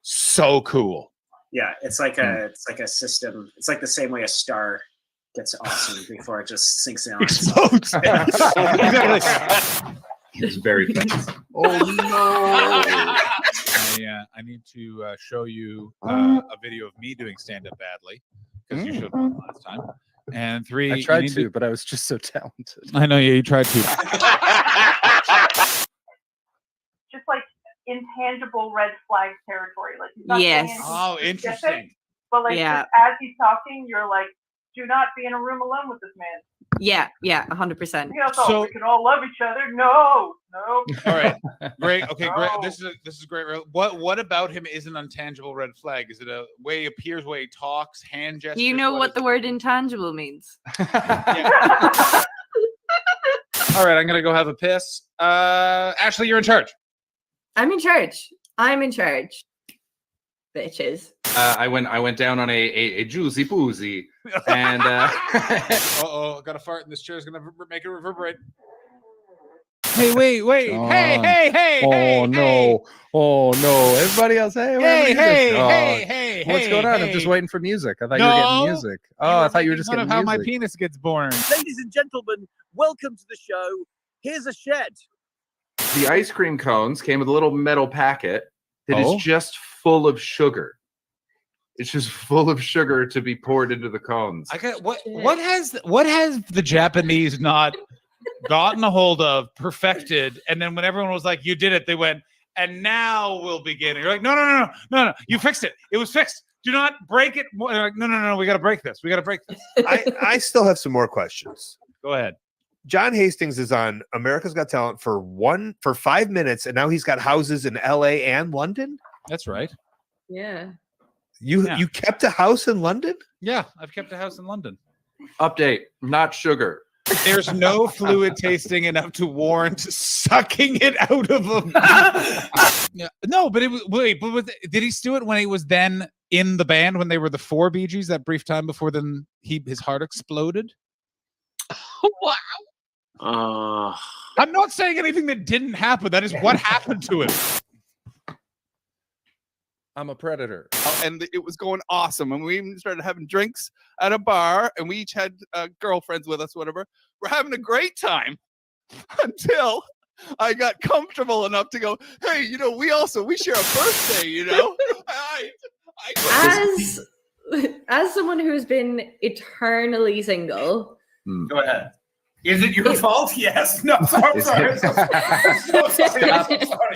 so cool. Yeah, it's like a system. It's like the same way a star gets awesome before it just sinks in on Explodes. Exactly. It's very fast. Oh no! I need to show you a video of me doing stand-up badly because you showed one last time. And 3, I tried to, but I was just so talented. I know, yeah, you tried to. Just like intangible red flag territory. Like he's not saying anything Oh, specific, interesting. But like Yeah. just as he's talking, you're like, do not be in a room alone with this man. Yeah, 100%. You know, so we can all love each other. No. All right, great. Okay, great. No. This is great. What about him is an intangible red flag? Is it a way he appears, way he talks, hand gestures? Do you know what the word intangible means? All right, I'm gonna go have a piss. Ashley, you're in charge. I'm in charge. Bitches. I went down on a juicy poozy, and Uh-oh, got a fart, and this chair's gonna make it reverberate. Hey, wait. John. Hey. oh no, everybody else, Hey. What's going on? I'm just waiting for music. I thought you were getting music. Oh, I thought you were just getting how music. my penis gets born. Ladies and gentlemen, welcome to the show. Here's a shed. The ice cream cones came with a little metal packet that Oh. is just full of sugar. It's just full of sugar to be poured into the cones. I got what has the Japanese not gotten a hold of, perfected, and then when everyone was like, "You did it," they went, "And now we'll begin." And you're like, "No, you fixed it. It was fixed. Do not break it." They're like, "No, we got to break this. I still have some more questions. Go ahead. John Hastings is on America's Got Talent for 5 minutes, and now he's got houses in LA and London. That's right. Yeah. You kept a house in London? Yeah, I've kept a house in London. Update, not sugar. There's no fluid tasting enough to warrant sucking it out of him. Yeah. No, but it was did he do it when he was then in the band when they were the 4 Bee Gees that brief time before then his heart exploded? Wow. I'm not saying anything that didn't happen. That is what happened to him. I'm a predator. And it was going awesome. And we even started having drinks at a bar, and we each had girlfriends with us, whatever. We're having a great time until I got comfortable enough to go, hey, we share a birthday, As someone who's been eternally single. Go ahead. Is it your fault? Yes. No, sorry. Stop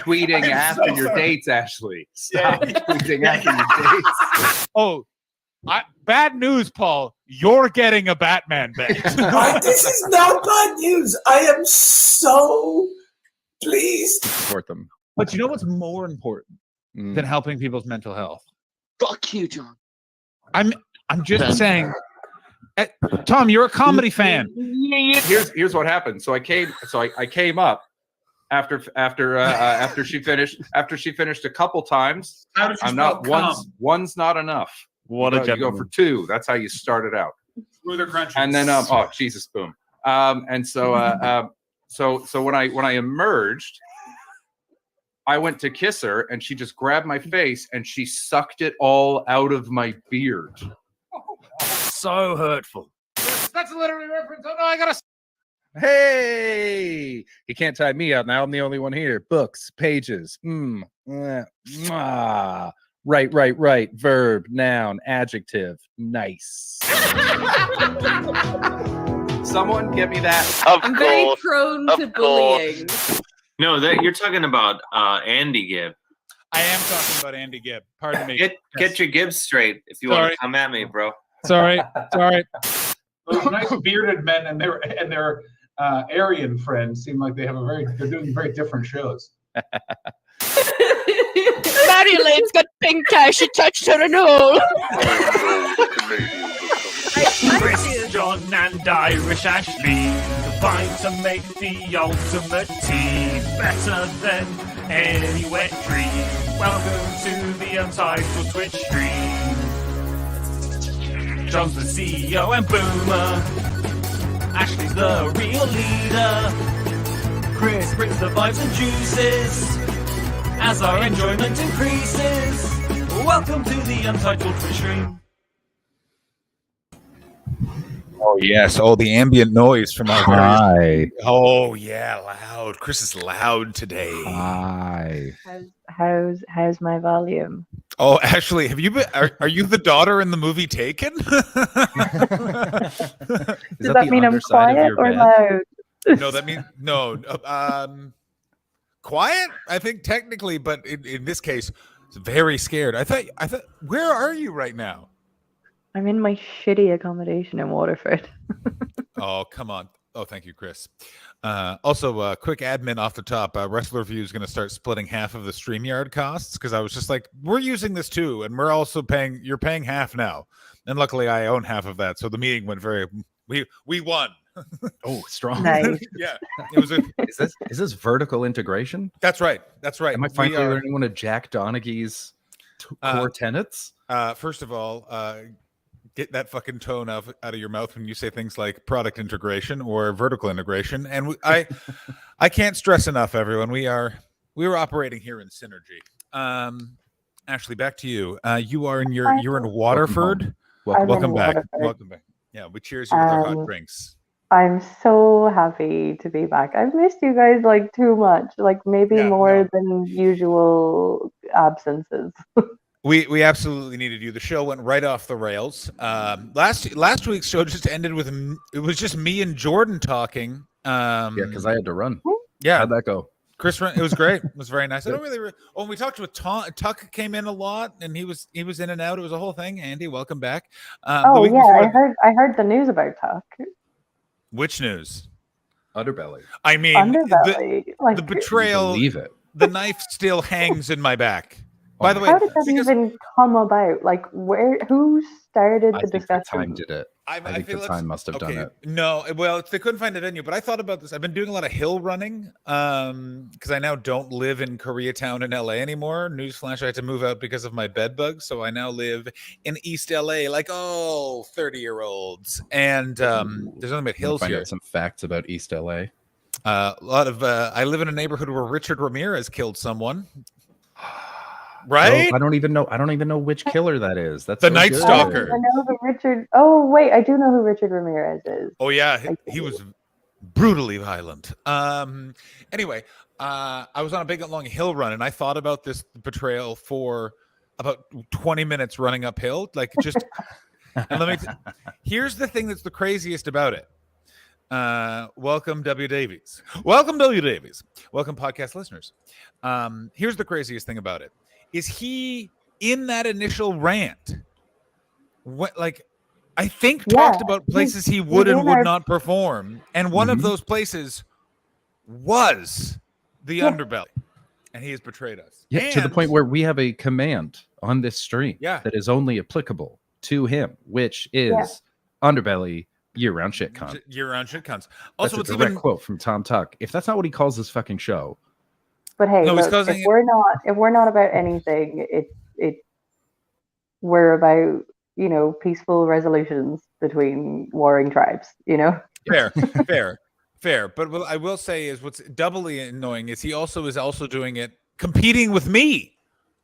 tweeting after your dates, Ashley. Stop tweeting after your dates. Oh, bad news, Paul. You're getting a Batman bet. This is not bad news. I am so pleased. Support them. But you know what's more important than helping people's mental health? Fuck you, John. I'm just saying. Tom, you're a comedy fan. Here's what happened. So I came up after she finished a couple times. How did you I'm not one's not enough. What you go for 2. That's how you start it out. Smooth or crunchy. And then oh Jesus, boom. And so so when I emerged, I went to kiss her and she just grabbed my face and she sucked it all out of my beard. So hurtful. That's a literary reference. Oh no, I gotta. Hey, he can't tie me out now. I'm the only one here. Books, pages. Right. Verb, noun, adjective. Nice. Someone get me that. I'm very prone to bullying. No, you're talking about Andy Gibb. I am talking about Andy Gibb. Pardon me. Get your Gibbs straight if you want to come at me, bro. Sorry. Those nice bearded men and their Aryan friends seem like they're doing very different shows. Marylane's got pink eye. She touched her and all. Chris, John, and Irish Ashley combine to make the ultimate team, better than any wet dream. Welcome to the Untitled Twitch stream. John's the CEO and Boomer. Ashley's the real leader. Chris brings the vibes and juices as our enjoyment increases. Welcome to the Untitled Twitch stream. Oh yes, oh the ambient noise from our Hi. Oh yeah, loud. Chris is loud today. Hi. How's my volume? Oh, actually, have you been? Are you the daughter in the movie Taken? Does that mean I'm quiet or loud? No, that means no. Quiet, I think technically, but in this case, it's very scared. I thought. Where are you right now? I'm in my shitty accommodation in Waterford. Oh, come on. Oh, thank you, Chris. Also, quick admin off the top. Wrestler View is going to start splitting half of the StreamYard costs because I was just like, we're using this too, and we're also paying. You're paying half now, and luckily I own half of that, so the meeting went very. We won. Oh, strong. Nice. Yeah, it was. Is this vertical integration? That's right. That's right. Am I finally learning one of Jack Donaghy's core tenets? First of all, get that fucking tone out of your mouth when you say things like product integration or vertical integration. And I can't stress enough, everyone. We were operating here in synergy. Ashley, back to you. You're in Waterford. Welcome back. Waterford. Welcome back. Yeah, we cheers you with our hot drinks. I'm so happy to be back. I've missed you guys like too much, like maybe more than usual absences. We absolutely needed you. The show went right off the rails. Last week's show just ended with it was just me and Jordan talking. Yeah, because I had to run. Yeah, how'd that go? Chris, it was great. It was very nice. I don't really. Oh, we talked with Tuck came in a lot, and he was in and out. It was a whole thing. Andy, welcome back. Oh yeah, I heard the news about Tuck. Which news? Underbelly. I mean, Underbelly. The betrayal. Believe it. The knife still hangs in my back. By the way, how did that even come about? Like, who started the discussion? The Time did it. I think the Time must have done it. No, well, they couldn't find a venue, but I thought about this. I've been doing a lot of hill running because I now don't live in Koreatown in LA anymore. Newsflash, I had to move out because of my bed bugs, so I now live in East LA, like 30-year-olds. And there's nothing but hills find here. out some facts about East LA. A lot of I live in a neighborhood where Richard Ramirez killed someone. Right? Oh, I don't even know which killer that is. That's the so Night good. Stalker. I know who Richard. Oh wait, I do know who Richard Ramirez is. Oh yeah, he was brutally violent. Anyway, I was on a big long hill run, and I thought about this betrayal for about 20 minutes running uphill. Like just. And here's the thing that's the craziest about it. Welcome W Davies. Welcome W Davies. Welcome podcast listeners. Here's the craziest thing about it. Is he in that initial rant? I think talked about places he would and would not perform, and one of those places was the Underbelly, and he has betrayed us. Yeah, to the point where we have a command on this stream that is only applicable to him, which is Underbelly year-round shit con. Year-round shit cons. Also, it's a direct quote from Tom Tuck. If that's not what he calls this fucking show. But hey, look, if we're not about anything, we're about peaceful resolutions between warring tribes. Fair. But what I will say is what's doubly annoying is he is also doing it competing with me.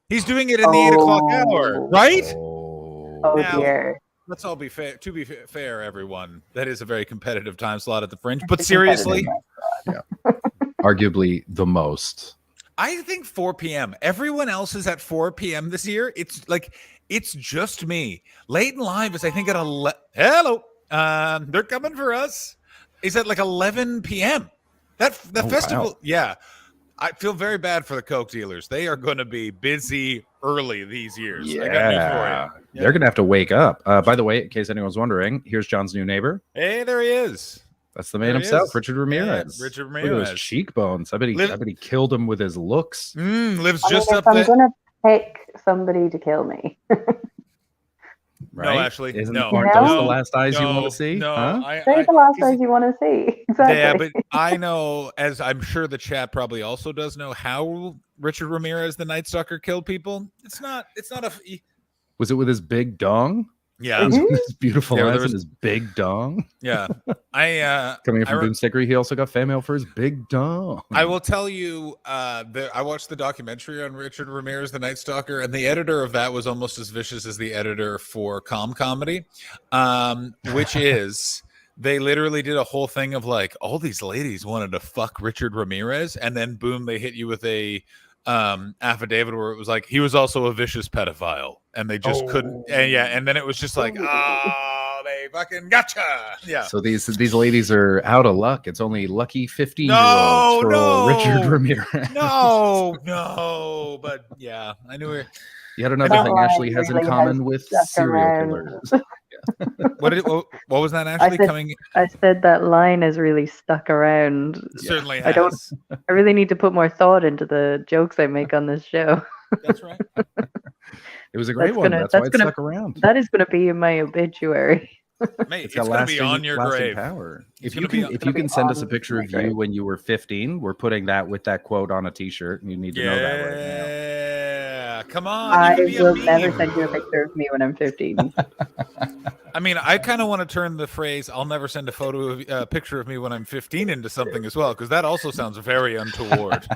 He's doing it in the 8 o'clock hour, right? Oh dear. Let's all be fair. To be fair, everyone, that is a very competitive time slot at the Fringe. But seriously, arguably the most. I think 4 p.m. Everyone else is at 4 p.m. this year. It's just me. Late and Live is, I think, at 11. Hello. They're coming for us. Is at 11 p.m. That festival. Wow. Yeah. I feel very bad for the Coke dealers. They are going to be busy early these years. Yeah. I got news for you. They're going to have to wake up. By the way, in case anyone's wondering, here's John's new neighbor. Hey, there he is. That's the man himself, Richard Ramirez. Yeah, Richard Look at those cheekbones. I bet he killed him with his looks. Lives just up there. I'm going to pick somebody to kill me. Right? No, Ashley. Isn't no. those the last eyes you want to see? No. Huh? They're the last eyes you want to see. Exactly. Yeah, but I know, as I'm sure the chat probably also does know, how Richard Ramirez, the Night Stalker, killed people. It's not a. Was it with his big dong? Yeah. His beautiful Yeah, eyes there and was- his big dong. Yeah. I Coming I from re- Boomsticker, he also got fan mail for his big dong. I will tell you, I watched the documentary on Richard Ramirez, the Night Stalker, and the editor of that was almost as vicious as the editor for Comedy, which is they literally did a whole thing of like all these ladies wanted to fuck Richard Ramirez, and then boom, they hit you with a affidavit where it was like he was also a vicious pedophile, and they just couldn't. And then it was just like, oh, they fucking gotcha. Yeah. So these ladies are out of luck. It's only lucky 15-year-olds for Richard Ramirez. No, but yeah, I knew it. Yet another thing Ashley has in common with serial killers. What was that, Ashley? I said that line is really stuck around. Certainly I really need to put more thought into the jokes I make on this show. That's right. It was a great one. That's why it stuck around. That is going to be in my obituary. Mate, it's going to be on your grave. Power. If you can send us a picture of you when you were 15, we're putting that with that quote on a T-shirt, and you need to know that right now. Yeah, come on. I will never send you a picture of me when I'm 15. I mean, I kind of want to turn the phrase "I'll never send a picture of me when I'm 15" into something as well, because that also sounds very untoward.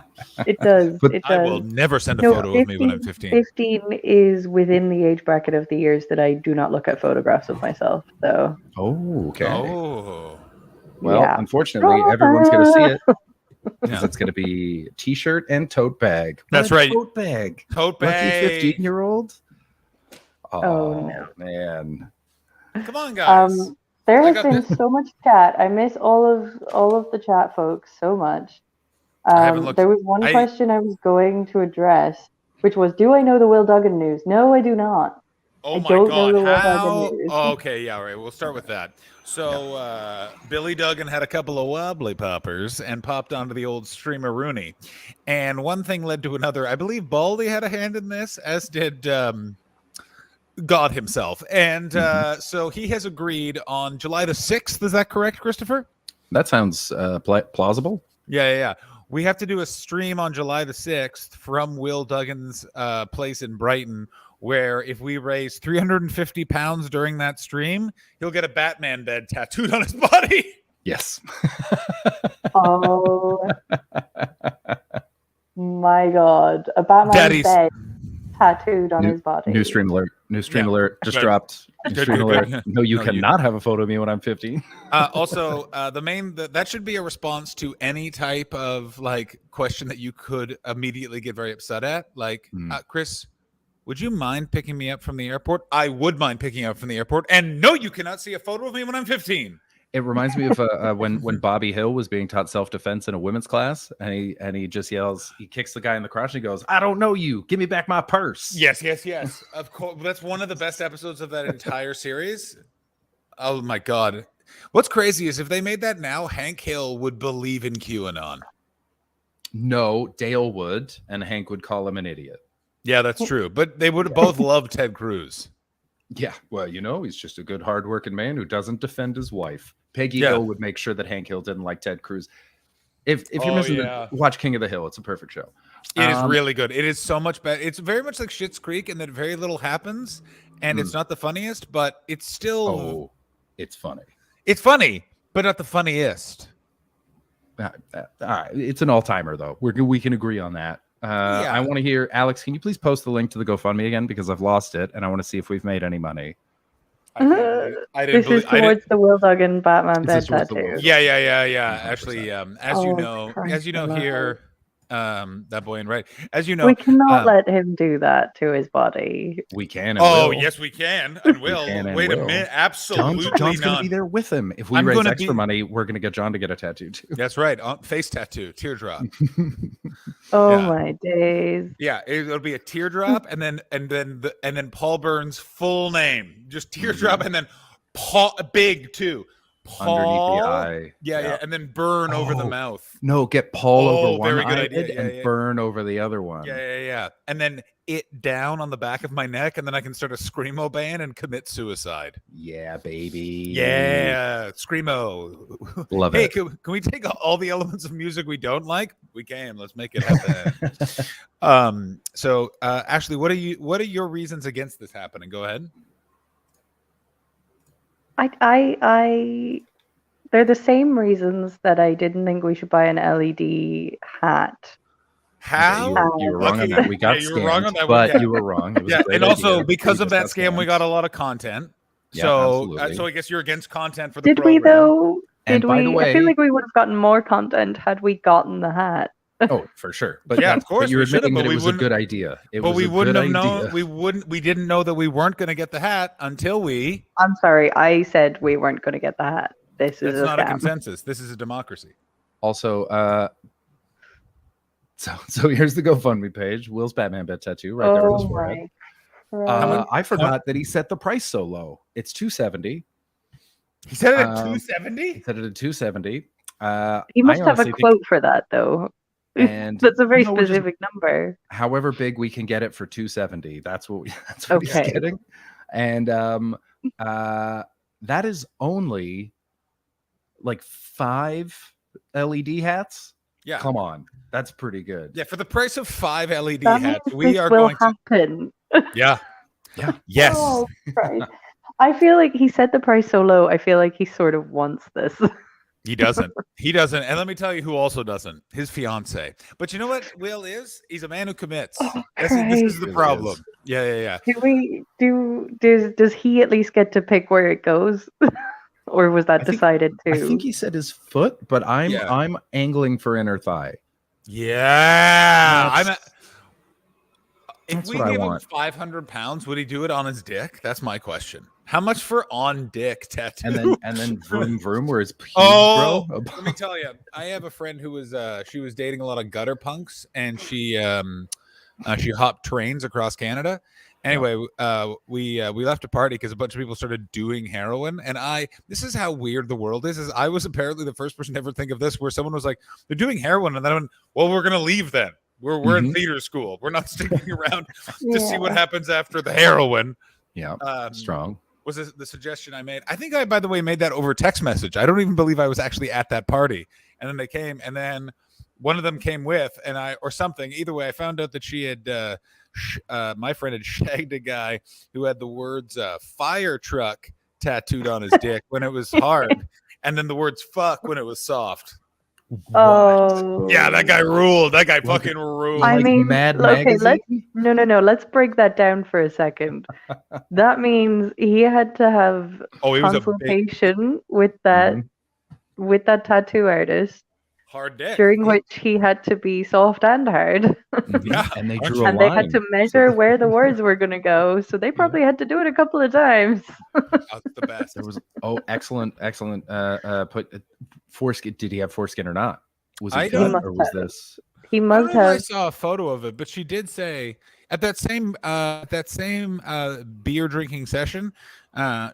It does. I will never send a photo of me when I'm 15. 15 is within the age bracket of the years that I do not look at photographs of myself. So. Oh, okay. Oh. Well, unfortunately, everyone's going to see it. Yeah. It's going to be T-shirt and tote bag. That's right. Tote bag. Tote bag. Lucky 15-year-old. Oh no, man. Come on, guys. There has been so much chat. I miss all of the chat folks so much. There was one question I was going to address, which was, do I know the Will Duggan news? No, I do not. Oh my God! How? Oh, okay, yeah, all right. We'll start with that. So Billy Duggan had a couple of wobbly poppers and popped onto the old streamer Rooney, and one thing led to another. I believe Baldy had a hand in this, as did God himself, and so he has agreed on July the 6th. Is that correct, Christopher? That sounds plausible. Yeah. We have to do a stream on July the 6th from Will Duggan's place in Brighton, where if we raise 350 pounds during that stream, he'll get a Batman bed tattooed on his body. Yes. Oh my God. A Batman bed tattooed on his body. New stream alert. Just dropped. New stream alert. No, you cannot have a photo of me when I'm 15. Also, that should be a response to any type of like question that you could immediately get very upset at. Like, Chris, would you mind picking me up from the airport? I would mind picking you up from the airport. And no, you cannot see a photo of me when I'm 15. It reminds me of when Bobby Hill was being taught self-defense in a women's class, and he just yells, he kicks the guy in the crotch and he goes, "I don't know you. Give me back my purse." Yes. Of course, that's one of the best episodes of that entire series. Oh my God! What's crazy is if they made that now, Hank Hill would believe in QAnon. No, Dale would, and Hank would call him an idiot. Yeah, that's true. But they would both love Ted Cruz. Yeah, well, he's just a good, hardworking man who doesn't defend his wife. Peggy Hill would make sure that Hank Hill didn't like Ted Cruz. If you're missing watch King of the Hill. It's a perfect show. It is really good. It is so much better. It's very much like Schitt's Creek in that very little happens, and it's not the funniest, but it's still. Oh, it's funny. It's funny, but not the funniest. All right, it's an all-timer though. We can agree on that. I want to hear, Alex, can you please post the link to the GoFundMe again, because I've lost it and I want to see if we've made any money. This is towards the Will Duggan Batman bed tattoo. Yeah. Actually, as you know here, that boy in red. As you know, we cannot let him do that to his body. We can. Yes, we can and will. Wait a minute, absolutely John's not. Going to be there with him. If we raise extra money, we're going to get John to get a tattoo too. That's right, face tattoo, teardrop. My days. Yeah, it'll be a teardrop, and then Paul Burns' full name, just teardrop, and then Paul big too. Paul, underneath the eye. Yeah, and then burn over the mouth. No, get Paul over one eyelid and burn over the other one. Yeah. And then it down on the back of my neck, and then I can start a screamo band and commit suicide. Yeah, baby. Yeah, screamo. Love it. Hey, can we take all the elements of music we don't like? We can. Let's make it happen. So, Ashley, what are your reasons against this happening? Go ahead. They're the same reasons that I didn't think we should buy an LED hat. How? You were wrong on that. We got you were wrong on scammed, that but one. you were wrong. It was a Yeah, great and also idea. because We of that just scam, got we got a lot of content. Yeah, So, absolutely. so I guess you're against content for the Did we program. though? And Did by we? the I feel way- like we would have gotten more content had we gotten the hat. Oh, for sure. But Yeah, that's- of course But you're we should have, admitting but that we it was a wouldn't- good idea. It But was we a wouldn't good have known. idea. We didn't know that we weren't going to get the hat until we. I'm sorry, I said we weren't going to get the hat. This is That's not a scam. consensus. This is a democracy. Also, so here's the GoFundMe page. Will's Batman Bet tattoo right there on his Oh forehead. my. Right. I forgot that he set the price so low. It's $270. He said it at Um, 270. He said it at $270. He must I have a honestly think- quote for that though. And That's a very no, we're just- specific number. however big we can get it for 270. That's what that's what Okay. he's getting. And that is only like 5 LED hats. Yeah. Come on. That's pretty good. Yeah, for the price of 5 LED That hats, means we this are will going to. happen. Yeah. Yeah. Yes. Oh, Christ. I feel like he set the price so low. I feel like he sort of wants this. He doesn't. He doesn't. And let me tell you who also doesn't. His fiance. But you know what Will is? He's a man who commits. This is the Really problem. is. Yeah. Does he at least get to pick where it goes? Or was that decided too? I think he said his foot, but I'm angling for inner thigh. Yeah. If That's we what I gave him want. 500 pounds, would he do it on his dick? That's my question. How much for on dick tattoo? And then vroom vroom where his pubes Oh, grow. let me tell you, I have a friend who was she was dating a lot of gutter punks, and she hopped trains across Canada. Anyway, we left a party because a bunch of people started doing heroin, and this is how weird the world is. I was apparently the first person to ever think of this, where someone was like, "They're doing heroin," and then I went, "Well, we're gonna leave then. We're in theater school. We're not sticking around to see what happens after the heroin." Yeah, strong. Was the suggestion I made. I think I, by the way, made that over text message. I don't even believe I was actually at that party. And then they came, and then one of them came with, or something. Either way, I found out that she had, my friend had shagged a guy who had the words "fire truck" tattooed on his dick when it was hard, and then the words "fuck" when it was soft. Oh. Yeah, that guy ruled. That guy fucking ruled. I mean, okay, let's break that down for a second. That means he had to have Oh, he was a big- consultation with that tattoo artist, hard dick. during which he had to be soft and hard. Yeah, and they drew and they had to measure where the words were going to go, so they probably had to do it a couple of times. That's the best. There was excellent. Put foreskin. Did he have foreskin or not? Was I it don't- good, or was this? He I must don't know if I have. saw a photo of it, but she did say at that same beer drinking session,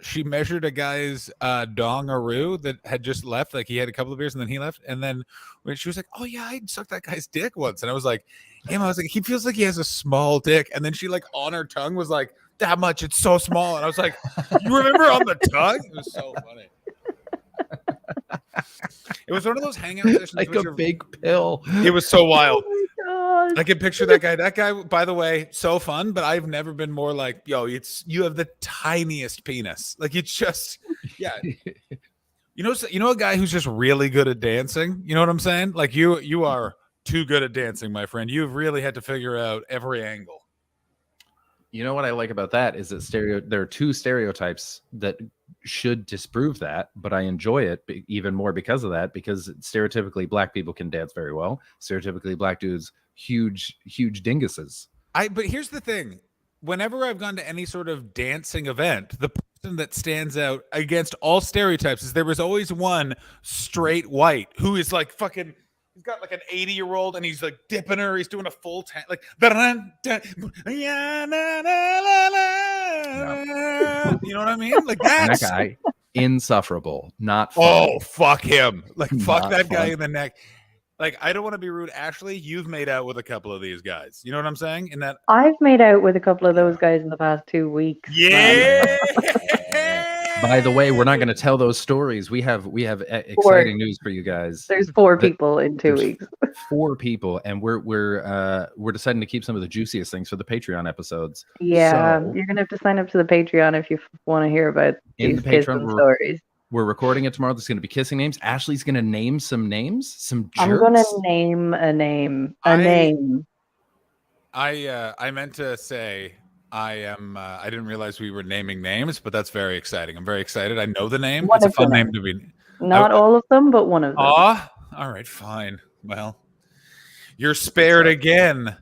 she measured a guy's dongaroo that had just left. Like he had a couple of beers and then he left. And then when she was like, "Oh yeah, I sucked that guy's dick once," and I was like, "Damn!" I was like, "He feels like he has a small dick." And then she like on her tongue was like, "That much? It's so small." And I was like, "You remember on the tongue?" It was so funny. It was one of those hangout sessions, Like which a are- big pill. It was so wild. Oh I can picture that guy. That guy, by the way, so fun. But I've never been more like, yo, you have the tiniest penis. Like it's just, yeah. You know, a guy who's just really good at dancing. You know what I'm saying? Like you are too good at dancing, my friend. You've really had to figure out every angle. You know what I like about that is that there are two stereotypes that should disprove that, but I enjoy it even more because of that, because stereotypically black people can dance very well. Stereotypically black dudes, huge dinguses. But here's the thing. Whenever I've gone to any sort of dancing event, the person that stands out against all stereotypes is there was always one straight white who is like fucking. He's got like an 80-year-old and he's like dipping her. He's doing a full like. You know what I mean? Like And that's that guy, insufferable, not fun. Oh, fuck him. Like fuck Not that guy fun. in the neck. Like I don't want to be rude, Ashley. You've made out with a couple of these guys. You know what I'm saying? In that I've made out with a couple of those guys in the past 2 weeks. Yeah. By the way, we're not going to tell those stories. We have exciting news for you guys. There's 4 people in 2 weeks. 4 people, and we're deciding to keep some of the juiciest things for the Patreon episodes. Yeah, So, you're gonna have to sign up to the Patreon if you want to hear about in these the kissing Patreon, stories. we're recording it tomorrow. There's going to be kissing names. Ashley's going to name some names, some jerks. I'm gonna name a name. A name. I meant to say I didn't realize we were naming names, but that's very exciting. I'm very excited. I know the name. One It's a of fun them. name to be. Not all of them, but one of them. All right, fine. Well, you're spared again.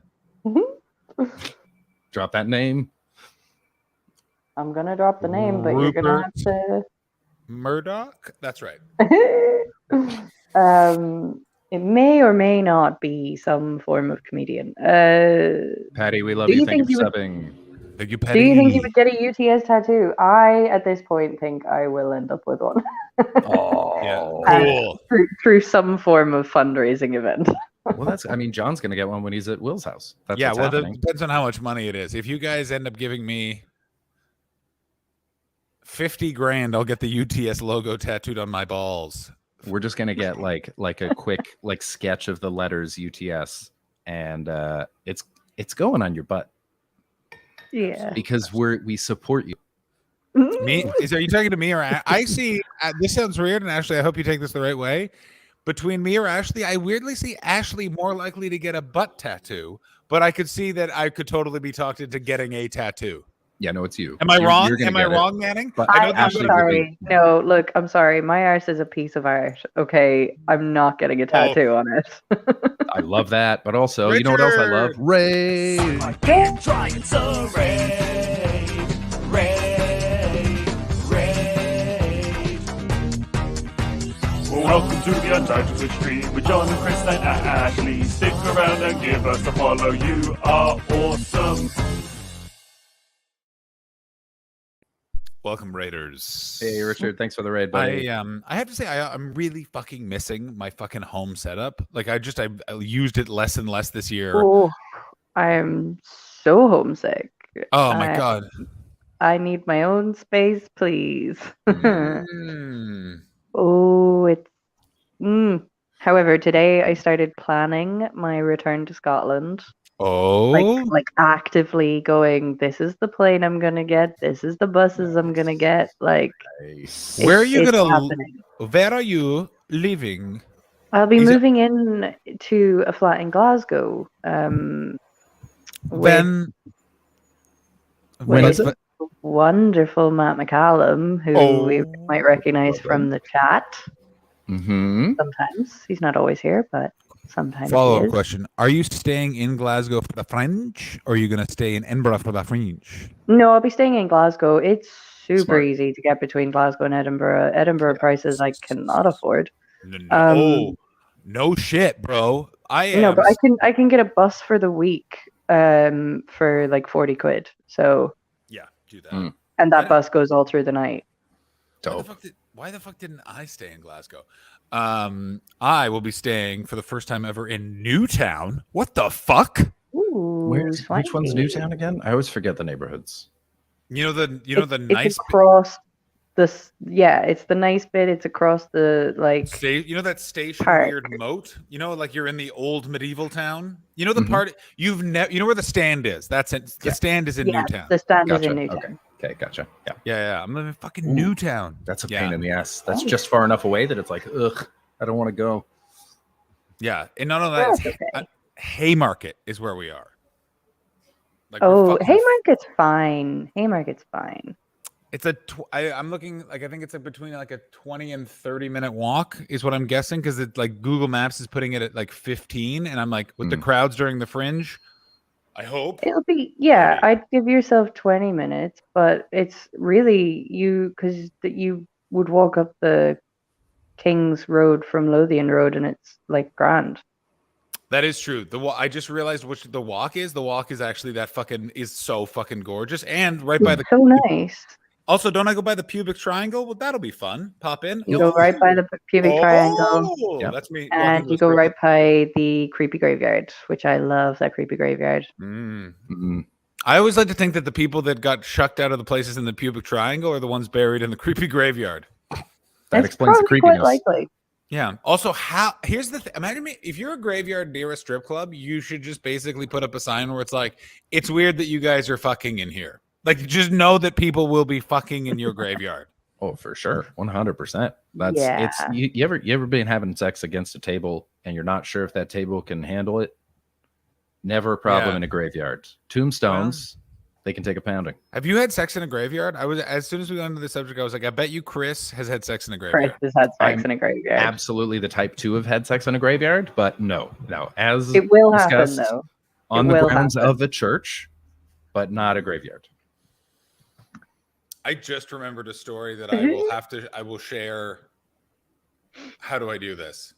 Drop that name. I'm gonna drop the name, but you're gonna have to. Murdoch. That's right. It may or may not be some form of comedian. Patty, we love Do you. you Thank you think for you would- subbing. Thank you, Do you think you would get a UTS tattoo? I, at this point, think I will end up with one. Cool. Through some form of fundraising event. Well, that's. I mean, John's going to get one when he's at Will's house. That's Yeah, what's well, happening. it depends on how much money it is. If you guys end up giving me 50 grand, I'll get the UTS logo tattooed on my balls. We're just going to get like a quick sketch of the letters UTS, and it's going on your butt. Yeah. Because we support you. Me? Are you talking to me or I see? This sounds weird, and Ashley, I hope you take this the right way. Between me or Ashley, I weirdly see Ashley more likely to get a butt tattoo, but I could see that I could totally be talked into getting a tattoo. Yeah, no, it's you. Am I wrong? You're gonna Am I get it. wrong, Manning? But I know I'm that you- sorry. No, look, I'm sorry. My arse is a piece of art. Okay, I'm not getting a tattoo on it. I love that, but also, you know what else I love? Ray. Trying so Ray. Welcome to the Untitled Twitch stream with John and Chris and Ashley. Stick around and give us a follow. You are awesome. Welcome, Raiders. Hey, Richard. Thanks for the raid, buddy. I have to say I'm really fucking missing my fucking home setup. Like I used it less and less this year. Oh, I'm so homesick. Oh my god. I need my own space, please. Mm. Oh, it's. However, today I started planning my return to Scotland. Oh, like actively going. This is the plane I'm gonna get. This is the buses I'm gonna get. Like, where are you it's gonna? happening. Where are you living? I'll be Is it- moving in to a flat in Glasgow. When with wonderful Matt McCallum, who we might recognize from the chat. Mm-hmm. Sometimes he's not always here, but sometimes. he Follow-up is. question: are you staying in Glasgow for the French, or are you gonna stay in Edinburgh for the French? No, I'll be staying in Glasgow. It's super Smart. easy to get between Glasgow and Edinburgh. Edinburgh prices I cannot afford. Oh, no shit, bro. I am. No, but I can get a bus for the week for like 40 quid. So Yeah, do that. and that bus goes all through the night. Why the fuck didn't I stay in Glasgow? I will be staying for the first time ever in Newtown. What the fuck? Ooh, Which one's Newtown again? I always forget the neighborhoods. You know the It's nice across this. Yeah, it's the nice bit. It's across the like. you know that station Park. weird moat? You know, like you're in the old medieval town. You know the Mhm. part you know where the stand is. That's it. The stand is in Yeah, Newtown. the stand is Gotcha. in Newtown. Okay, gotcha. Yeah. Yeah. I'm in fucking Ooh. Newtown. That's a Yeah. pain in the ass. That's just far enough away that it's like, ugh, I don't want to go. Yeah, and none of that. That's It's, okay. Haymarket is where we are. Like we're Oh, fucking- Haymarket's fine. Haymarket's fine. It's I'm looking like I think it's between like a 20 and 30-minute walk is what I'm guessing because it like Google Maps is putting it at like 15 and I'm like with the crowds during the Fringe. I hope. It'll be I'd give yourself 20 minutes, but it's really because you would walk up the King's Road from Lothian Road, and it's like grand. That is true. I just realized which the walk is. The walk is actually that is so fucking gorgeous and right by the. So nice. Also, don't I go by the pubic triangle? Well, that'll be fun. Pop in. You go right by the pubic triangle. Oh, that's me. walking And to you the go street. right by the creepy graveyard, which I love that creepy graveyard. Mm. Mm-hmm. I always like to think that the people that got shucked out of the places in the pubic triangle are the ones buried in the creepy graveyard. That explains the Probably quite creepiness. likely. Yeah. Also, here's the thing. Imagine if you're a graveyard near a strip club, you should just basically put up a sign where it's like, it's weird that you guys are fucking in here. Like, just know that people will be fucking in your graveyard. Oh, for sure, 100%. That's Yeah. it's you ever been having sex against a table and you're not sure if that table can handle it? Never a problem Yeah. in a graveyard. Tombstones, they can take a pounding. Have you had sex in a graveyard? I was as soon as we got into the subject, I was like, I bet you Chris has had sex in a Chris graveyard. has had sex I'm in a graveyard. Absolutely the type to have had sex in a graveyard, but no. As It will happen discussed, though. on It the will grounds happen. of a church, but not a graveyard. I just remembered a story that I will share. How do I do this?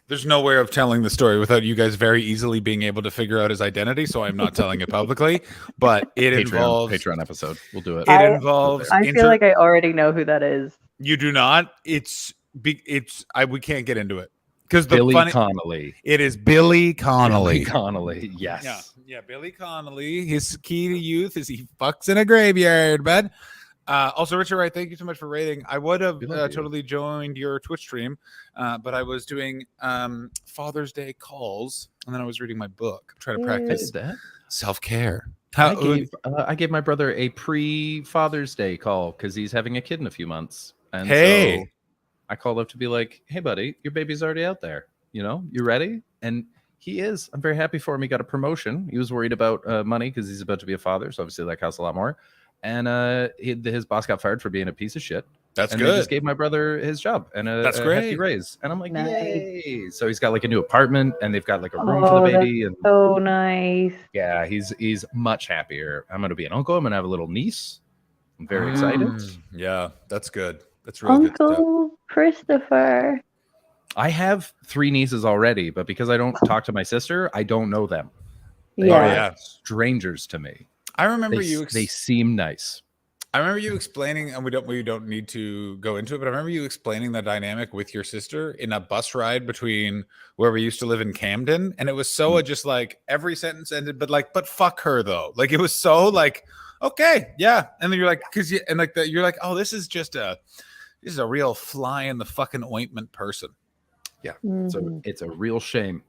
There's no way of telling the story without you guys very easily being able to figure out his identity, so I'm not telling it publicly. But it involves Patreon episode. We'll do it. It involves. I feel like I already know who that is. You do not. We can't get into it because the Billy funny. Connolly. It is Billy Connolly. Billy Connolly. Yes. Yeah, Billy Connolly. His key to youth is he fucks in a graveyard, bud. Also, Richard Wright, thank you so much for rating. I would have totally joined your Twitch stream, but I was doing Father's Day calls, and then I was reading my book, trying to practice self-care. I gave my brother a pre-Father's Day call because he's having a kid in a few months. And Hey. so I called up to be like, hey, buddy, your baby's already out there. You ready? And he is. I'm very happy for him. He got a promotion. He was worried about money because he's about to be a father. So obviously that costs a lot more. And his boss got fired for being a piece of shit. That's and good. They just gave my brother his job and That's a great. hefty raise. And I'm like, Nice. yay. So he's got like a new apartment and they've got like a room for the baby. And so nice. yeah, he's much happier. I'm gonna be an uncle. I'm gonna have a little niece. I'm very excited. Yeah, that's good. That's really good stuff. Uncle Christopher. I have 3 nieces already, but because I don't talk to my sister, I don't know them. They Yeah. are Yeah. strangers to me. I remember They seem nice. I remember you explaining, and we don't need to go into it, but I remember you explaining the dynamic with your sister in a bus ride between where we used to live in Camden, and it was so just like every sentence ended, but fuck her though. Like it was so like, okay, yeah, and then you're like, you're like, oh, this is a real fly in the fucking ointment person. Yeah, so it's a real shame.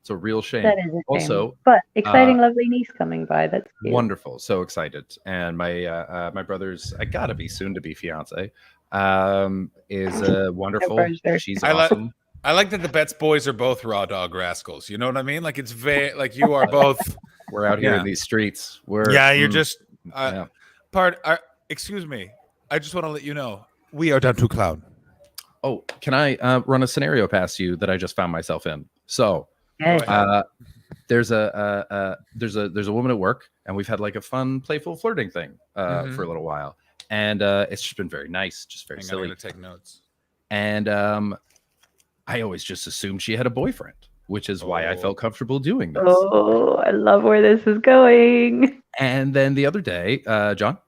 It's a real shame. That is a shame. Also, but exciting, lovely niece coming by. That's cute. wonderful. So excited. And my my brother's I gotta be soon to be fiance is wonderful. She's awesome. I like that the Betts boys are both raw dog rascals. You know what I mean? Like it's very like you are both. We're out here in these streets. You're just excuse me. I just want to let you know we are down to clown. Oh, can I run a scenario past you that I just found myself in? So there's a woman at work, and we've had like a fun, playful flirting thing for a little while, and it's just been very nice, just very silly. I'm gonna take notes. And I always just assumed she had a boyfriend, which is why I felt comfortable doing this. Oh, I love where this is going. And then the other day, John,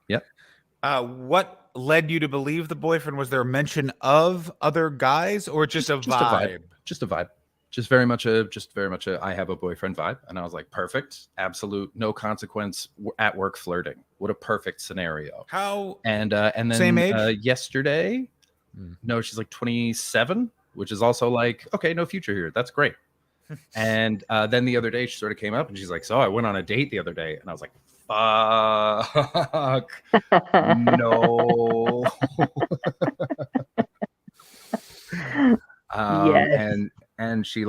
What led you to believe the boyfriend? Was there a mention of other guys, or just a vibe? Just a vibe. Just very much a I have a boyfriend vibe. And I was like, perfect, absolute, no consequence at work flirting. What a perfect scenario. How and then same age? Yesterday, no, she's like 27, which is also like, okay, no future here. That's great. And then the other day she sort of came up and she's like, so I went on a date the other day, and I was like, fuck no. Yes. And she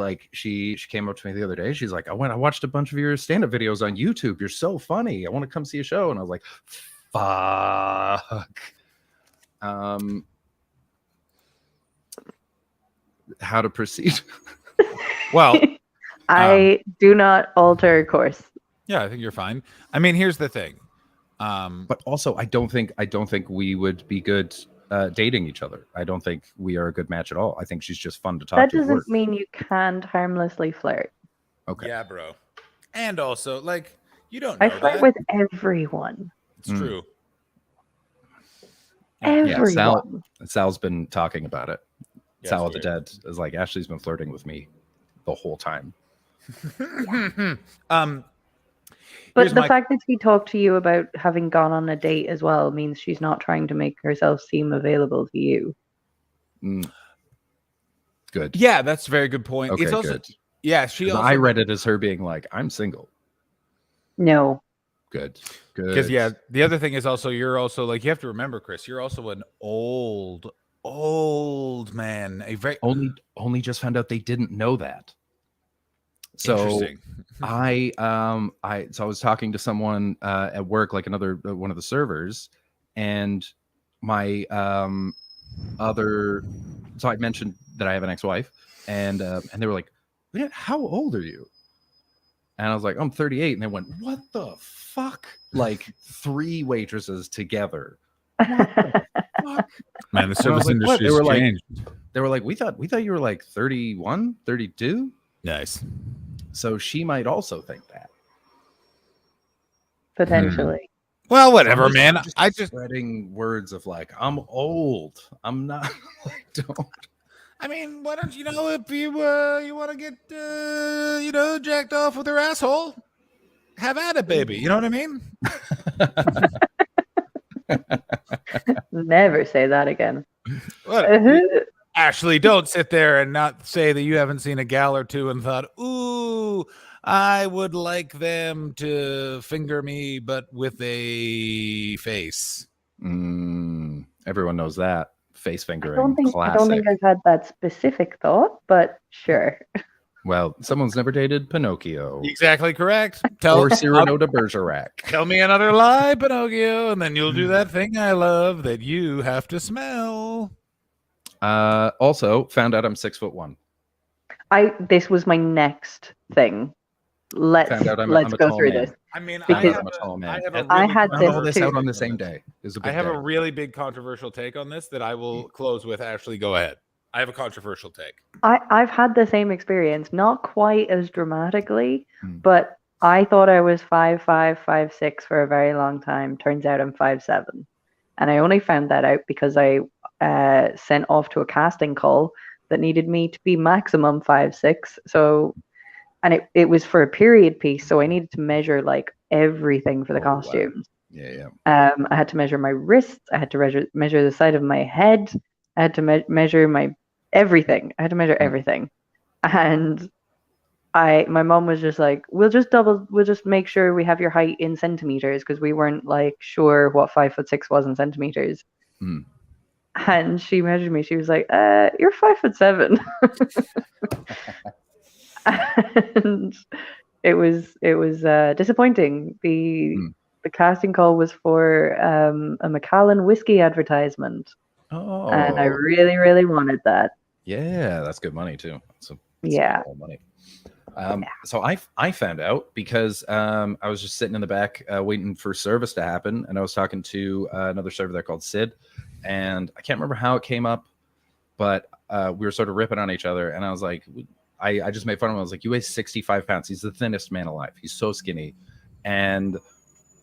came up to me the other day. She's like, I watched a bunch of your stand-up videos on YouTube. You're so funny. I want to come see a show. And I was like, fuck. How to proceed? Well, I do not alter course. yeah, I think you're fine. I mean, here's the thing. But also, I don't think we would be good dating each other. I don't think we are a good match at all. I think she's just fun to talk That to. at work. doesn't mean you can't harmlessly flirt. Okay. Yeah, bro. And also, like, you don't know I flirt that. with everyone. It's true. Everyone. Sal's been talking about it. Yeah, Sal of it's the Dead is like, Ashley's been flirting with me the whole time. But the fact that she talked to you about having gone on a date as well means she's not trying to make herself seem available to you. Good. Yeah, that's a very good point. Okay, It's also good. yeah, she 'Cause also I read it as her being like, I'm single. No. Good. because yeah, the other thing is also you're also like you have to remember, Chris, you're also an old man. A very only just found out they didn't know that. So Interesting. I was talking to someone at work, like another one of the servers, and my so I mentioned that I have an ex-wife, and they were like, how old are you? And I was like, I'm 38. And they went, what the fuck? Like 3 waitresses together. What the fuck? Man, the service And I was like, industry "What?" has they were changed. like, they were like, we thought you were like 31, 32. Nice. So she might also think that. Potentially. Well, whatever, I'm man. I just spreading words of like, I'm old. I'm not. Like, don't. I mean, why don't you know if you want to get jacked off with her asshole, have at it, baby. You know what I mean? Never say that again. What? Ashley, don't sit there and not say that you haven't seen a gal or two and thought, ooh, I would like them to finger me, but with a face. Everyone knows that. Face fingering. I don't Classic. think I've had that specific thought, but sure. Well, someone's never dated Pinocchio. Exactly correct. Or Cyrano de Bergerac. Tell me another lie, Pinocchio, and then you'll do that thing I love that you have to smell. Also, found out I'm 6'1". This was my next thing. Let's Found out I'm go a tall through man. this. I mean, because I'm a tall man. I had Found all this this too. out on the same day. It was a big I have day. a really big controversial take on this that I will close with. Ashley, go ahead. I have a controversial take. I've had the same experience, not quite as dramatically, but I thought I was 5'5", 5'6" for a very long time. Turns out I'm 5'7", and I only found that out because I sent off to a casting call that needed me to be maximum 5'6". So, and it was for a period piece, so I needed to measure like everything for the costumes. Yeah. I had to measure my wrists. I had to measure the side of my head. I had to measure my everything. I had to measure everything. And my mom was just like, we'll just make sure we have your height in centimeters, because we weren't like sure what 5'6" was in centimeters. And she measured me. She was like, you're 5'7". And it was disappointing. The casting call was for a Macallan whiskey advertisement. Oh. And I really, really wanted that. Yeah, that's good money too. Yeah. Good money. So I found out because I was just sitting in the back waiting for service to happen, and I was talking to another server there called Sid, and I can't remember how it came up, but we were sort of ripping on each other, and I was like, I just made fun of him. I was like, you weigh 65 pounds. He's the thinnest man alive. He's so skinny. And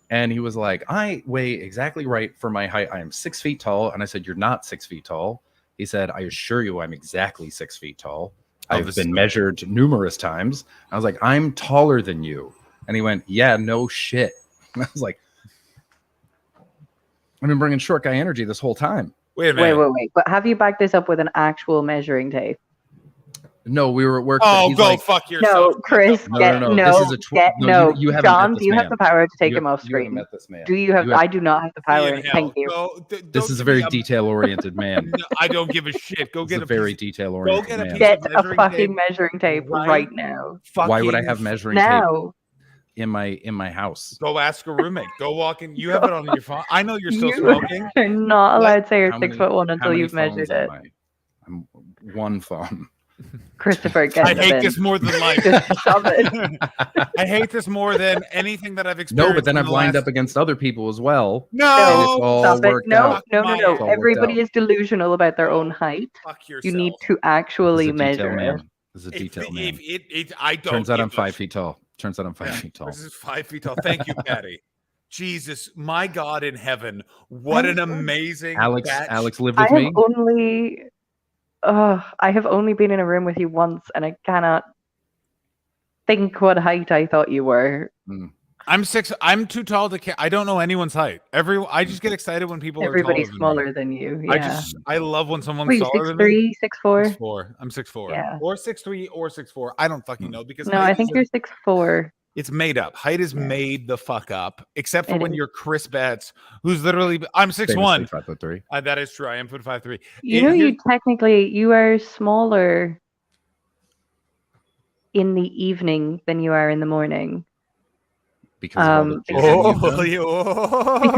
he was like, I weigh exactly right for my height. I am 6 feet tall. And I said, you're not 6 feet tall. He said, I assure you I'm exactly 6 feet tall. I've been measured numerous times. I was like, I'm taller than you. And he went, yeah, no shit. And I was like, I've been bringing short guy energy this whole time. Wait a minute. Wait. But have you backed this up with an actual measuring tape? No, we were at work. Oh, he's go like, fuck yourself. No, Chris, No. This is no, you haven't John, met this do you have man. the power to take You him off you haven't screen? met this man. Do you have? I do not have the power. Thank you. This is a very detail-oriented man. I don't give a shit. Go He's get a very detail-oriented man. Get a fucking measuring tape right now. Why would I have measuring tape now? in my house? Go ask a roommate. Go walk in. You have it on your phone. I know you're still smoking. You're not allowed to say you're How 6'1" how until many you've measured phones am it. I'm one phone. Christopher, get I hate this more than life. Stop it. I hate this more than anything that I've experienced. No, but then in I've the lined last- up against other people as well. No, and it's all Stop it. worked No, out. no. It's all worked Everybody out. is delusional about their own height. Fuck You yourself. need to actually This is a detail measure man. it. This is a detail man. I don't. Turns out I'm give a 5 feet tall. Turns out I'm 5 feet tall. This is 5 feet tall. Thank you, Patty. Jesus, my God in heaven! What an amazing Alex batch. lived I with have me. I have only been in a room with you once, and I cannot think what height I thought you were. I'm 6. I'm too tall to. I don't know anyone's height. I just get excited when people Everybody's are taller smaller than you. Yeah. I love when someone's Wait, taller than me. 6'3", 6'4"? 6'4". I'm 6'4". Yeah. Or 6'3" or 6'4". I don't fucking know because No, height I think is you're 6'4". it's made up. Height is made the fuck up, except for It when is. you're Chris Betts, who's literally I'm 6'1". 5'3". That is true. I am 5'3". You are smaller in the evening than you are in the morning. Because because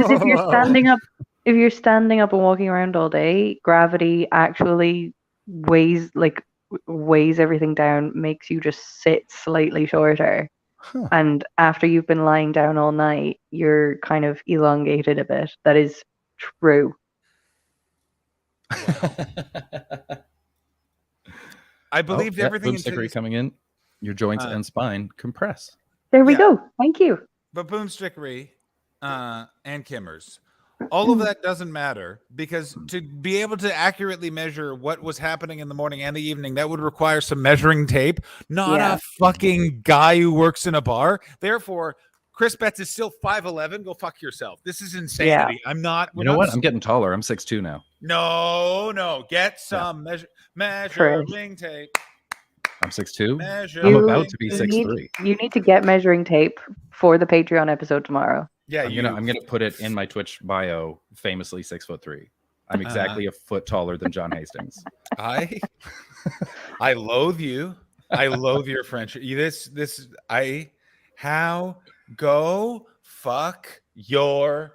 if you're standing up and walking around all day, gravity actually weighs everything down, makes you just sit slightly shorter. And after you've been lying down all night, you're kind of elongated a bit. That is true. I believed everything Boom stickery coming in. Your joints and spine compress. There we go. Thank you. But Boom Stickery and Kimmers, all of that doesn't matter because to be able to accurately measure what was happening in the morning and the evening, that would require some measuring tape, not a fucking guy who works in a bar. Therefore, Chris Betts is still 5'11". Go fuck yourself. This is insanity. I'm not. You know what? I'm getting taller. I'm 6'2" now. No. Get some measuring tape. I'm 6'2". I'm about to be 6'3". You need to get measuring tape for the Patreon episode tomorrow. Yeah, I'm gonna put it in my Twitch bio. Famously 6'3". I'm exactly a foot taller than John Hastings. I loathe you. I loathe your friendship. Go fuck your.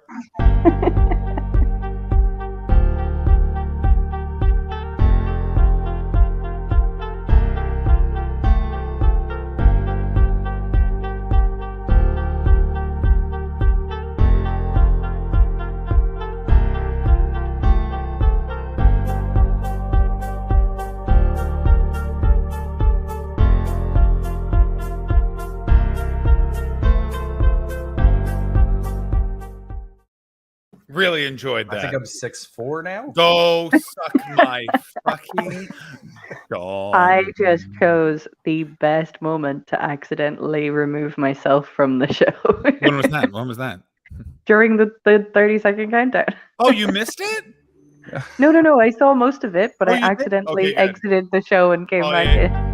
Really enjoyed that. I think I'm 6'4" now. Go suck my fucking dog. I just chose the best moment to accidentally remove myself from the show. When was that? During the 30-second countdown. Oh, you missed it? No. I saw most of it, but Oh, I you did? accidentally Okay, good. exited the show and came back in.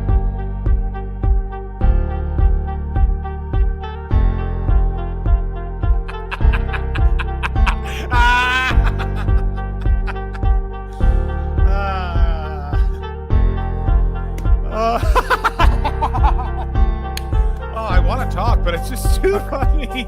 I want to talk, but it's just too funny.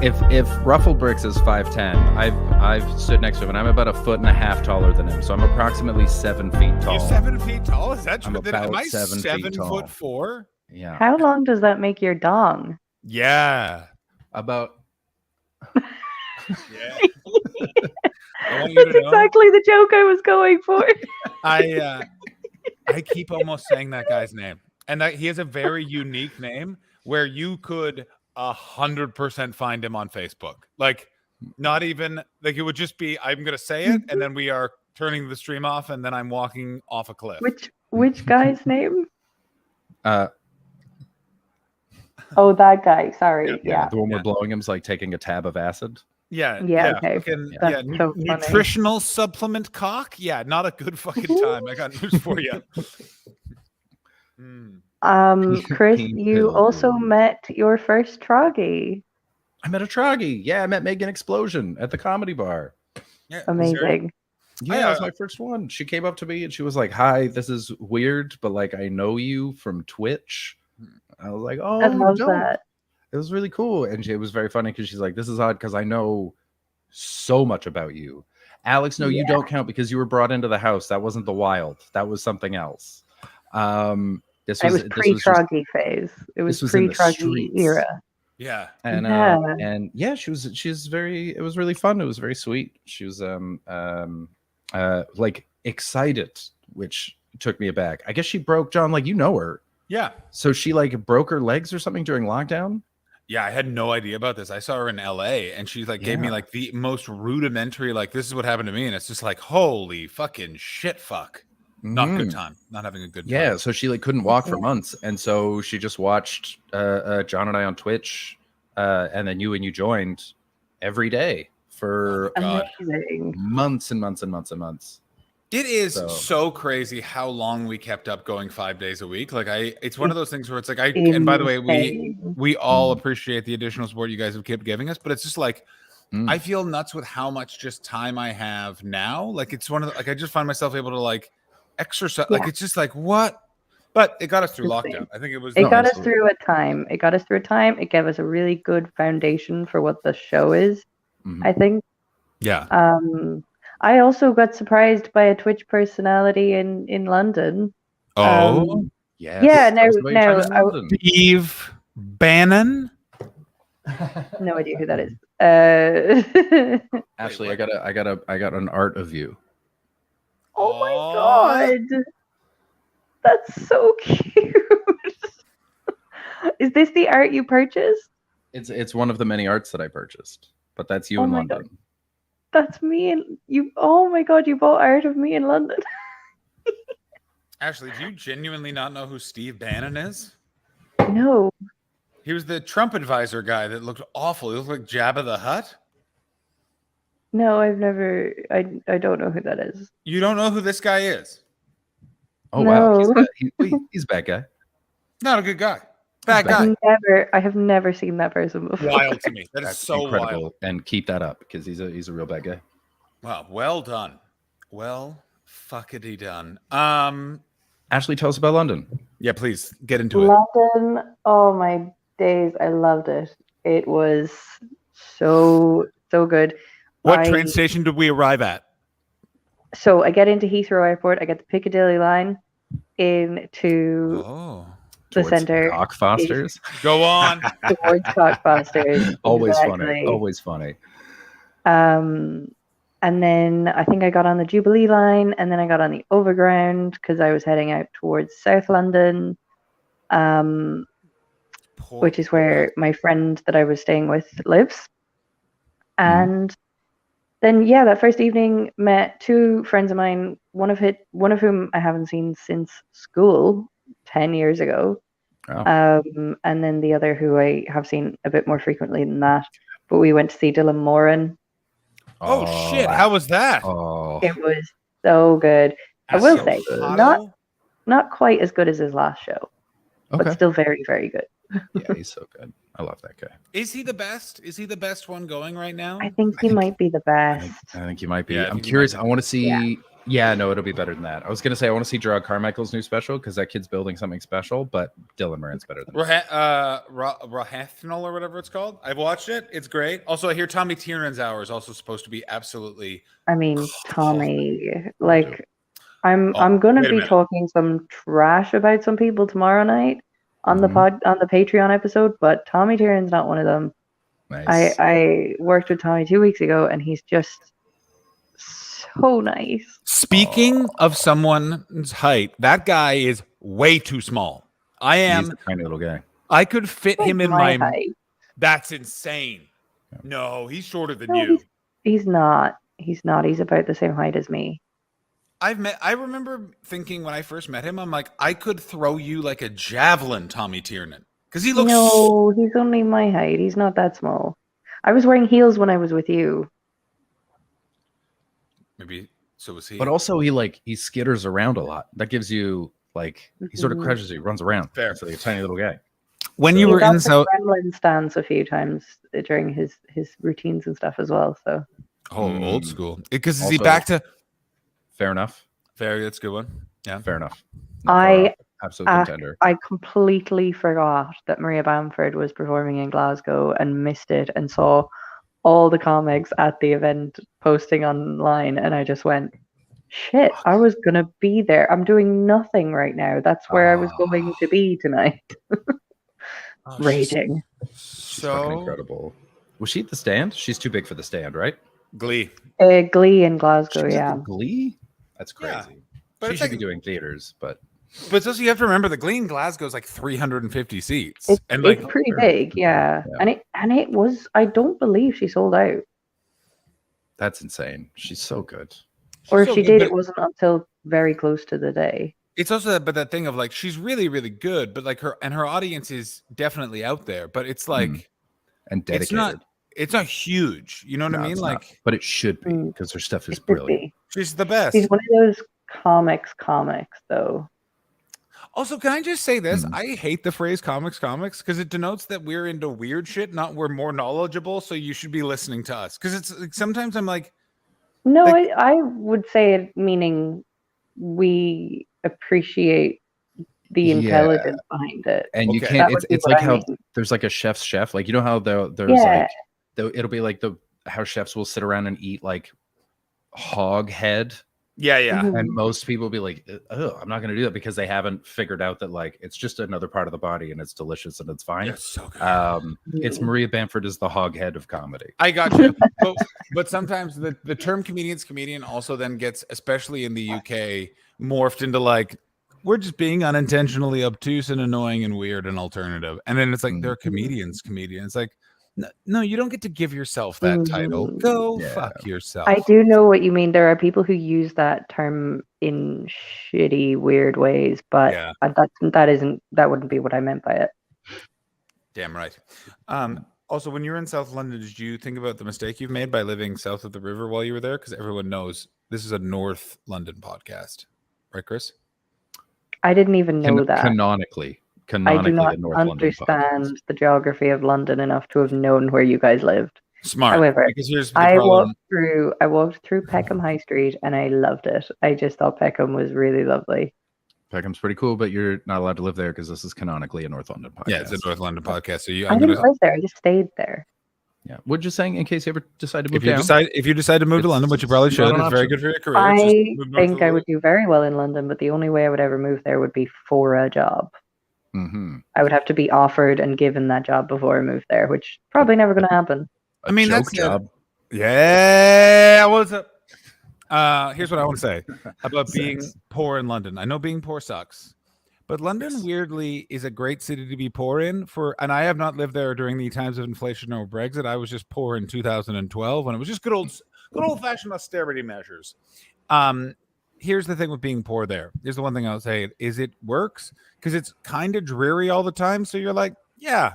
If Rufflebricks is 5'10", I've stood next to him and I'm about a foot and a half taller than him, so I'm approximately 7 feet tall. You're 7 feet tall? Is that true? I'm Then am about I 7 feet tall. 7'4"? Yeah. How long does that make your dong? Yeah. About. Yeah. I want you That's to know, exactly the joke I was going for. I keep almost saying that guy's name, and that he has a very unique name where you could 100% find him on Facebook. Like, not even like it would just be I'm gonna say it, and then we are turning the stream off, and then I'm walking off a cliff. Which guy's name? Oh, that guy. Sorry. Yeah. The one we're blowing him's like taking a tab of acid. Yeah, okay. Fucking, That's so funny. nutritional supplement cock. Yeah, not a good fucking time. I got news for you. Chris, you also met your first Troggy. I met a Troggy. Yeah, I met Megan Explosion at the comedy bar. Yeah, Amazing. Yeah, that was my first one. She came up to me and she was like, "Hi, this is weird, but like I know you from Twitch." I was like, "Oh, I love dope." that. It was really cool. And it was very funny because she's like, "This is odd because I know so much about you." Alex, no, you don't count because you were brought into the house. That wasn't the wild. That was something else. This was pre-Troggy phase. It was pre-Troggy era. Yeah. And she's very, it was really fun. It was very sweet. She was like excited, which took me aback. I guess she broke, John, like you know her. Yeah. So she like broke her legs or something during lockdown? Yeah, I had no idea about this. I saw her in LA and she like gave me like the most rudimentary, like this is what happened to me. And it's just like, holy fucking shit fuck. Not good time. Not having a good time. Yeah, so she like couldn't walk for months. And so she just watched John and I on Twitch and then you joined every day for Amazing. months and months and months and months. It is so crazy how long we kept up going 5 days a week. Like it's one of those things where it's like and by the way, we all appreciate the additional support you guys have kept giving us, but it's just like I feel nuts with how much just time I have now. Like it's one of the, like I just find myself able to like exercise. Like it's just like what? But it got us through lockdown. I think it was. It got us through a time. It got us through a time. It gave us a really good foundation for what the show is. I think. Yeah. I also got surprised by a Twitch personality in London. Oh, yes. Yeah. Now, Steve Bannon. No idea who that is. Ashley, I got an art of you. Oh my god, that's so cute. Is this the art you purchased? It's one of the many arts that I purchased, but that's you in London. God. That's me and you. Oh my god, you bought art of me in London. Ashley, do you genuinely not know who Steve Bannon is? No. He was the Trump advisor guy that looked awful. He looked like Jabba the Hutt. No, I've never. I don't know who that is. You don't know who this guy is? Oh wow, he's a bad guy. Not a good guy. Bad guy. I have never seen that person before. Wild to me. That is so incredible. wild. And keep that up because he's a real bad guy. Wow, well done. Well fuckity done. Ashley, tell us about London. Yeah, please get into it. London, oh my days, I loved it. It was so good. What train station did we arrive at? So I get into Heathrow Airport. I get the Piccadilly line into the center. Cockfosters. Go on. Towards Cockfosters. Always exactly. funny. Always funny. And then I think I got on the Jubilee line, and then I got on the Overground because I was heading out towards South London, which is where my friend that I was staying with lives. And then, yeah, that first evening met two friends of mine, one of whom I haven't seen since school 10 years ago. Oh. And then the other who I have seen a bit more frequently than that. But we went to see Dylan Moran. Oh shit! How was that? Oh, it was so good. I will say, not quite as good as his last show, but still very, very good. Yeah, he's so good. I love that guy. Is he the best? Is he the best one going right now? I think he might be the best. I think he might be. Yeah, I'm curious. I want to see. Yeah, no, it'll be better than that. I was gonna say I want to see Gerard Carmichael's new special because that kid's building something special. But Dylan Moran's better than Rahathnal or whatever it's called. I've watched it. It's great. Also, I hear Tommy Tiernan's hour is also supposed to be absolutely. I mean, Tommy, like, I'm gonna be talking some trash about some people tomorrow night on the on the Patreon episode, but Tommy Tiernan's not one of them. Nice. I worked with Tommy 2 weeks ago, and he's just so nice. Speaking of someone's height, that guy is way too small. He's a tiny little guy. I could fit him in my height. That's insane. No, he's shorter than No, you. He's not. He's not. He's about the same height as me. I remember thinking when I first met him, I'm like, I could throw you like a javelin, Tommy Tiernan, because he looks. No, he's only my height. He's not that small. I was wearing heels when I was with you. Maybe so was he. But also he skitters around a lot. That gives you he sort of crouches you, runs around. Fair. So like a tiny little guy. When He you were got in the so Gremlin stance a few times during his routines and stuff as well. So old school. Because is he Also- back to Fair enough. fair? That's a good one. Yeah, Fair enough. I Absolute contender. I completely forgot that Maria Bamford was performing in Glasgow and missed it and saw all the comics at the event posting online, and I just went, shit, I was gonna be there. I'm doing nothing right now. That's where I was going to be tonight. Raging. She's fucking incredible. Was she at the stand? She's too big for the stand, right? Glee. Glee in Glasgow, She's at yeah. the Glee? That's crazy. Yeah. But She it's should like- be doing theaters, but But also you have to remember the Glee in Glasgow is like 350 seats, It's, and like it's pretty big, yeah. And it was, I don't believe she sold out. that's insane. She's so good. Or if so she good, did, but- it wasn't until very close to the day. it's also that thing of like she's really really good, but like her audience is definitely out there. But it's like and dedicated. It's not huge. You know what I mean? it's Like, not. But it should be because their stuff is brilliant. she's the best. He's one of those comics, though. Also, can I just say this? Mm-hmm. I hate the phrase comics because it denotes that we're into weird shit, not we're more knowledgeable. So you should be listening to us. Because it's like, sometimes I'm like, No, I would say it meaning we appreciate the intelligence behind it. And you That can't. would be It's what like I how mean. there's like a chef's chef. Like you know how there's Yeah. like it'll be like how chefs will sit around and eat like hog head. Yeah. And most people will be like, oh, I'm not going to do that because they haven't figured out that like it's just another part of the body and it's delicious and it's fine. It's so good. It's Maria Bamford is the hog head of comedy. I got you. but sometimes the term comedian also then gets, especially in the UK, morphed into like, we're just being unintentionally obtuse and annoying and weird and alternative. And then it's like, they're comedians. It's like, no, you don't get to give yourself that title. Go fuck yourself. I do know what you mean. There are people who use that term in shitty, weird ways, but that wouldn't be what I meant by it. Damn right. Also, when you were in South London, did you think about the mistake you've made by living south of the river while you were there? Because everyone knows this is a North London podcast, right, Chris? I didn't even know that. Canonically, I do not the North London understand the geography of London enough to have known where you guys lived. Smart. However, Because here's the I problem. walked through Peckham High Street and I loved it. I just thought Peckham was really lovely. Peckham's pretty cool, but you're not allowed to live there because this is canonically a North London podcast. Yeah, it's a North London podcast. So I didn't live there. I just stayed there. Yeah, we're just saying in case you ever decide to move if you decide to move to London, which you probably should, not an it's very option. good for your career. I Just move north think of I would do very well in London, but the only way I would ever move there would be for a job. Mm-hmm. I would have to be offered and given that job before I moved there, which probably never going to happen. I mean, joke that's job. Yeah. What's up? Here's what I want to say about being poor in London. I know being poor sucks, but London weirdly is a great city to be poor in. And I have not lived there during the times of inflation or Brexit. I was just poor in 2012 when it was just good old fashioned austerity measures. Here's the thing with being poor there. Here's the one thing I would say is it works because it's kind of dreary all the time. So you're like, yeah.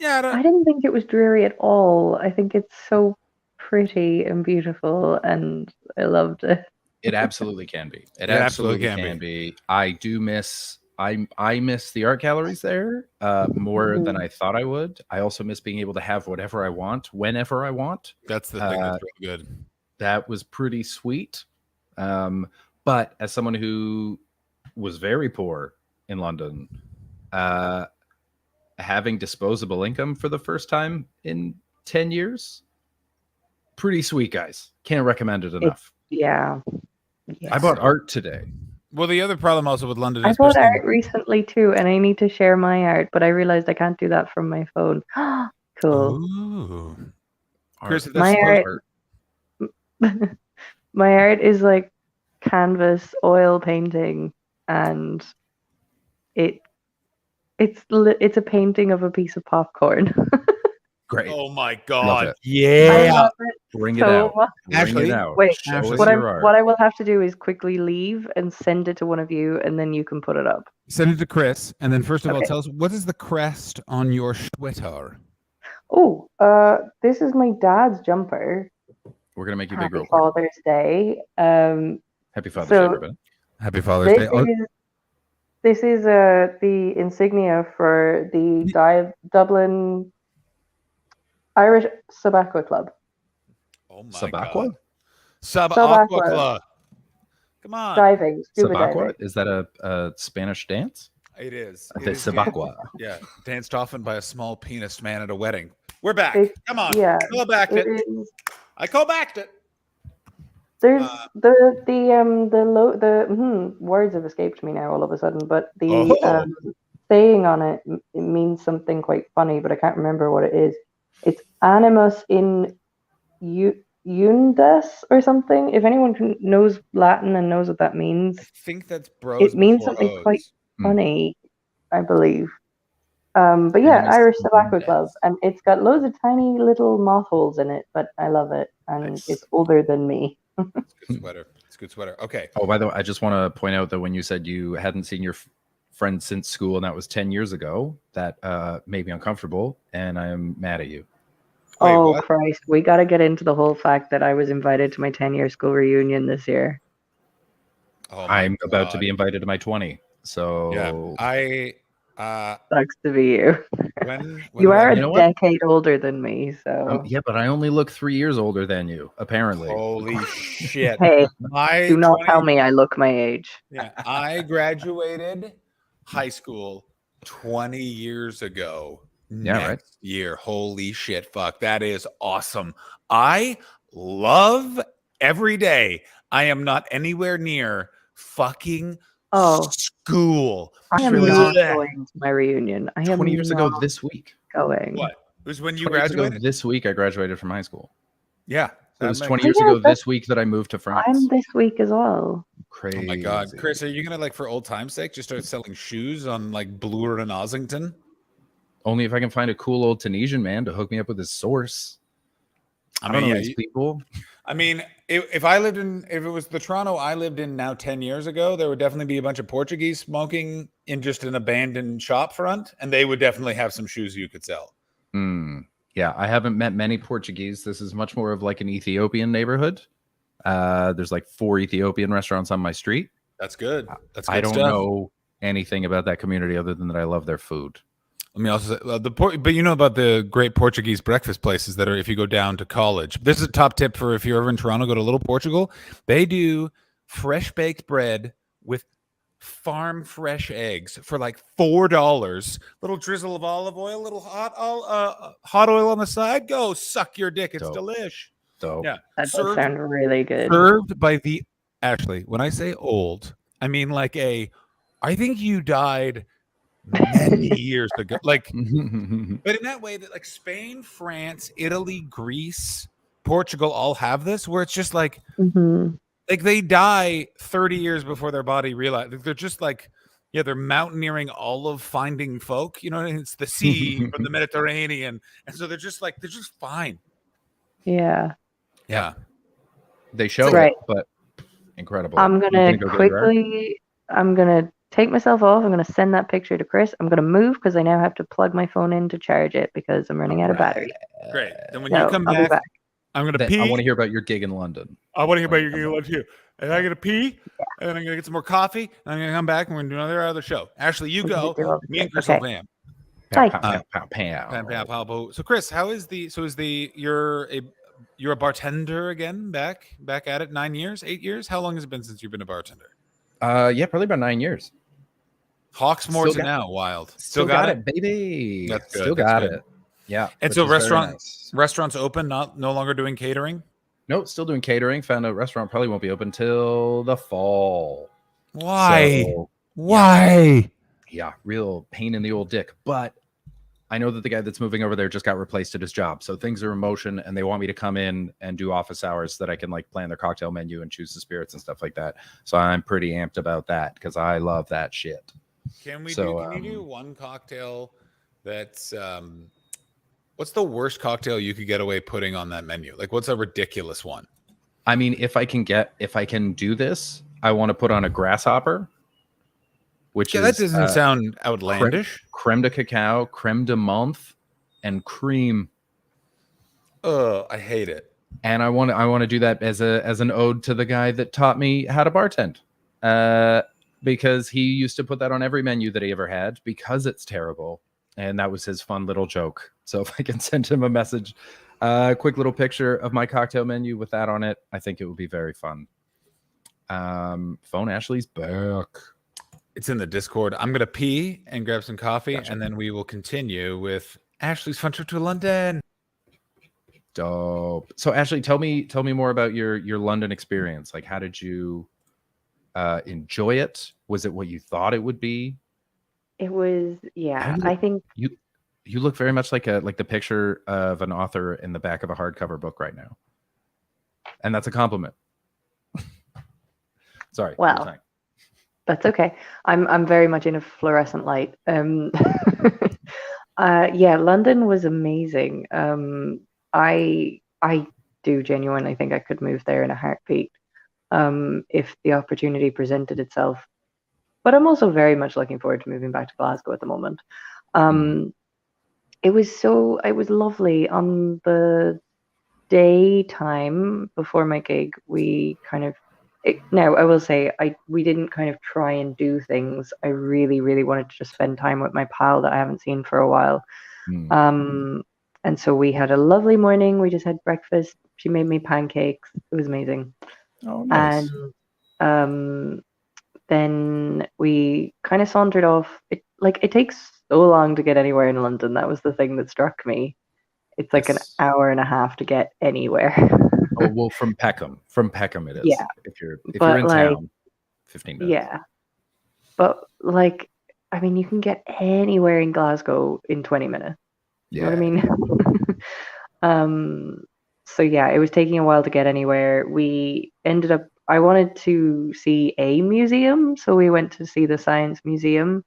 I didn't think it was dreary at all. I think it's so pretty and beautiful, and I loved it. It absolutely can be. It absolutely absolutely can can be. I do miss. I miss the art galleries there more than I thought I would. I also miss being able to have whatever I want, whenever I want. That's the thing that's really good. That was pretty sweet. But as someone who was very poor in London, having disposable income for the first time in 10 years, pretty sweet, guys. Can't recommend it enough. Yeah. I bought art today. Well, the other problem also with London I is bought art recently too, and I need to share my art, but I realized I can't do that from my phone. Cool. Ooh. Chris, My my art is like canvas oil painting, and it's a painting of a piece of popcorn. Great. Oh my Love god. it. I Yeah. love it Bring it so out. much. Bring it out. Wait, Show us what your art. I will have to do is quickly leave and send it to one of you, and then you can put it up. Send it to Chris, and then first of all, Okay. tell us what is the crest on your sweater? Oh, this is my dad's jumper. We're gonna make you big Happy real quick. Father's Day. Happy Father's so Day, everybody. Happy Father's Day. This is the insignia for the Dublin Irish Sub-Aqua Club. Oh my Sub-Aqua? god. Sub-Aqua Sub-Aqua. Club. Come on. Diving, scuba Sub-Aqua? diving. Is that a Spanish dance? It is. I It think is Sub-Aqua. Yeah, danced often by a small penis man at a wedding. We're back. Come on. Yeah, Call back it. is. I call back it. There's words have escaped me now all of a sudden, but the saying on it, it means something quite funny, but I can't remember what it is. It's animus in iundus or something. If anyone knows Latin and knows what that means, I think that's bros. it means before something O's. quite funny, I believe. But yeah, Animus Irish Tobacco iundus. Club, and it's got loads of tiny little moth holes in it, but I love it, and it's older than me. Good sweater. It's a good sweater. Okay. Oh, by the way, I just want to point out that when you said you hadn't seen your friend since school, and that was 10 years ago, that made me uncomfortable, and I'm mad at you. Oh what? Christ, we got to get into the whole fact that I was invited to my 10-year school reunion this year. Oh my I'm about to God. be invited to my 20. So Yeah, Sucks to be you. when You did I are You know a what? decade older than me, so Yeah, but I only look 3 years older than you, apparently. Holy shit. hey, My do not 20 tell me I look my age. Yeah, I graduated high school 20 years ago. Yeah, right. Next year. Holy shit. Fuck. That is awesome. I love every day. I am not anywhere near fucking Oh, school. I am Really? not Blech. going to my reunion. I am 20 years ago not this week. going. What? It was when you 20 years ago graduated? this week, I graduated from high school. Yeah. So it was that 20 makes- years Yeah, ago that's- this week that I moved to France. I'm this week as well. Crazy. Oh my God. Chris, are you going to, like, for old time's sake, just start selling shoes on, like, Bloor and Ossington? Only if I can find a cool old Tunisian man to hook me up with his source. I don't know these people. I mean, if it was the Toronto I lived in now 10 years ago, there would definitely be a bunch of Portuguese smoking in just an abandoned shop front, and they would definitely have some shoes you could sell. Yeah, I haven't met many Portuguese. This is much more of like an Ethiopian neighborhood. There's like 4 Ethiopian restaurants on my street. That's good. That's good I don't stuff. know anything about that community other than that I love their food. Let me also say, but you know about the great Portuguese breakfast places that are if you go down to college. This is a top tip for if you're ever in Toronto, go to Little Portugal. They do fresh baked bread with farm fresh eggs for like $4. Little drizzle of olive oil, little hot oil on the side. Go suck your dick. It's Dope. delish. Dope. Yeah, That does sound really good. served by the Ashley. When I say old, I mean like I think you died many years ago. Like, but in that way that like Spain, France, Italy, Greece, Portugal all have this, where it's just like like they die 30 years before their body realize they're just like, yeah, they're mountaineering olive finding folk, you know, and it's the sea from the Mediterranean, and so they're just fine. Yeah. Yeah, They show Right. it, but incredible. I'm You gonna go get a drag? I'm gonna take myself off. I'm gonna send that picture to Chris. I'm gonna move because I now have to plug my phone in to charge it because I'm running out of battery. great. Then when So, you come I'll be back, back. I'm gonna Then pee. I want to hear about your gig in London. I want to hear about your gig too. And I'm gonna pee, and then I'm gonna get some more coffee, and I'm gonna come back and we're gonna do another show. Ashley, you We can go. do all the Me and stuff. Chris will Okay. vamp. Bye. Pow, pow, pow, pow. Pam, pam, pam, pam. So Chris, you're a bartender again, back at it 9 years, 8 years? How long has it been since you've been a bartender? Yeah, probably about 9 years. Hawksmoor Still to got- now, wild. Still got it, baby. That's good. Still that's got good. it. Yeah. And which so is very restaurants nice. open, no longer doing catering. Nope, still doing catering. Found out restaurant probably won't be open till the fall. Why? So, Why? yeah, real pain in the old dick. But I know that the guy that's moving over there just got replaced at his job. So things are in motion and they want me to come in and do office hours so that I can like plan their cocktail menu and choose the spirits and stuff like that. So I'm pretty amped about that because I love that shit. Can you do one cocktail that's what's the worst cocktail you could get away putting on that menu? Like what's a ridiculous one? I mean, if I can do this, I want to put on a grasshopper, which Yeah, is that doesn't sound outlandish. Creme de cacao, creme de menthe, and cream. I hate it. And I want to do that as an ode to the guy that taught me how to bartend. Because he used to put that on every menu that he ever had because it's terrible. And that was his fun little joke. So if I can send him a message, a quick little picture of my cocktail menu with that on it, I think it would be very fun. Phone Ashley's back. It's in the Discord. I'm gonna pee and grab some coffee, and then we will continue with Ashley's fun trip to London. Dope. So Ashley, tell me more about your London experience. Like, how did you enjoy it? Was it what you thought it would be? It was, yeah. I think You look very much like the picture of an author in the back of a hardcover book right now, and that's a compliment. Sorry. you were Well, saying. that's okay. I'm very much in a fluorescent light. Yeah, London was amazing. I do genuinely think I could move there in a heartbeat, if the opportunity presented itself. But I'm also very much looking forward to moving back to Glasgow at the moment. it was lovely. On the daytime before my gig, we kind of now I will say we didn't kind of try and do things. I really, really wanted to just spend time with my pal that I haven't seen for a while. And so we had a lovely morning. We just had breakfast. She made me pancakes. It was amazing. Oh, nice. And then we kind of sauntered off. It takes so long to get anywhere in London. That was the thing that struck me. It's like an hour and a half to get anywhere. Oh, well, from Peckham it is. Yeah. If you're But, in town, 15 minutes. Yeah. But like, I mean, you can get anywhere in Glasgow in 20 minutes. You know what I mean? So yeah, it was taking a while to get anywhere. We ended up, I wanted to see a museum, so we went to see the Science Museum.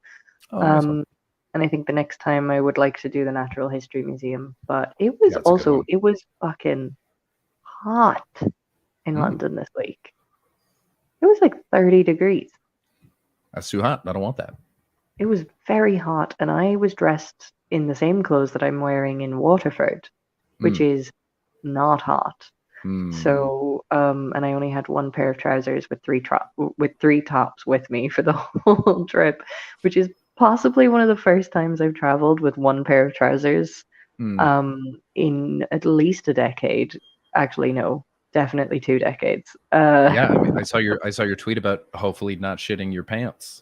Awesome. And I think the next time I would like to do the Natural History Museum. But it was it was fucking hot in London this week. It was like 30 degrees. That's too hot. I don't want that. It was very hot, and I was dressed in the same clothes that I'm wearing in Waterford, which is not hot. So, and I only had one pair of trousers with three tops with me for the whole trip, which is possibly one of the first times I've traveled with one pair of trousers in at least a decade. Actually, no, definitely 2 decades. Yeah, I mean, I saw your tweet about hopefully not shitting your pants.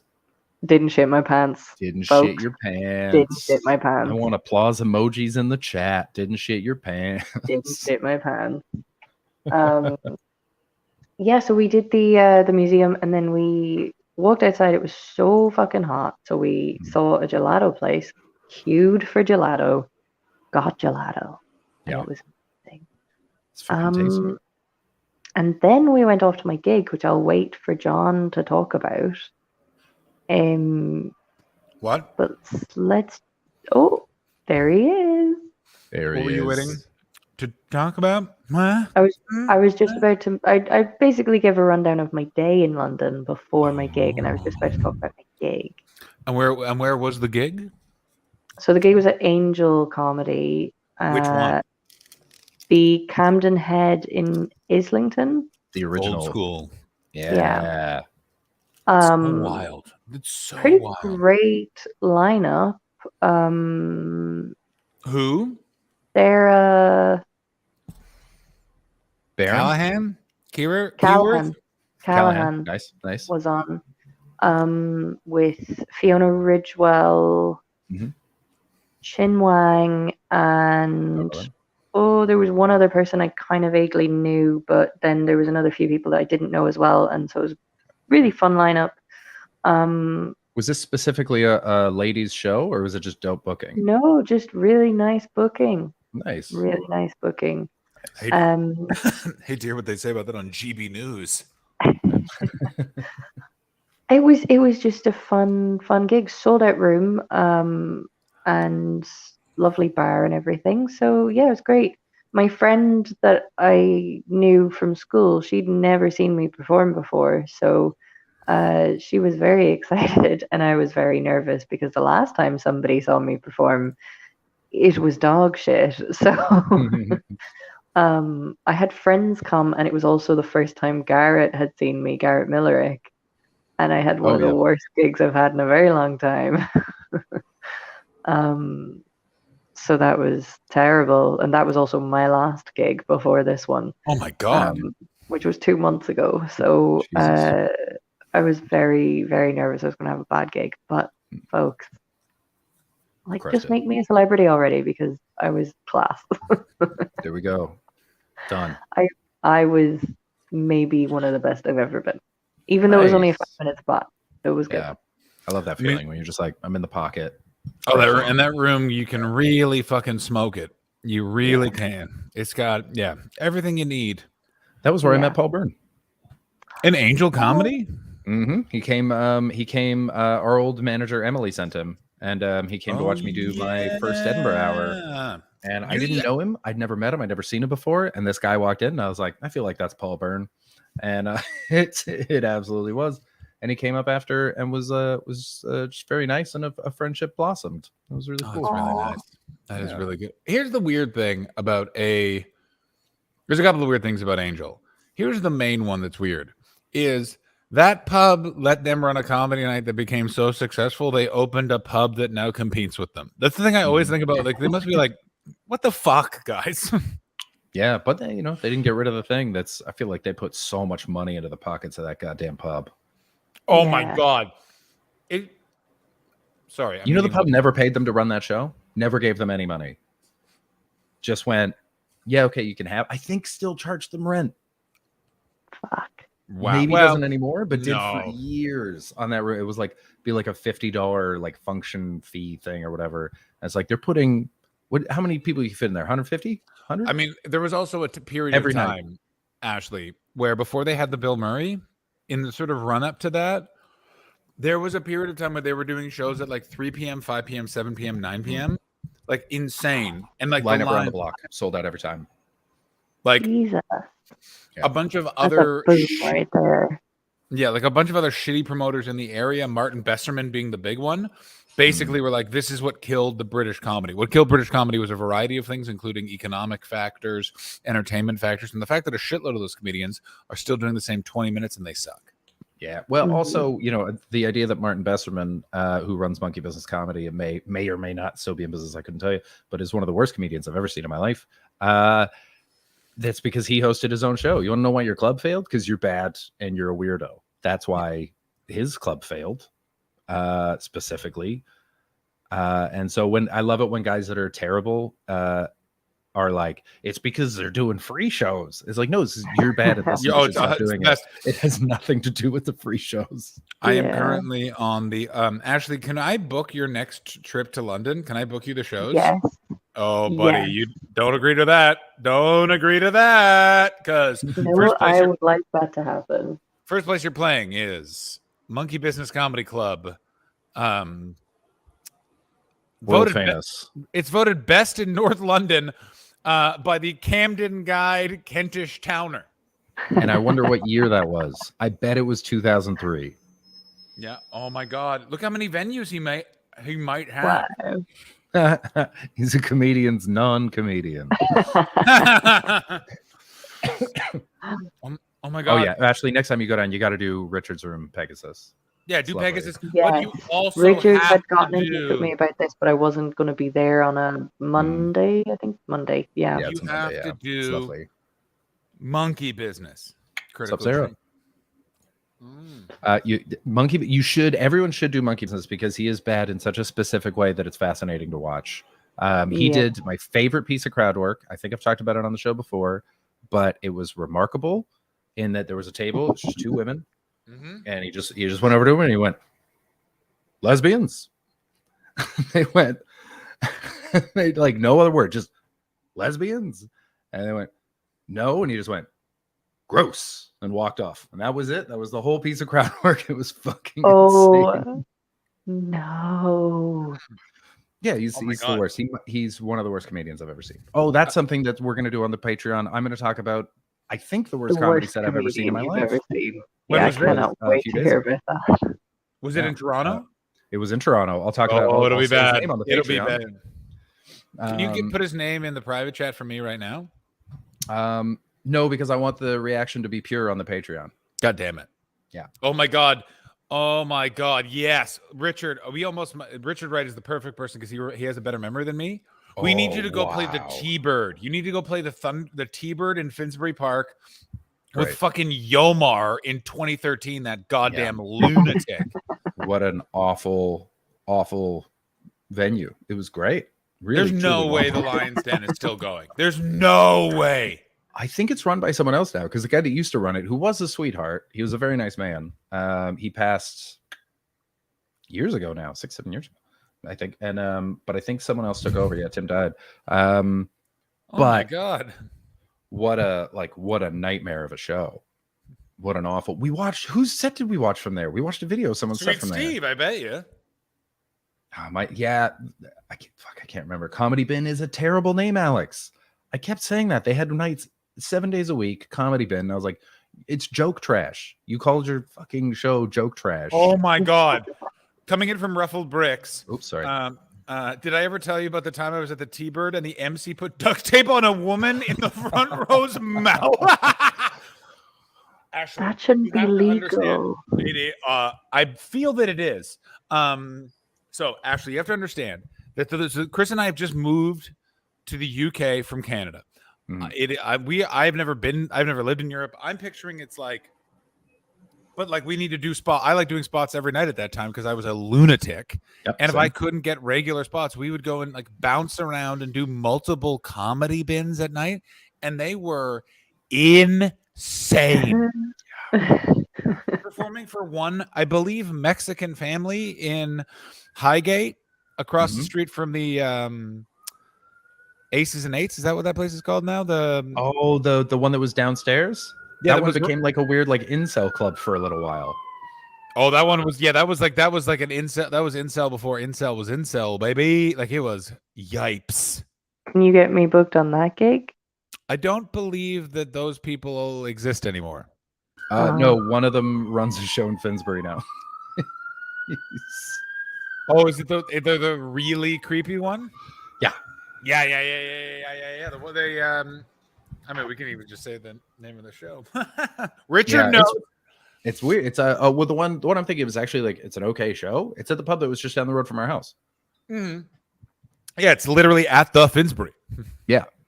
Didn't shit my pants. Didn't folks. shit your pants. Didn't shit my pants. I want applause emojis in the chat. Didn't shit your pants. Didn't shit my pants. Yeah, so we did the museum, and then we walked outside. It was so fucking hot, so we saw a gelato place. Queued for gelato. Got gelato. Yeah, it was amazing. It's freaking tasty. And then we went off to my gig, which I'll wait for John to talk about. What? But let's. Oh, there he is. There What were you waiting to talk about? I was just about to. I basically gave a rundown of my day in London before my gig, and I was just about to talk about my gig. And where was the gig? So the gig was at Angel Comedy. Which one? The Camden Head in Islington. The original. Old school. Yeah. So wild. It's so pretty wild. great lineup. Who? They're Callahan? Callahan. Nice. Was on with Fiona Ridgewell, Chin Wang, and there was one other person I kind of vaguely knew, but then there was another few people that I didn't know as well, and so it was a really fun lineup. Was this specifically a ladies' show, or was it just dope booking? No, just really nice booking. Nice. Really nice booking. Hate to hear what they say about that on GB News. It was just a fun gig, sold out room, and lovely bar and everything. So yeah, it was great. My friend that I knew from school, she'd never seen me perform before, so she was very excited, and I was very nervous because the last time somebody saw me perform, it was dog shit. So I had friends come, and it was also the first time Garrett had seen me, Garrett Millerick, and I had one of the worst gigs I've had in a very long time. So that was terrible, and that was also my last gig before this one. Oh my god! Which was 2 months ago. So I was very, very nervous I was going to have a bad gig, but folks, just make me a celebrity already, because I was class. There we go. Done. I was maybe one of the best I've ever been, even though it was only a 5-minute spot. It was good. Yeah, I love that feeling when you're just like, I'm in the pocket. Oh, in that room, you can really fucking smoke it. You really can. It's got everything you need. That was where I met Paul Byrne. In Angel Comedy. Mm-hmm. He came. Our old manager Emily sent him, and he came to watch me do my first Edinburgh hour. And I didn't know him. I'd never met him. I'd never seen him before. And this guy walked in, and I was like, I feel like that's Paul Byrne, and it absolutely was. and he came up after and was just very nice, and a friendship blossomed. It was really cool. That's really nice. That is really good. Here's the weird thing about there's a couple of weird things about Angel. Here's the main one that's weird is that pub let them run a comedy night that became so successful, they opened a pub that now competes with them. That's the thing I always think about. Like, they must be like, what the fuck, guys? Yeah, but they didn't get rid of the thing. I feel like they put so much money into the pockets of that goddamn pub. Oh my God. Sorry. The pub never paid them to run that show. Never gave them any money. Just went, yeah, okay, you can have. I think still charged them rent. Fuck. Wow. Maybe doesn't anymore, but did no. for years on that. It was like a $50 like function fee thing or whatever. And it's like they're putting how many people you fit in there? 150? 100? I mean, there was also a period Every of time, Ashley, where before they had the Bill Murray, in the sort of run up to that, there was a period of time where they were doing shows at like 3 p.m., 5 p.m., 7 p.m., 9 p.m. Like insane. And like line up around the block, sold out every time. Like Jesus. A bunch of That's other a boom right there. Yeah, like a bunch of other shitty promoters in the area, Martin Besserman being the big one, basically were like, this is what killed the British comedy. What killed British comedy was a variety of things, including economic factors, entertainment factors, and the fact that a shitload of those comedians are still doing the same 20 minutes and they suck. Yeah. Well, also, the idea that Martin Besserman, who runs Monkey Business Comedy and may or may not still be in business, I couldn't tell you, but is one of the worst comedians I've ever seen in my life. That's because he hosted his own show. You want to know why your club failed? Because you're bad and you're a weirdo. That's why his club failed, specifically. And so I love it when guys that are terrible are like, it's because they're doing free shows. It's like, no, you're bad at this. It has nothing to do with the free shows. I am currently on the Ashley, can I book your next trip to London? Can I book you the shows? Yes. Oh, buddy, you don't agree to that. Don't agree to that. Because I would like that to happen. First place you're playing is Monkey Business Comedy Club. World Voted famous. It's voted best in North London by the Camden Guide Kentish Towner. And I wonder what year that was. I bet it was 2003. Yeah. Oh my God. Look how many venues he might have. Wow. He's a comedian's non-comedian. Oh my God. Oh yeah, Ashley. Next time you go down, you got to do Richard's Room, Pegasus. Yeah, do lovely. Pegasus. Yes. But you also Richard have had gotten to in touch do- with me about this, but I wasn't going to be there on a Monday. I think Monday. Yeah. Yeah, You it's a have Monday, to It's do lovely. Monkey Business. What's up, Critical Sarah? Everyone should do Monkey Business because he is bad in such a specific way that it's fascinating to watch. He did my favorite piece of crowd work. I think I've talked about it on the show before, but it was remarkable in that there was a table, it's just two women, and he just went over to him and he went, lesbians. They went, they like no other word, just lesbians, and they went no, and he just went gross and walked off, and that was it. That was the whole piece of crowd work. It was fucking insane. No. Yeah, he's the worst. He's one of the worst comedians I've ever seen. Oh, that's something that we're going to do on the Patreon. I'm going to talk about, I think, the worst comedy set I've ever seen in my life. Yeah, I cannot wait to hear about that. Was it in Toronto? It was in Toronto. I'll talk about. It'll be say his bad. name on the It'll be Patreon. bad. Can you put his name in the private chat for me right now? No, because I want the reaction to be pure on the Patreon. God damn it. Yeah. Oh my God. Oh my God. Yes. Richard, Richard Wright is the perfect person because he has a better memory than me. We need you to go play the T-Bird. You need to go play the T-Bird in Finsbury Park with fucking Yomar in 2013, that goddamn lunatic. What an awful, awful venue. It was great. Really, There's no truly way the wonderful. Lions Den is still going. There's no way. I think it's run by someone else now because the guy that used to run it, who was a sweetheart, he was a very nice man. He passed years ago now, 6-7 years ago, I think. And but I think someone else took over. Yeah, Tim died. Oh my God. What a nightmare of a show. What an awful. Whose set did we watch from there? We watched a video of someone's set Sweet from there. Steve, I bet you. I can't remember. Comedy Bin is a terrible name, Alex. I kept saying that. They had nights 7 days a week, Comedy Bin. And I was like, It's joke trash. You called your fucking show joke trash. Oh my god. Coming in from Ruffled Bricks. Oops, sorry. Did I ever tell you about the time I was at the T-Bird and the MC put duct tape on a woman in the front row's mouth? Ashley, That shouldn't you be have to legal. understand. I feel that it is. So Ashley, you have to understand that Chris and I have just moved to the UK from Canada. I've never lived in Europe. I'm picturing it's like, but like we need to do spot. I like doing spots every night at that time because I was a lunatic. Yep, and if same. I couldn't get regular spots, we would go and like bounce around and do multiple comedy bins at night, and they were insane. Performing for one, I believe, Mexican family in Highgate, across the street from the Aces and Eights. Is that what that place is called now? The one that was downstairs. Yeah, that one became like a weird like incel club for a little while. Oh, that one was that was like an incel. That was incel before incel was incel, baby. Like it was yipes. Can you get me booked on that gig? I don't believe that those people exist anymore. No, one of them runs a show in Finsbury now. Oh, is it the really creepy one? Yeah. Yeah. The one they I mean, we can even just say the name of the show. Richard, no. It's weird. It's well, the one I'm thinking of is actually like it's an okay show. It's at the pub that was just down the road from our house. Mm-hmm. Yeah, it's literally at the Finsbury.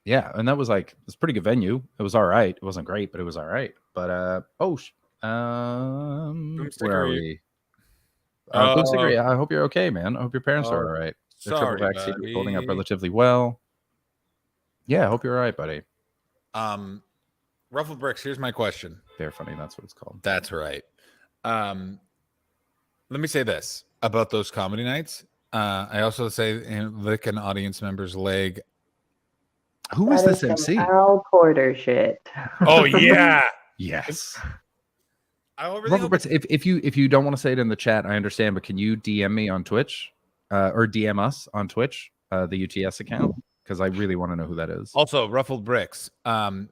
Yeah, and that was like it's a pretty good venue. It was all right. It wasn't great, but it was all right. But where are we? Boomstick, I hope you're okay, man. I hope your parents are all right. The triple vaccine is holding up relatively well. Yeah, I hope you're all right, buddy. Ruffled Bricks, here's my question. They're funny, that's what it's called. That's right. Let me say this about those comedy nights. I also say lick an audience member's leg. Who is this MC? Al Porter shit. Oh yeah. Yes. Ruffled Bricks, if you don't want to say it in the chat, I understand, but can you DM me on Twitch? Or DM us on Twitch, the UTS account, because I really want to know who that is. Also, Ruffled Bricks. But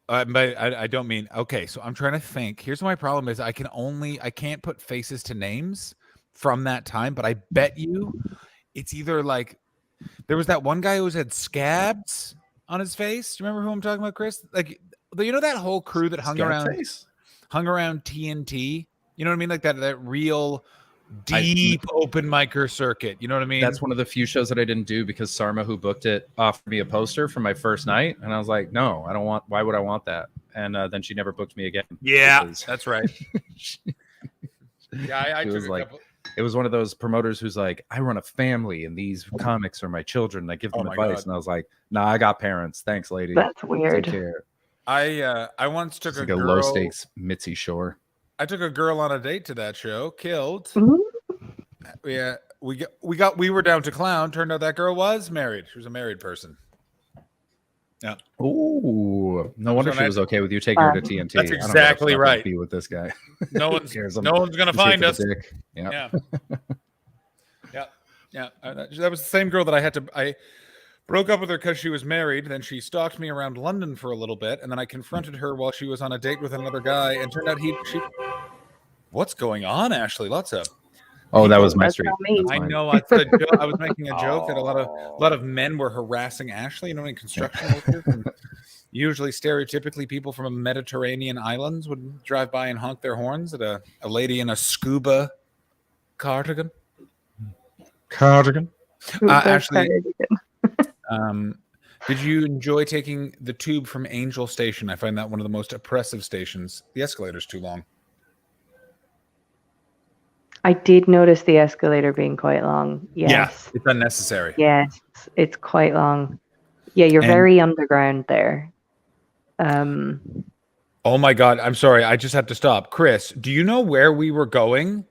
I don't mean okay. So I'm trying to think. Here's my problem: is I can't put faces to names from that time. But I bet you, it's either like there was that one guy who had scabs on his face. Do you remember who I'm talking about, Chris? Like you know that whole crew that hung around TNT. You know what I mean? Like that real deep open micer circuit. You know what I mean? That's one of the few shows that I didn't do because Sarma, who booked it, offered me a poster for my first night, and I was like, no, I don't want. Why would I want that? And then she never booked me again. Yeah, that's right. It was like it was one of those promoters who's like, I run a family, and these comics are my children. And I give them advice, God. and I was like, nah, I got parents. Thanks, lady. That's weird. Take care. I once took It's like a a girl. low stakes Mitzi Shore. I took a girl on a date to that show. Killed. Mhm. Yeah, we were down to clown. Turned out that girl was married. She was a married person. Yeah. Ooh, no wonder she was okay with you taking her to TNT. That's I don't know exactly what the fuck right. it'd be with this guy. No Who one's cares? no one's gonna I'm shaping find the us. dick. Yeah. Yeah. That was the same girl that I broke up with her because she was married. Then she stalked me around London for a little bit, and then I confronted her while she was on a date with another guy, and turned out she. What's going on, Ashley? Lots of. Oh, that was my street. I know. I was making a joke that a lot of men were harassing Ashley. You know, in construction workers. And usually, stereotypically, people from Mediterranean islands would drive by and honk their horns at a lady in a scuba cardigan. Ashley, did you enjoy taking the tube from Angel Station? I find that one of the most oppressive stations. The escalator's too long. I did notice the escalator being quite long. Yes. Yeah, it's unnecessary. Yes, it's quite long. Yeah, you're very underground there. Oh my God, I'm sorry. I just have to stop. Chris, do you know where we were going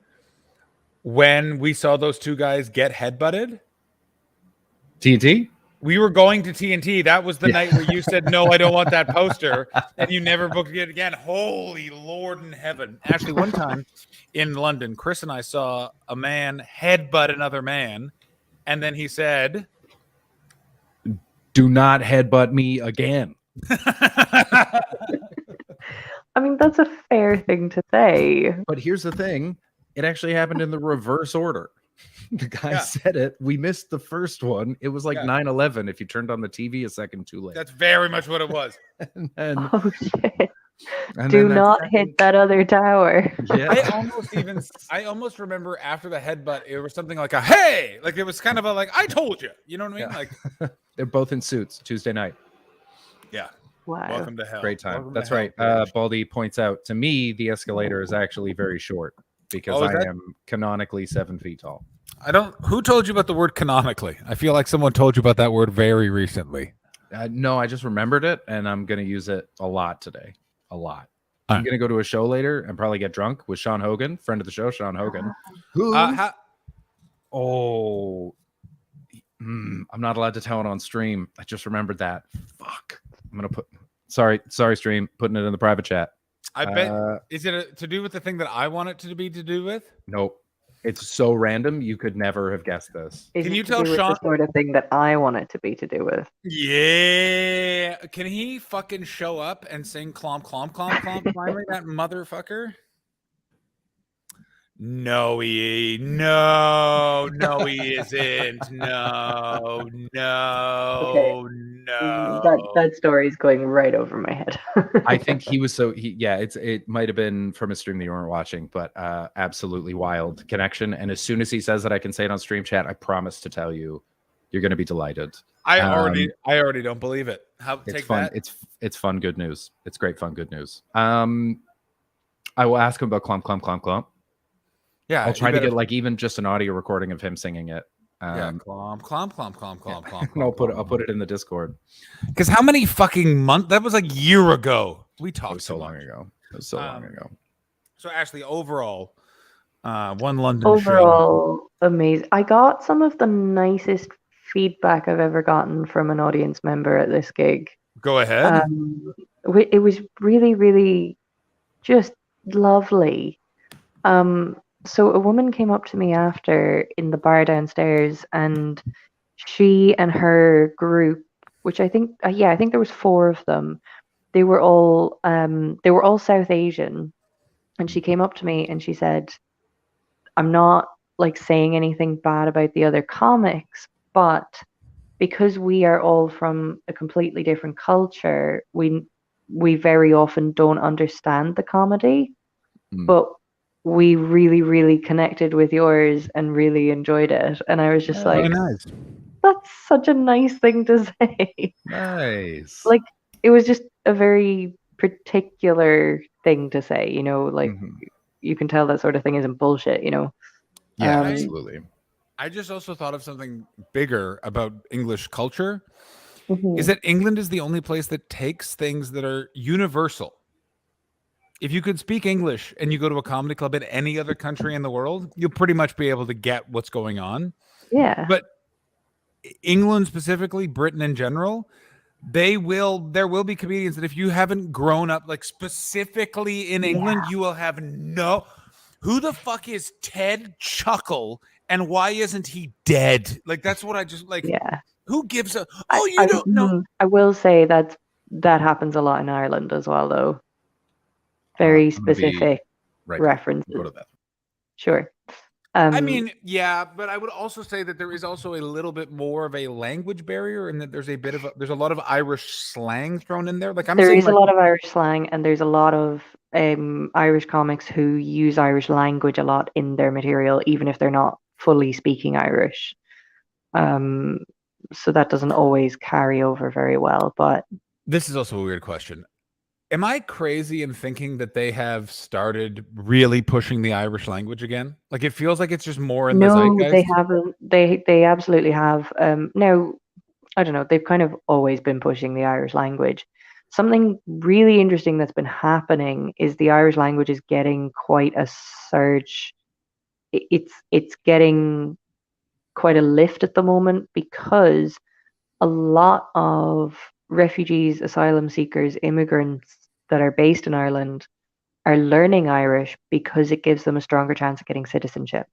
when we saw those two guys get headbutted? TNT? We were going to TNT. That was the night where you said, no, I don't want that poster. And you never booked it again. Holy Lord in heaven. Actually, one time in London, Chris and I saw a man headbutt another man. And then he said, do not headbutt me again. I mean, that's a fair thing to say. But here's the thing: it actually happened in the reverse order. The guy said it. We missed the first one. It was like 9/11 if you turned on the TV a second too late. That's very much what it was. Oh shit! And Do then not hit that other tower. I almost remember after the headbutt, it was something like a "Hey!" Like it was kind of a like "I told you." You know what I mean? Like they're both in suits. Tuesday night. Yeah. Wow. Welcome to hell. Great time. Welcome That's to right. hell. Baldy points out to me the escalator is actually very short because Oh, is I that- am canonically 7 feet tall. I don't. Who told you about the word canonically? I feel like someone told you about that word very recently. No, I just remembered it and I'm going to use it a lot today. A lot. All I'm going to go to a show later and probably get drunk with Sean Hogan, friend of the show, Sean Hogan. Who? I'm not allowed to tell it on stream. I just remembered that. Fuck. I'm going to put. Sorry, stream. Putting it in the private chat. I bet. Is it to do with the thing that I want it to be to do with? Nope. It's so random. You could never have guessed this. Can you to tell do with Sean? the sort of thing that I want it to be to do with? Yeah. Can he fucking show up and sing "Clomp Clomp Clomp Clomp"? Finally, that motherfucker. No, he isn't. No, he isn't. No. That story is going right over my head. I think he was it might have been from a stream that you weren't watching, but absolutely wild connection. And as soon as he says that I can say it on stream chat, I promise to tell you, you're going to be delighted. I already don't believe it. It's Take fun. that. It's fun, good news. It's great fun, good news. I will ask him about Clump, Clump, Clump, Clump. Yeah, I'll try you to better- get like even just an audio recording of him singing it. Clomp, clomp, clomp, clomp, clomp, clomp. And I'll put it in the Discord. Because how many fucking months? That was like a year ago. We talked so long ago. It was so long ago. So Ashley, overall, one London show. Overall, amazing. I got some of the nicest feedback I've ever gotten from an audience member at this gig. Go ahead. It was really, really just lovely. So a woman came up to me after in the bar downstairs, and she and her group, which I think, I think there was 4 of them. They were all South Asian, and she came up to me and she said, "I'm not like saying anything bad about the other comics, but because we are all from a completely different culture, we very often don't understand the comedy, but we really, really connected with yours and really enjoyed it." And I was just like, nice. That's such a nice thing to say. Nice. Like, it was just a very particular thing to say, you know, like you can tell that sort of thing isn't bullshit, you know? Yeah, absolutely. I just also thought of something bigger about English culture. Mhm. Is that England is the only place that takes things that are universal. If you could speak English and you go to a comedy club in any other country in the world, you'll pretty much be able to get what's going on. Yeah. But England specifically, Britain in general, there will be comedians that if you haven't grown up like specifically in England, you will have no. Who the fuck is Ted Chuckle and why isn't he dead? Like, that's what I just like. Yeah. Who gives a? Oh, you don't know. I will say that happens a lot in Ireland as well, though. Very specific references. Go to that. Sure. I mean, yeah, but I would also say that there is also a little bit more of a language barrier, and that there's a lot of Irish slang thrown in there. Like there is a lot of Irish slang, and there's a lot of Irish comics who use Irish language a lot in their material, even if they're not fully speaking Irish. So that doesn't always carry over very well. But this is also a weird question. Am I crazy in thinking that they have started really pushing the Irish language again? Like, it feels like it's just more in the zeitgeist. They haven't. They absolutely have. Now, I don't know. They've kind of always been pushing the Irish language. Something really interesting that's been happening is the Irish language is getting quite a surge. It's getting quite a lift at the moment because a lot of refugees, asylum seekers, immigrants that are based in Ireland are learning Irish because it gives them a stronger chance of getting citizenship.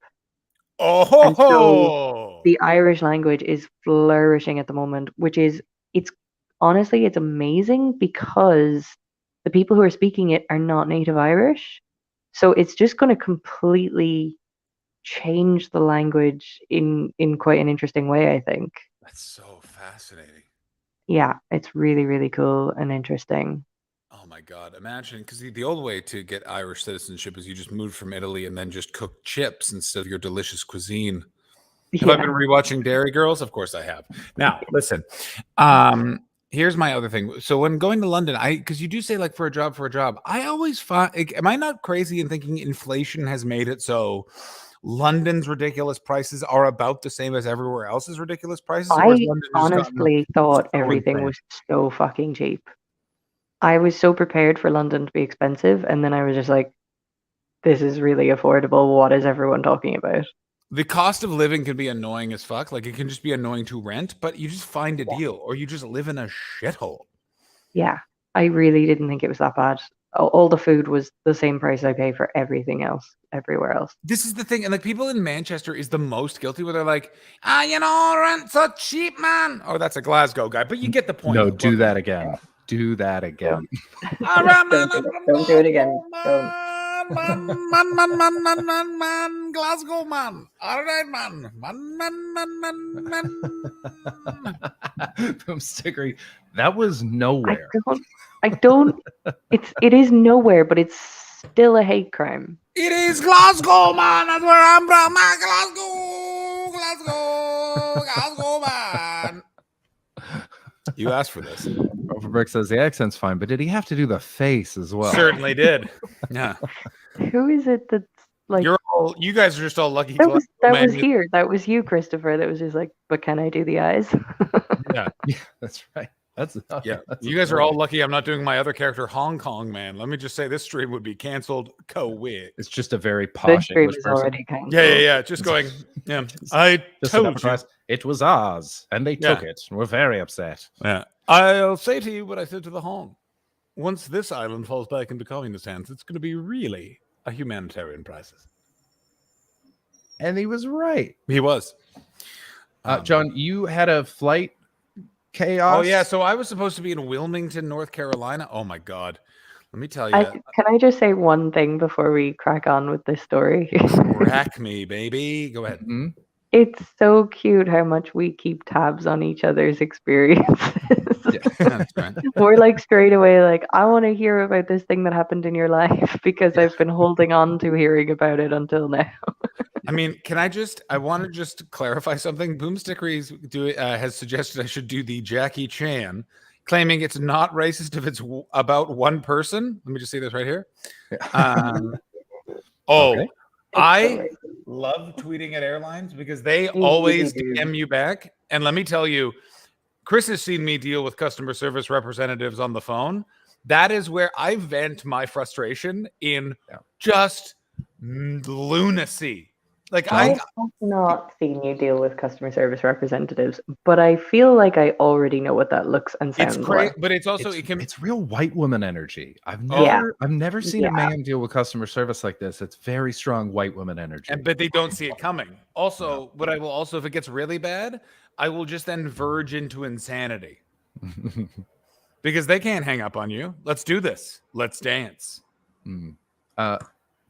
And so the Irish language is flourishing at the moment, which is, it's honestly, it's amazing because the people who are speaking it are not native Irish. So it's just going to completely change the language in quite an interesting way, I think. That's so fascinating. Yeah, it's really, really cool and interesting. Oh my God. Imagine, because the old way to get Irish citizenship is you just moved from Italy and then just cook chips instead of your delicious cuisine. Have I been rewatching Dairy Girls? Of course I have. Now, listen. Here's my other thing. So when going to London, because you do say like for a job, I always find, am I not crazy in thinking inflation has made it so London's ridiculous prices are about the same as everywhere else's ridiculous prices? I honestly thought everything was so fucking cheap. I was so prepared for London to be expensive, and then I was just like, this is really affordable. What is everyone talking about? The cost of living can be annoying as fuck. Like, it can just be annoying to rent, but you just find a deal, or you just live in a shithole. Yeah, I really didn't think it was that bad. All the food was the same price I pay for everything else, everywhere else. This is the thing, and like people in Manchester is the most guilty where they're like, rent's so cheap, man. Oh, that's a Glasgow guy, but you get the point. No, do that again. Do that again. Don't do it again. Don't. Man, Glasgow man. All right, man. Man. Boomstickery. That was nowhere. It is nowhere, but it's still a hate crime. It is Glasgow, man. That's where I'm from, man. Glasgow, man. You asked for this. Overbrick says the accent's fine, but did he have to do the face as well? Certainly did. Yeah. Who is it that's like? You guys are just all lucky. That was here. That was you, Christopher. That was just like, but can I do the eyes? Yeah, that's right. You guys are all lucky I'm not doing my other character, Hong Kong Man. Let me just say this stream would be canceled. It's just a very posh English person. Yeah. Just going. Yeah, I told you it was ours, and they took it. And we're very upset. Yeah, I'll say to you what I said to the Hong. Once this island falls back into communist hands, it's going to be really a humanitarian crisis. And he was right. He was. John, you had a flight chaos. Oh yeah, so I was supposed to be in Wilmington, North Carolina. Oh my God, let me tell you. Can I just say one thing before we crack on with this story? Crack me, baby. Go ahead. Mm-hmm. It's so cute how much we keep tabs on each other's experiences. That's right. We're like straight away like, I want to hear about this thing that happened in your life because I've been holding on to hearing about it until now. I mean, I want to just clarify something. Boomstickery has suggested I should do the Jackie Chan, claiming it's not racist if it's about one person. Let me just say this right here. Okay. I love tweeting at airlines because they always DM you back. And let me tell you, Chris has seen me deal with customer service representatives on the phone. That is where I vent my frustration in just lunacy. Like I have not seen you deal with customer service representatives, but I feel like I already know what that looks and sounds like. But it's also it's real white woman energy. I've never seen a man deal with customer service like this. It's very strong white woman energy. But they don't see it coming. Also, what I will also, if it gets really bad, I will just then verge into insanity. Because they can't hang up on you. Let's do this. Let's dance.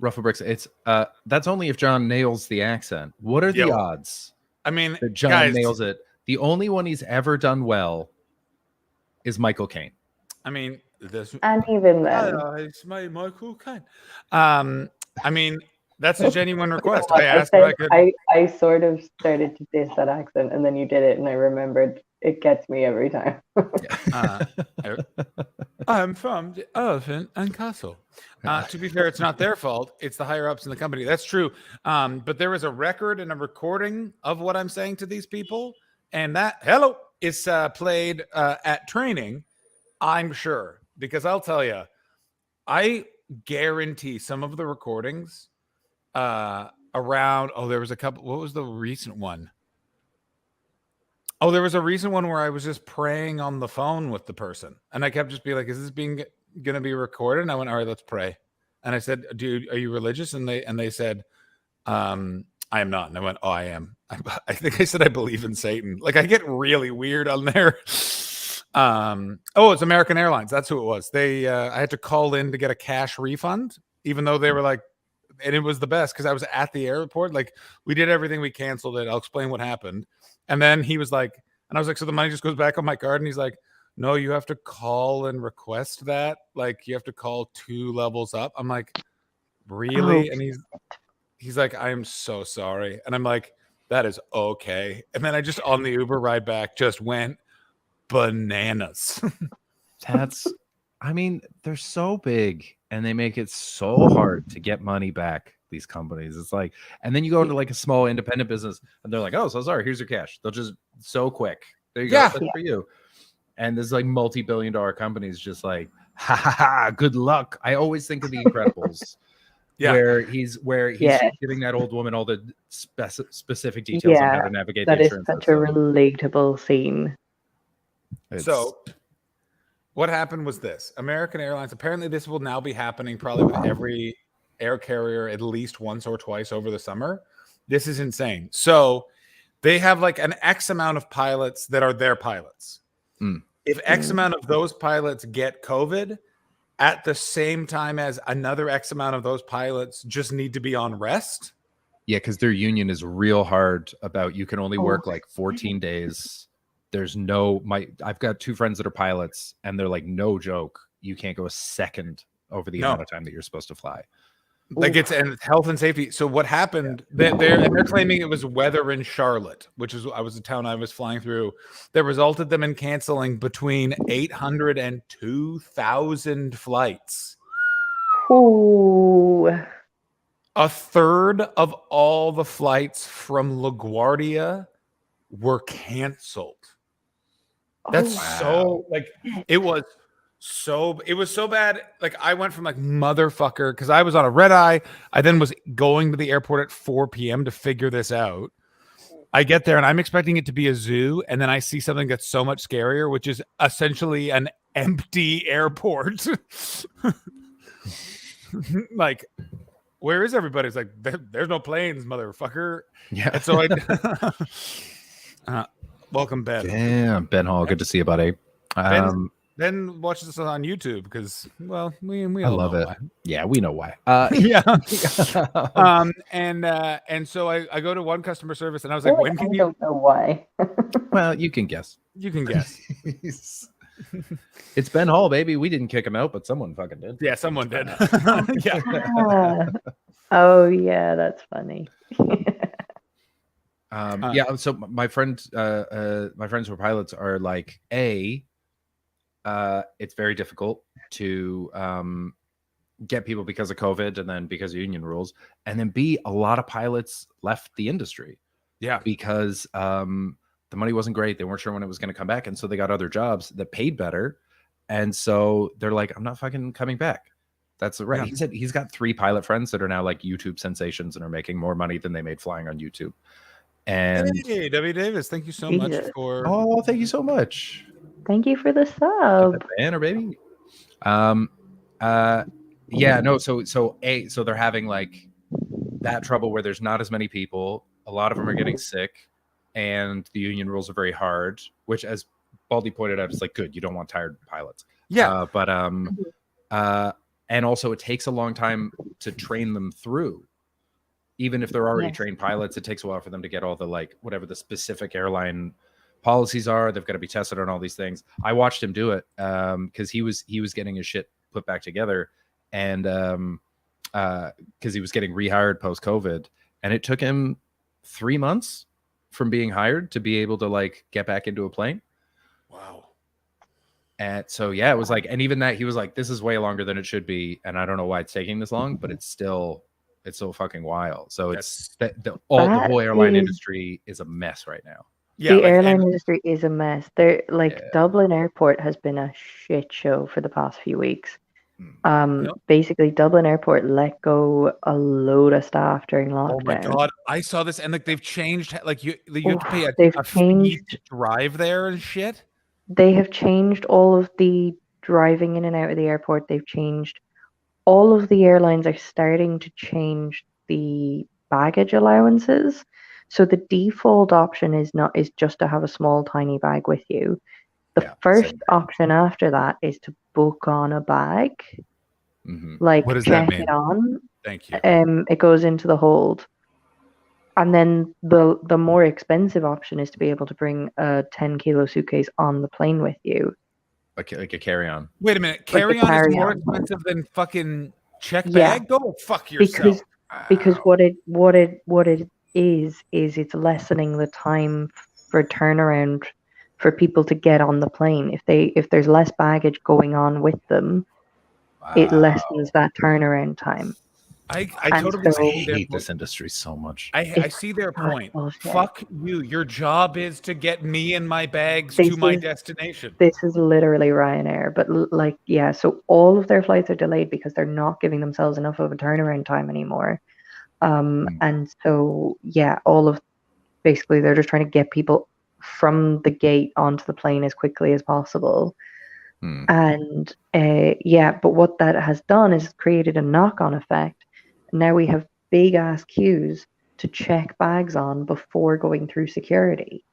Rufflebricks, it's that's only if John nails the accent. What are the odds? I mean, that John nails it. The only one he's ever done well is Michael Caine. I mean, and even then, it's my Michael Caine. I mean, that's a genuine request. I sort of started to diss that accent, and then you did it, and I remembered. It gets me every time. I'm from the Elephant and Castle. To be fair, it's not their fault. It's the higher ups in the company. That's true. But there is a record and a recording of what I'm saying to these people. And that is played at training, I'm sure. Because I'll tell you, I guarantee some of the recordings around, there was a couple. What was the recent one? There was a recent one where I was just praying on the phone with the person. And I kept just being like, is this going to be recorded? And I went, all right, let's pray. And I said, dude, are you religious? And they said, I am not. And I went, I am. I think I said, I believe in Satan. Like I get really weird on there. Oh, it's American Airlines. That's who it was. I had to call in to get a cash refund, even though they were like, and it was the best because I was at the airport. Like, we did everything, we canceled it. I'll explain what happened. And then he was like, and I was like, so the money just goes back on my card? And he's like, no, you have to call and request that. Like, you have to call 2 levels up. I'm like, really? And he's like, I'm so sorry. And I'm like, that is okay. And then I just, on the Uber ride back, just went bananas. I mean, they're so big and they make it so hard to get money back, these companies. It's like, and then you go into like a small independent business and they're like, oh, so sorry, here's your cash. They'll just so quick. There you go. That's for you. And there's like multi-billion-dollar companies just like, ha ha ha, good luck. I always think of The Incredibles. Where he's giving that old woman all the specific details on how to navigate the insurance. That is such a relatable scene. So what happened was this. American Airlines, apparently this will now be happening probably with every air carrier at least once or twice over the summer. This is insane. So they have like an X amount of pilots that are their pilots. If X amount of those pilots get COVID, at the same time as another X amount of those pilots just need to be on rest. Yeah, because their union is real hard about you can only work like 14 days. There's I've got 2 friends that are pilots, and they're like, no joke, you can't go a second over the amount of time that you're supposed to fly. Like it's health and safety. So what happened? They're claiming it was weather in Charlotte, which was a town I was flying through, that resulted them in canceling between 800 and 2,000 flights. Ooh. A third of all the flights from LaGuardia were canceled. That's so like it was so bad. Like I went from like motherfucker because I was on a red eye. I then was going to the airport at 4 p.m. to figure this out. I get there and I'm expecting it to be a zoo, and then I see something that's so much scarier, which is essentially an empty airport. Like, where is everybody? It's like there's no planes, motherfucker. Yeah. And so welcome, Ben. Damn, Ben Hall, good to see you, buddy. Ben watches this on YouTube because, well, we I all love know it. why. Yeah, we know why. Yeah. And so I go to one customer service and I was like, when can I don't know why. Well, you can guess. You can guess. It's Ben Hall, baby. We didn't kick him out, but someone fucking did. Yeah, someone did. Yeah. Oh yeah, that's funny. Yeah. So my friends who are pilots are like, it's very difficult to get people because of COVID and then because of union rules, and then B, a lot of pilots left the industry. Yeah, because the money wasn't great. They weren't sure when it was going to come back, and so they got other jobs that paid better. And so they're like, I'm not fucking coming back. That's right. Yeah. He said he's got 3 pilot friends that are now like YouTube sensations and are making more money than they made flying on YouTube. And hey, W. Davis, thank you so much for. Oh, thank you so much. Thank you for the sub. Banner, baby. Yeah, no. So they're having like that trouble where there's not as many people. A lot of them are getting sick, and the union rules are very hard. Which, as Baldy pointed out, is like good. You don't want tired pilots. Yeah. And also it takes a long time to train them through. Even if they're already trained pilots, it takes a while for them to get all the like whatever the specific airline policies are. They've got to be tested on all these things. I watched him do it because he was getting his shit put back together, and because he was getting rehired post COVID, and it took him 3 months from being hired to be able to like get back into a plane. Wow. And so yeah, it was like, and even that he was like, this is way longer than it should be, and I don't know why it's taking this long, but it's so fucking wild. So it's the whole airline industry is a mess right now. Yeah, the airline industry is a mess. They're like Dublin Airport has been a shit show for the past few weeks. Basically, Dublin Airport let go a load of staff during lockdown. Oh my god, I saw this, and like they've changed. Like you have to pay a fee to drive there and shit. They have changed all of the driving in and out of the airport. They've changed. All of the airlines are starting to change the baggage allowances. So the default option is just to have a small tiny bag with you. The first option after that is to book on a bag. Like What does that check mean? it on. Thank you. It goes into the hold. And then the more expensive option is to be able to bring a 10-kilo suitcase on the plane with you. Like a carry-on. Wait a minute. Like a Carry-on is more carry-on. expensive than fucking check Yeah. bag? Go fuck yourself. Because what it is it's lessening the time for turnaround for people to get on the plane. If there's less baggage going on with them, it lessens that turnaround time. I And totally so- see their hate point. this industry so much. I see their point. bullshit. Fuck you. Your job is to get me and my bags This to my is- destination. This is literally Ryanair, but so all of their flights are delayed because they're not giving themselves enough of a turnaround time anymore. And so basically they're just trying to get people from the gate onto the plane as quickly as possible. And but what that has done is created a knock-on effect. Now we have big ass queues to check bags on before going through security.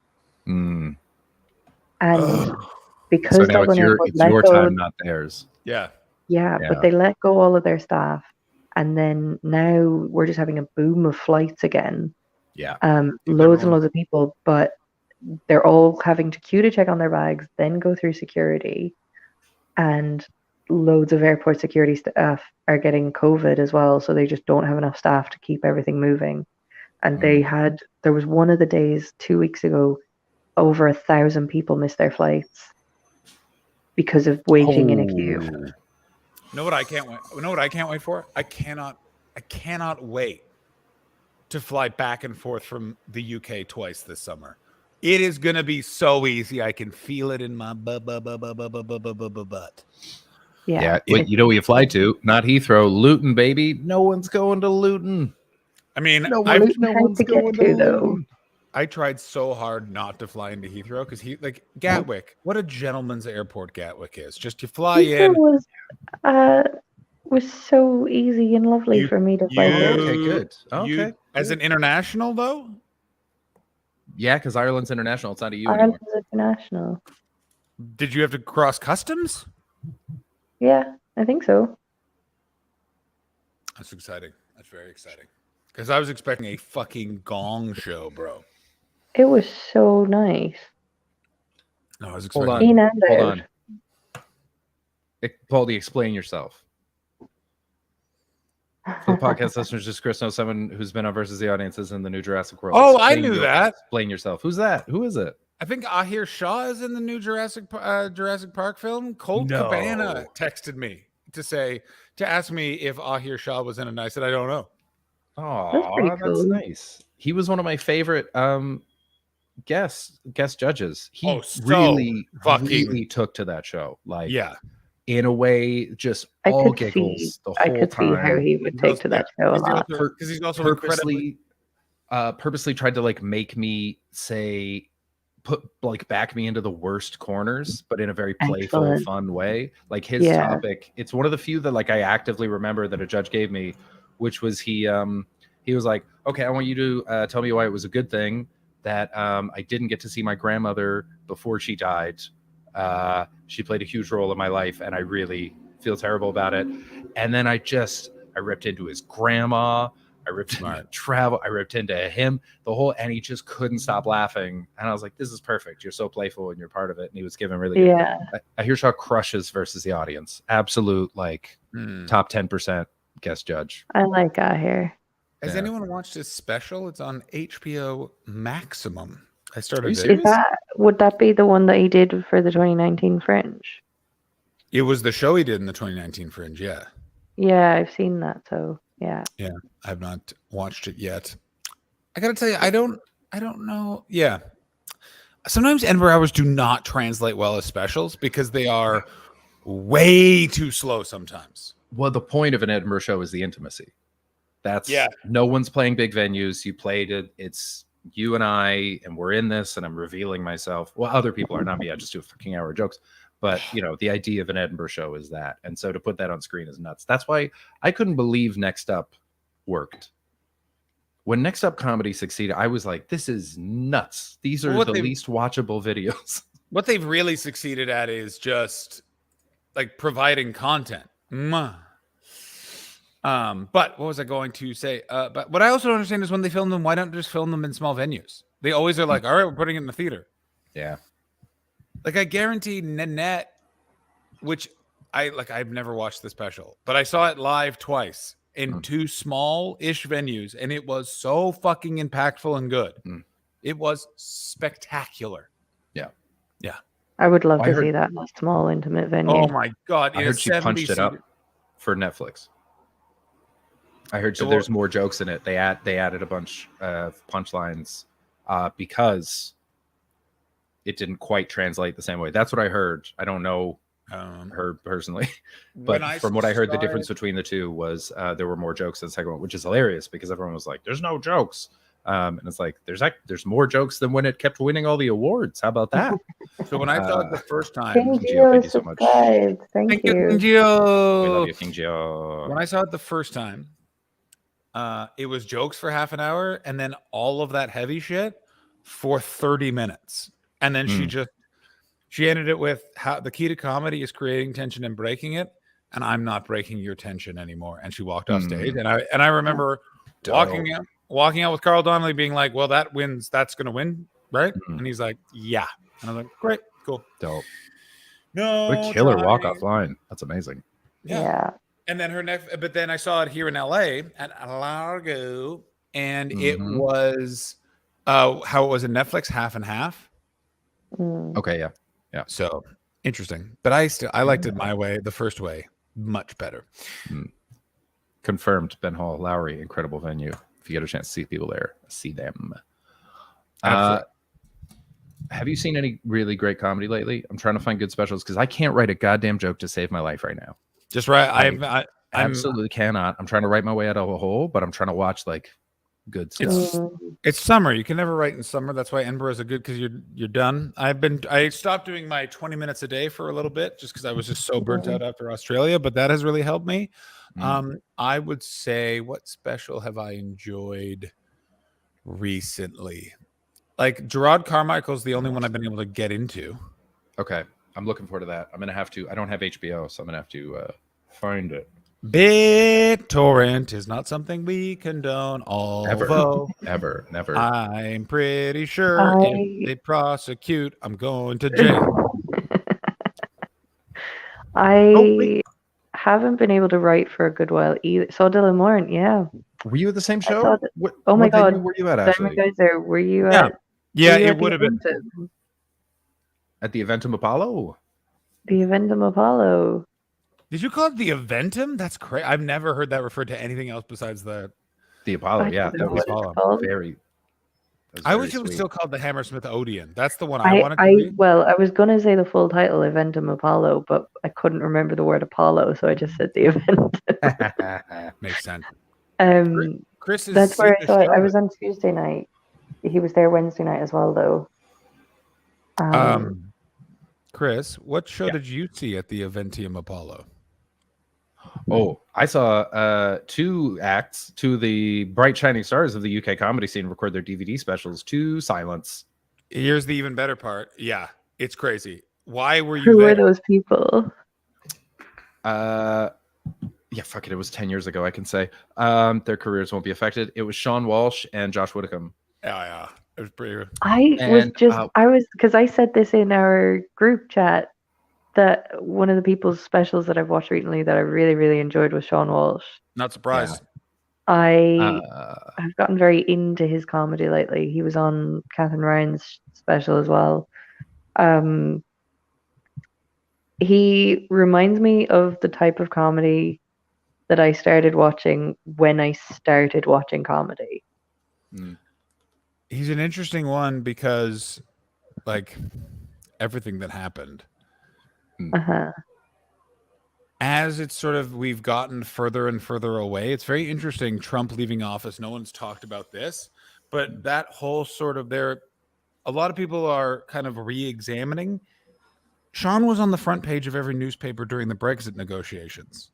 And because So now Dublin Airport it's let your go- time, not theirs. Yeah. Yeah, Yeah. but they let go all of their staff, and then now we're just having a boom of flights again. Yeah. Loads and loads of people, but they're all having to queue to check on their bags, then go through security, and loads of airport security staff are getting COVID as well, so they just don't have enough staff to keep everything moving. And there was one of the days 2 weeks ago, over 1,000 people missed their flights because of waiting in a queue. You know what I can't wait? You know what I can't wait for? I cannot wait to fly back and forth from the UK twice this summer. It is gonna be so easy. I can feel it in my butt. Yeah. Wait, you know where you fly to? Not Heathrow, Luton, baby. No one's going to Luton. I mean, No I've- one's going to Luton. I tried so hard not to fly into Heathrow because Gatwick. What a gentleman's airport Gatwick is. Just you fly in. Was so easy and lovely for me to fly. there. Okay, good. Okay. As an international though. Yeah, because Ireland's international. It's not a U Ireland anymore. is international. Did you have to cross customs? Yeah, I think so. That's exciting. That's very exciting. Because I was expecting a fucking gong show, bro. It was so nice. No, I was Hold expecting. on. In and Hold out. on. Paulie, explain yourself. For the podcast listeners, just Chris knows someone who's been on Versus the Audiences in the new Jurassic World. Oh, I Explain knew that. Explain yourself. Who's that? Who is it? I think Ahir Shah is in the new Jurassic Park film. Colt No. Cabana texted me to ask me if Ahir Shah was in it, and I said I don't know. Oh, pretty that's cool. nice. He was one of my favorite guest judges. He Oh, so really took to that show. Like, Yeah. in a way, just I all could giggles see. the I whole could see time. how he would take to that show a lot. Because he's also incredibly. Purposely tried to like make me say back me into the worst corners, but in a very playful, Excellent. fun way. Like his Yeah. topic, it's one of the few that like I actively remember that a judge gave me, which was he was like, okay, I want you to tell me why it was a good thing that I didn't get to see my grandmother before she died. She played a huge role in my life, and I really feel terrible about it. And then I ripped into his grandma. I ripped into travel. I ripped into him, and he just couldn't stop laughing. And I was like, this is perfect. You're so playful and you're part of it. And he was giving really Yeah. I hear Shaw crushes Versus the Audience. Absolute top 10% guest judge. I like Ahir. Has Yeah. anyone watched his special? It's on HBO Maximum. I started Are you it. serious? Would that be the one that he did for the 2019 Fringe? It was the show he did in the 2019 Fringe. Yeah. Yeah, I've seen that. So yeah. Yeah. I have not watched it yet. I gotta tell you, I don't know. Yeah. Sometimes Edinburgh Hours do not translate well as specials because they are way too slow sometimes. Well, the point of an Edinburgh show is the intimacy. That's Yeah. no one's playing big venues. You played it. It's you and I, and we're in this, and I'm revealing myself. Well, other people are not me. I just do a fucking hour of jokes. But the idea of an Edinburgh show is that, and so to put that on screen is nuts. That's why I couldn't believe Next Up worked. When Next Up Comedy succeeded, I was like, "This is nuts. These are What the they- least watchable videos." What they've really succeeded at is just like providing content. Mwah. But what was I going to say? But what I also don't understand is when they film them, why don't they just film them in small venues? They always are like, all right, we're putting it in the theater. Yeah. Like I guarantee Nanette, which I've never watched the special, but I saw it live twice in two small-ish venues, and it was so fucking impactful and good. It was spectacular. Yeah. Yeah. I would love I to heard- see that in a small, intimate venue. Oh my god! I in a heard she punched it up 70-seater for Netflix. I heard Well- there's more jokes in it. They added a bunch of punchlines because it didn't quite translate the same way. That's what I heard. I don't know her personally, but when I from what I heard, the saw difference between the two was there were more jokes in the second one, which is hilarious because everyone was like, "There's no jokes," and it's like there's more jokes than when it kept winning all the awards. How about that? So when I saw it the first time, King Gio, Gio thank you so much. subscribed. Thank you. King We Gio. love you, King Gio. When I saw it the first time, it was jokes for half an hour, and then all of that heavy shit for 30 minutes, and then she ended it with how the key to comedy is creating tension and breaking it, and I'm not breaking your tension anymore. And she walked off stage, and I remember walking out with Carl Donnelly being like, "Well, that wins. That's gonna win, right?" And he's like, "Yeah," and I'm like, "Great, cool, dope." No, What a killer trying. walk-off line. That's amazing. Yeah. And then her next, but then I saw it here in LA at Largo, and it was how it was in Netflix, half and half. Okay, yeah. So interesting, but I liked it my way, the first way, much better. Confirmed. Ben Hall, Lowry, incredible venue. If you get a chance to see people there, see them. Absolutely. Have you seen any really great comedy lately? I'm trying to find good specials because I can't write a goddamn joke to save my life right now. Just right. I absolutely cannot. I'm trying to write my way out of a hole, but I'm trying to watch like good stuff. It's summer. You can never write in summer. That's why Edinburgh is a good because you're done. I stopped doing my 20 minutes a day for a little bit just because I was just so burnt out after Australia, but that has really helped me. I would say, what special have I enjoyed recently? Like Gerard Carmichael's the only one I've been able to get into. Okay. I'm looking forward to that. I'm gonna have to. I don't have HBO, so I'm gonna have to find it. BitTorrent is not something we condone. Although never. I'm pretty sure if they prosecute, I'm going to jail. I haven't been able to write for a good while either. Saw Dylan Moran, yeah. Were you at the same I show? saw that- What, oh my what venue god, were you at? Diamond Actually, Geyser, were you Yeah. at? Yeah, were you it at the would have been Eventum? at the Eventum Apollo. The Eventum Apollo. Did you call it the Eventum? That's crazy. I've never heard that referred to anything else besides the Apollo. I Yeah, don't that know was what it's called. very. I wish it was still called the Hammersmith Odeon. That's the one I wanted to be. Well, I was gonna say the full title, Eventum Apollo, but I couldn't remember the word Apollo, so I just said the event. Makes sense. Chris is That's where I seen saw the it. I show. was on Tuesday night. He was there Wednesday night as well, though. Chris, what show did you see at the Eventium Apollo? Oh, I saw two acts, two of the bright shining stars of the UK comedy scene record their DVD specials to silence. Here's the even better part. Yeah, it's crazy. Why were you Who there? are those people? Yeah, fuck it. It was 10 years ago, I can say. Their careers won't be affected. It was Sean Walsh and Josh Whitcomb. Yeah. It was pretty good. Because I said this in our group chat that one of the people's specials that I've watched recently that I really, really enjoyed was Sean Walsh. Not surprised. I've gotten very into his comedy lately. He was on Catherine Ryan's special as well. He reminds me of the type of comedy that I started watching when I started watching comedy. He's an interesting one because, like, everything that happened. As it's sort of we've gotten further and further away, it's very interesting. Trump leaving office. No one's talked about this, but that whole sort of a lot of people are kind of re-examining. Sean was on the front page of every newspaper during the Brexit negotiations.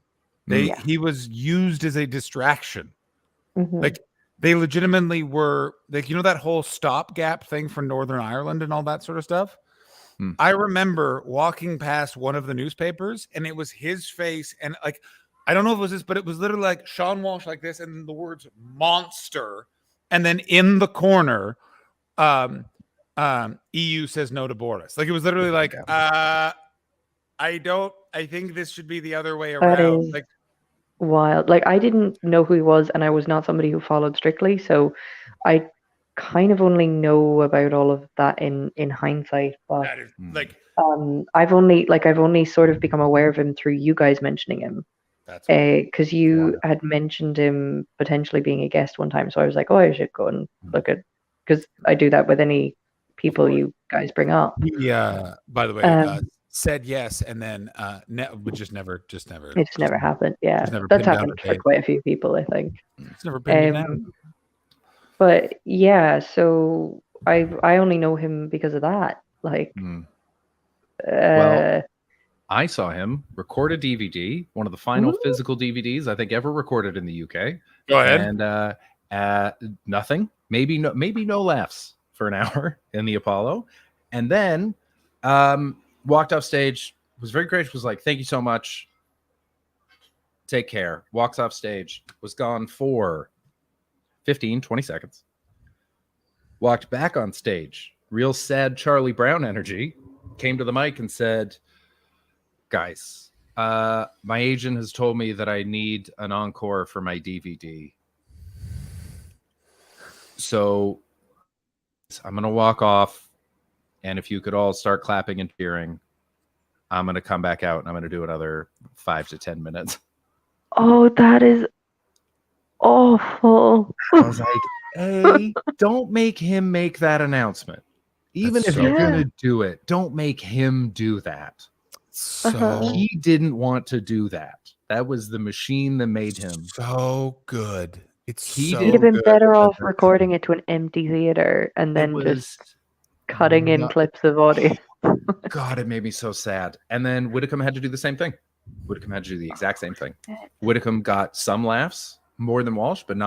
He was used as a distraction. Like they legitimately were like, that whole stopgap thing for Northern Ireland and all that sort of stuff. I remember walking past one of the newspapers, and it was his face, and like, I don't know if it was this, but it was literally like Sean Walsh like this, and the words "monster," and then in the corner, EU says no to Boris. Like, it was literally like, I think this should be the other way That around. is Like, wild. Like, I didn't know who he was, and I was not somebody who followed strictly, so I kind of only know about all of that in hindsight. But that is like, I've only sort of become aware of him through you guys mentioning him. That's because you had mentioned him potentially being a guest one time, so I was like, oh, I should go and look at, because I do that with any people you guys bring up. Yeah. By the way, said yes, and then but just never. It just never happened. Yeah, never that's pinned down happened a for date. quite a few people, I think. It's never been down. But yeah, so I only know him because of that. Like, Well, I saw him record a DVD, one of the final physical DVDs I think ever recorded in the UK. Go ahead. And nothing, maybe no laughs for an hour in the Apollo, and then walked off stage, was very gracious, was like, thank you so much, take care, walks off stage, was gone for 15-20 seconds, walked back on stage, real sad Charlie Brown energy, came to the mic and said, guys, my agent has told me that I need an encore for my DVD, so I'm gonna walk off, and if you could all start clapping and cheering, I'm gonna come back out and I'm gonna do another 5 to 10 minutes. oh, that is awful. I was like, hey, don't make him make that announcement. Even That's if so you're good. gonna do it, don't make him do that. So He didn't want to do that. That was the machine that made him. so good. It's He so He'd have been good. better off recording it to an empty theater and then just cutting in clips of audio. God, it made me so sad. And then Whitcomb had to do the same thing. Whitcomb had to do the exact same thing. Whitcomb got some laughs, more than Walsh, but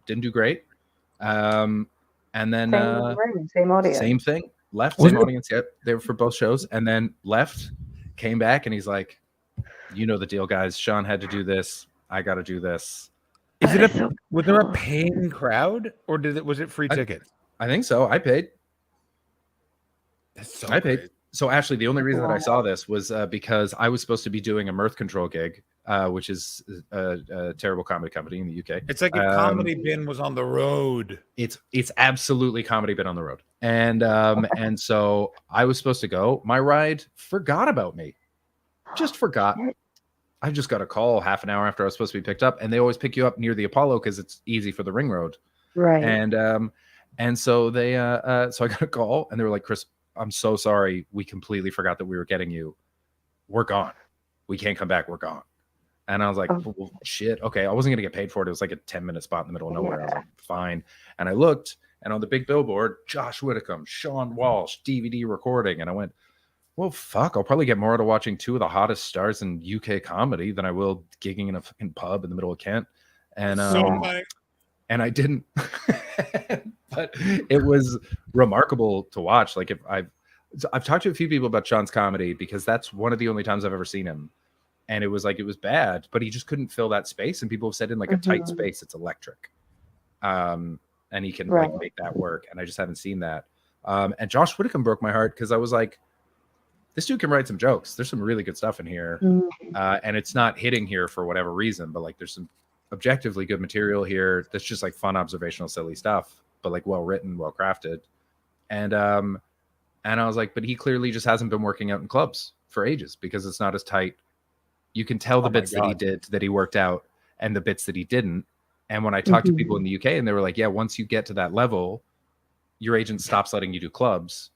didn't do great. And then Same audience. same thing. Left, Was same it- audience. Yep, they were for both shows. And then left, came back, and he's like, you know the deal, guys. Sean had to do this. I got to do this. Is it was there a paying crowd, or was it free tickets? I think so. I paid. That's so I paid. great. So actually, the only reason that I saw this was because I was supposed to be doing a Mirth Control gig, which is a terrible comedy company in the UK. It's like if Comedy Bin was on the road. It's absolutely Comedy Bin on the road, and so I was supposed to go. My ride forgot about me, just forgot. I just got a call half an hour after I was supposed to be picked up, and they always pick you up near the Apollo because it's easy for the ring road. Right. And so they so I got a call, and they were like, Chris, I'm so sorry. We completely forgot that we were getting you. We're gone. We can't come back. We're gone. And I was like, well, shit. Okay. I wasn't going to get paid for it. It was like a 10-minute spot in the middle of nowhere. I was like, fine. And I looked, and on the big billboard, Josh Whitcomb, Sean Walsh, DVD recording. And I went, well, fuck. I'll probably get more out of watching two of the hottest stars in UK comedy than I will gigging in a fucking pub in the middle of Kent. And and I didn't. But it was remarkable to watch. Like, if I've talked to a few people about Sean's comedy because that's one of the only times I've ever seen him, and it was bad, but he just couldn't fill that space. And people have said in like a tight space, it's electric, and he can like make that work. And I just haven't seen that. And Josh Whitcomb broke my heart because I was like, this dude can write some jokes. There's some really good stuff in here, and it's not hitting here for whatever reason, but like there's some objectively good material here that's just like fun, observational, silly stuff, but like well written, well crafted. And I was like, but he clearly just hasn't been working out in clubs for ages because it's not as tight. You can tell the bits that he did, that he worked out, and the bits that he didn't. And when I talked to people in the UK, and they were like, yeah, once you get to that level, your agent stops letting you do clubs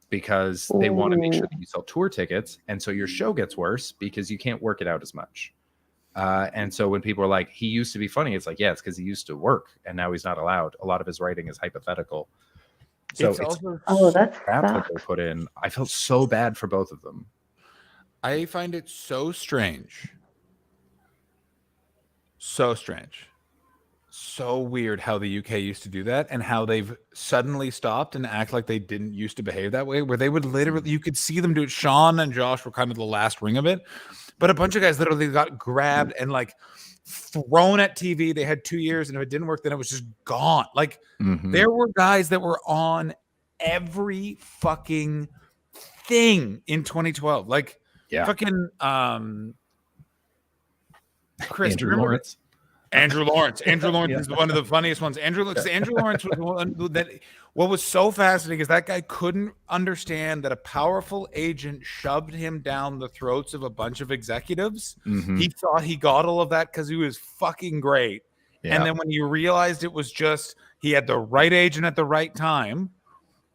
because they want to make sure that you sell tour tickets. And so your show gets worse because you can't work it out as much. And so when people are like, he used to be funny, it's like, yeah, it's because he used to work and now he's not allowed. A lot of his writing is hypothetical. So it's that's crap that they put in. I felt so bad for both of them. I find it so strange. So strange so weird how the UK used to do that and how they've suddenly stopped and act like they didn't used to behave that way, where they would literally, you could see them do it. Sean and Josh were kind of the last ring of it, but a bunch of guys literally got grabbed and like thrown at TV. They had 2 years, and if it didn't work, then it was just gone. Like there were guys that were on every fucking thing in 2012. Like fucking Chris, Andrew Lawrence. Andrew Lawrence is one of the funniest ones. Andrew Lawrence was the one that, what was so fascinating is that guy couldn't understand that a powerful agent shoved him down the throats of a bunch of executives. He thought he got all of that because he was fucking great. And then when he realized it was just he had the right agent at the right time,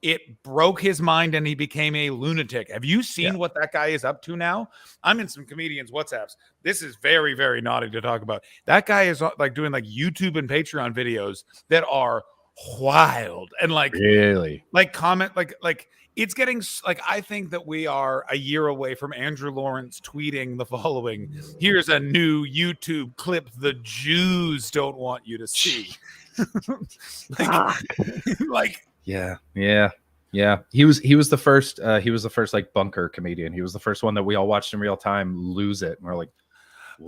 it broke his mind and he became a lunatic. Have you seen what that guy is up to now? I'm in some comedians' WhatsApps. This is very, very naughty to talk about. That guy is like doing like YouTube and Patreon videos that are wild and like really like comment like it's getting like, I think that we are a year away from Andrew Lawrence tweeting the following: here's a new YouTube clip the Jews don't want you to see. like Yeah. He was the first. He was the first like bunker comedian. He was the first one that we all watched in real time lose it, and we're like,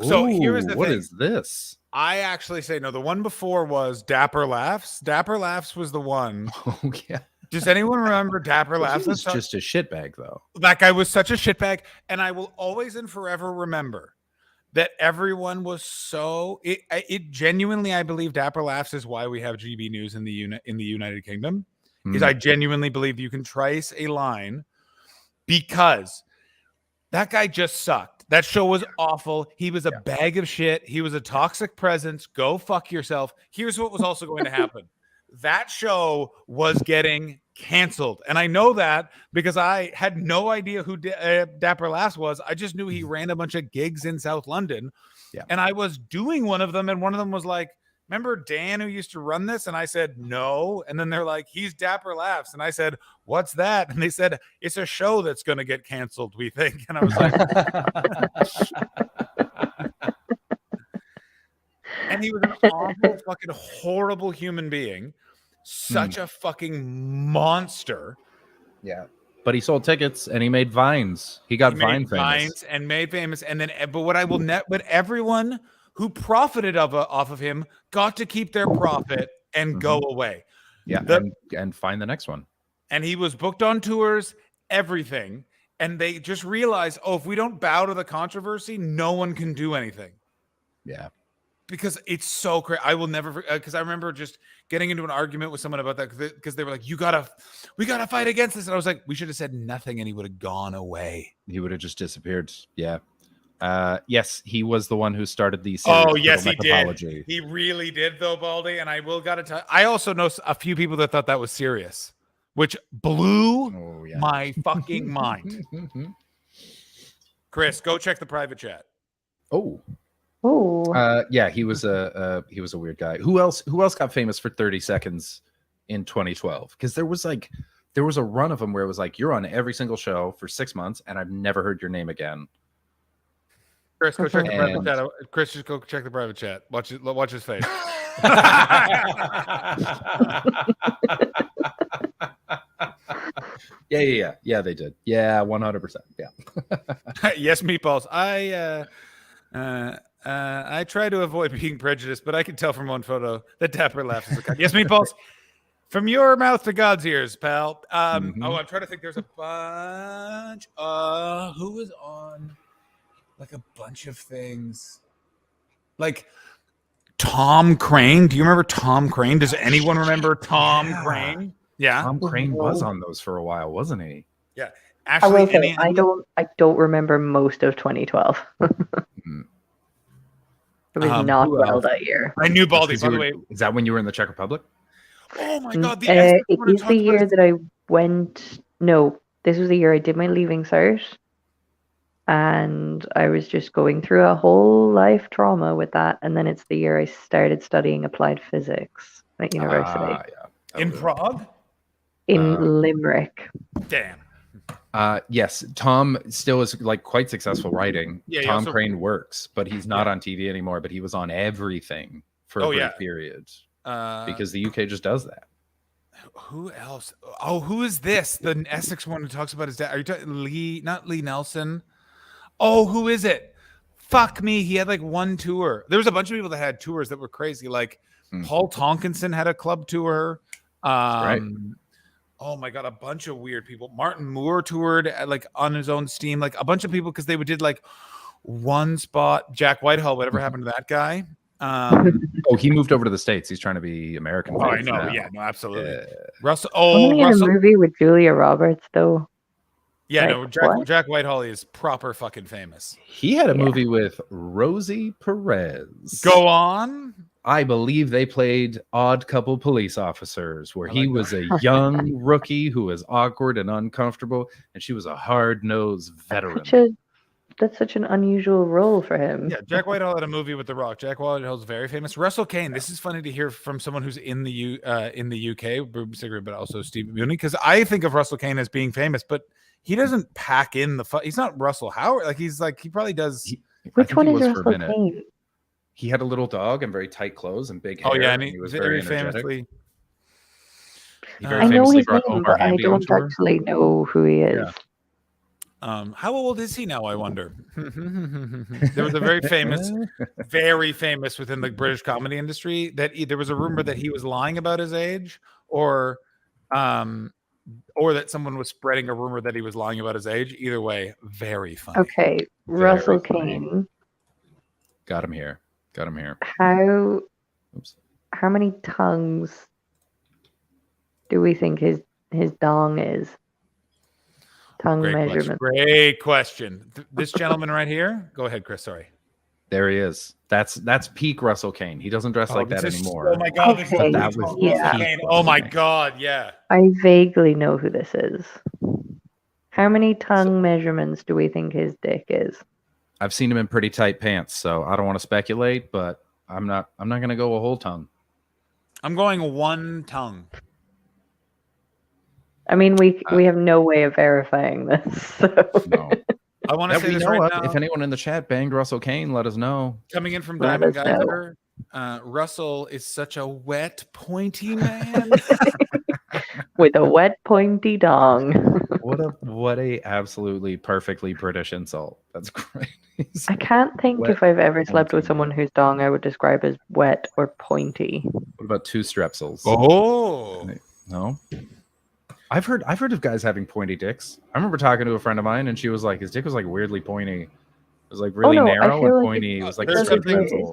so here is the what thing. is this? I actually say no. The one before was Dapper Laughs. Dapper Laughs was the one. Oh yeah. Does anyone remember Dapper Laughs? He was just a shitbag, though. That guy was such a shitbag, and I will always and forever remember that everyone was so. It genuinely, I believe, Dapper Laughs is why we have GB News in the United Kingdom. Is I genuinely believe you can trace a line because that guy just sucked. That show was awful. He was a bag of shit. He was a toxic presence. Go fuck yourself. Here's what was also going to happen. That show was getting canceled. And I know that because I had no idea who Dapper Laughs was. I just knew he ran a bunch of gigs in South London. Yeah. And I was doing one of them, and one of them was like, remember Dan who used to run this? And I said, no. And then they're like, he's Dapper Laughs. And I said, what's that? And they said, it's a show that's going to get canceled, we think. And I was like, and he was an awful, fucking horrible human being. Such a fucking monster. Yeah. But he sold tickets and he made vines. He got Vine famous. Vines and made famous. And then, but what I will but everyone who profited off of him got to keep their profit and go away. Yeah, and find the next one. And he was booked on tours, everything. And they just realized, if we don't bow to the controversy, no one can do anything. Yeah. Because it's so crazy. I will never, because I remember just getting into an argument with someone about that because they were like, we gotta fight against this. And I was like, we should have said nothing and he would have gone away. He would have just disappeared. Yeah. Yes, he was the one who started the series. Oh, yes, he did. He really did, though, Baldy. And I will gotta tell. I also know a few people that thought that was serious, which blew my fucking mind. Chris, go check the private chat. Oh. Oh. Yeah, he was a weird guy. Who else got famous for 30 seconds in 2012? Because there was a run of them where it was like, you're on every single show for 6 months, and I've never heard your name again. Chris, go check the private chat. Chris, just go check the private chat. Watch his face. Yeah, they did. Yeah, 100%. Yeah. Yes, meatballs. I try to avoid being prejudiced, but I can tell from one photo that Dapper Laughs is a guy. Yes, meatballs. From your mouth to God's ears, pal. Oh, I'm trying to think. There's a bunch. Who was on? Like a bunch of things. Like Tom Crane. Do you remember Tom Crane? Does anyone remember Tom Crane? Yeah. Tom Crane was on those for a while, wasn't he? Yeah. I will say, I don't remember most of 2012. It was not well that year. I knew Baldy, by the way. Is that when you were in the Czech Republic? Oh my God. It is the year that I went. No, this was the year I did my leaving cert. And I was just going through a whole life trauma with that. And then it's the year I started studying applied physics at university. In Prague? In Limerick. Damn. Yes, Tom still is like quite successful writing. Yeah, Tom Crane works, but he's not on TV anymore. But he was on everything for a Oh, brief yeah. period because the UK just does that. Who else? Oh, who is this? The Essex one who talks about his dad. Are you talking Lee? Not Lee Nelson. Oh, who is it? Fuck me. He had like one tour. There was a bunch of people that had tours that were crazy. Like Paul Tonkinson had a club tour. Right. Oh my god, a bunch of weird people. Martin Moore toured like on his own steam. Like a bunch of people because they did like one spot. Jack Whitehall. Whatever happened to that guy? Oh, he moved over to the States. He's trying to be American. Oh, I famous know. now. Yeah, no, absolutely. Wasn't he in a movie with Julia Roberts though? Yeah, Like, no, what? Jack Whitehall is proper fucking famous. He had a movie with Rosie Perez. Go on. I believe they played odd couple police officers where he was a young rookie who was awkward and uncomfortable, and she was a hard-nosed veteran. That's such an unusual role for him. Yeah, Jack Whitehall had a movie with The Rock. Jack Whitehall's very famous. Russell Kane. This is funny to hear from someone who's in the UK, but also Steve Mooney, because I think of Russell Kane as being famous, but he doesn't pack in the. He's not Russell Howard. Like he probably does. Which one is Russell Kane? He had a little dog and very tight clothes and big hair. Oh yeah, and he was very energetic. famously. He very I know famously his brought name, Omar but I Hamdy on don't tour. actually know who he is. Yeah. How old is he now? I wonder. There was a very famous within the British comedy industry that there was a rumor that he was lying about his age, or that someone was spreading a rumor that he was lying about his age. Either way, very funny. Okay, Russell Kane. Got him here. How many tongues do we think his dong is? Tongue measurement. Great question. This gentleman right here. Go ahead, Chris. Sorry. There he is. That's peak Russell Kane. He doesn't dress like that anymore. Oh my god! Okay, This is that was yeah. peak Oh my Russell Kane. god! Yeah. I vaguely know who this is. How many tongue measurements do we think his dick is? I've seen him in pretty tight pants, so I don't want to speculate, but I'm not gonna go a whole tongue. I'm going one tongue. I mean, we have no way of verifying this. So. No. I want to That say we this know right of. now. If anyone in the chat banged Russell Kane, let us know. Coming in from Let Diamond us know. Geyser, Russell is such a wet, pointy man. With a wet, pointy dong. What a absolutely perfectly British insult. That's great. I can't think Wet, if I've ever slept with pointy. someone whose dong I would describe as wet or pointy. What about two strepsils? Oh, No. I've heard of guys having pointy dicks. I remember talking to a friend of mine, and she was like, his dick was like weirdly pointy. It was like really no, I narrow feel and like pointy. It was like there's a something- strepsil.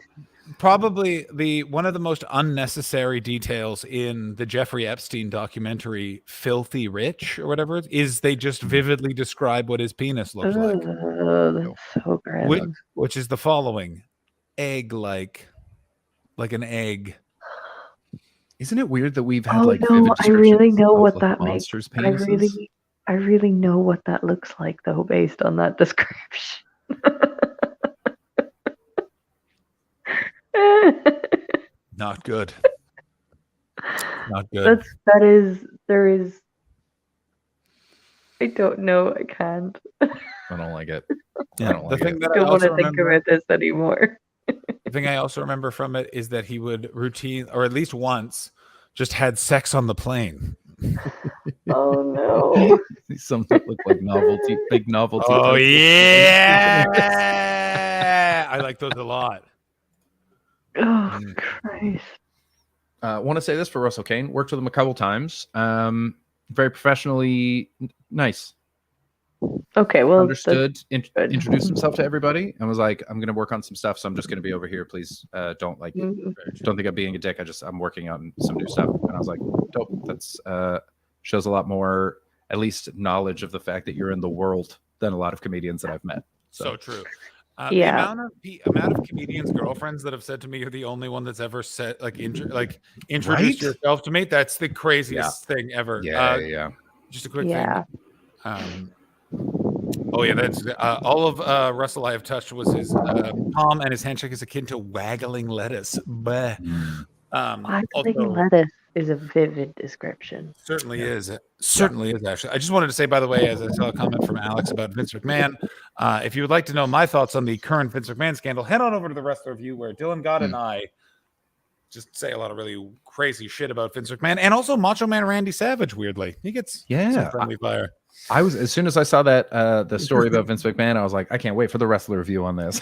probably one of the most unnecessary details in the Jeffrey Epstein documentary, Filthy Rich, or whatever it is they just vividly describe what his penis looks like, That's so gross. which is the following: egg-like, like an egg. Isn't it weird that we've had Oh like no, vivid I really descriptions know of, what like, that makes. monsters' I penises? really know what that looks like though, based on that description. Not good. Not good. There is. I don't know. I can't. I don't like it. Yeah, I don't like it. that I don't want to think about this anymore. The thing I also remember from it is that he would routine, or at least once, just had sex on the plane. Oh no. Something that looked like novelty, big novelty. Oh type. yeah, I like those a lot. Oh Christ. Want to say this for Russell Kane. Worked with him a couple times. Very professionally nice. Okay, well, Understood. that's good. Introduced himself to everybody and was like, "I'm going to work on some stuff, so I'm just going to be over here. Please don't Mm-hmm. don't think I'm being a dick. I'm working on some new stuff." And I was like, "Dope. That's shows a lot more, at least knowledge of the fact that you're in the world than a lot of comedians that I've met." So true. Yeah. The amount of comedians' girlfriends that have said to me, "You're the only one that's ever said introduced Right? yourself to me." That's the craziest thing ever. Yeah. Just a quick Yeah. thing. Oh yeah, that's all of Russell I have touched was his palm, and his handshake is akin to waggling lettuce. Bleh. Waggling Also- lettuce is a vivid description. Certainly is. It certainly is, actually. I just wanted to say, by the way, as I saw a comment from Alex about Vince McMahon, if you would like to know my thoughts on the current Vince McMahon scandal, head on over to the Wrestler Review, where Dylan Gott and I just say a lot of really crazy shit about Vince McMahon and also Macho Man Randy Savage. Weirdly, he gets some friendly fire. I was, as soon as I saw that the story about Vince McMahon, I was like, I can't wait for the wrestler review on this.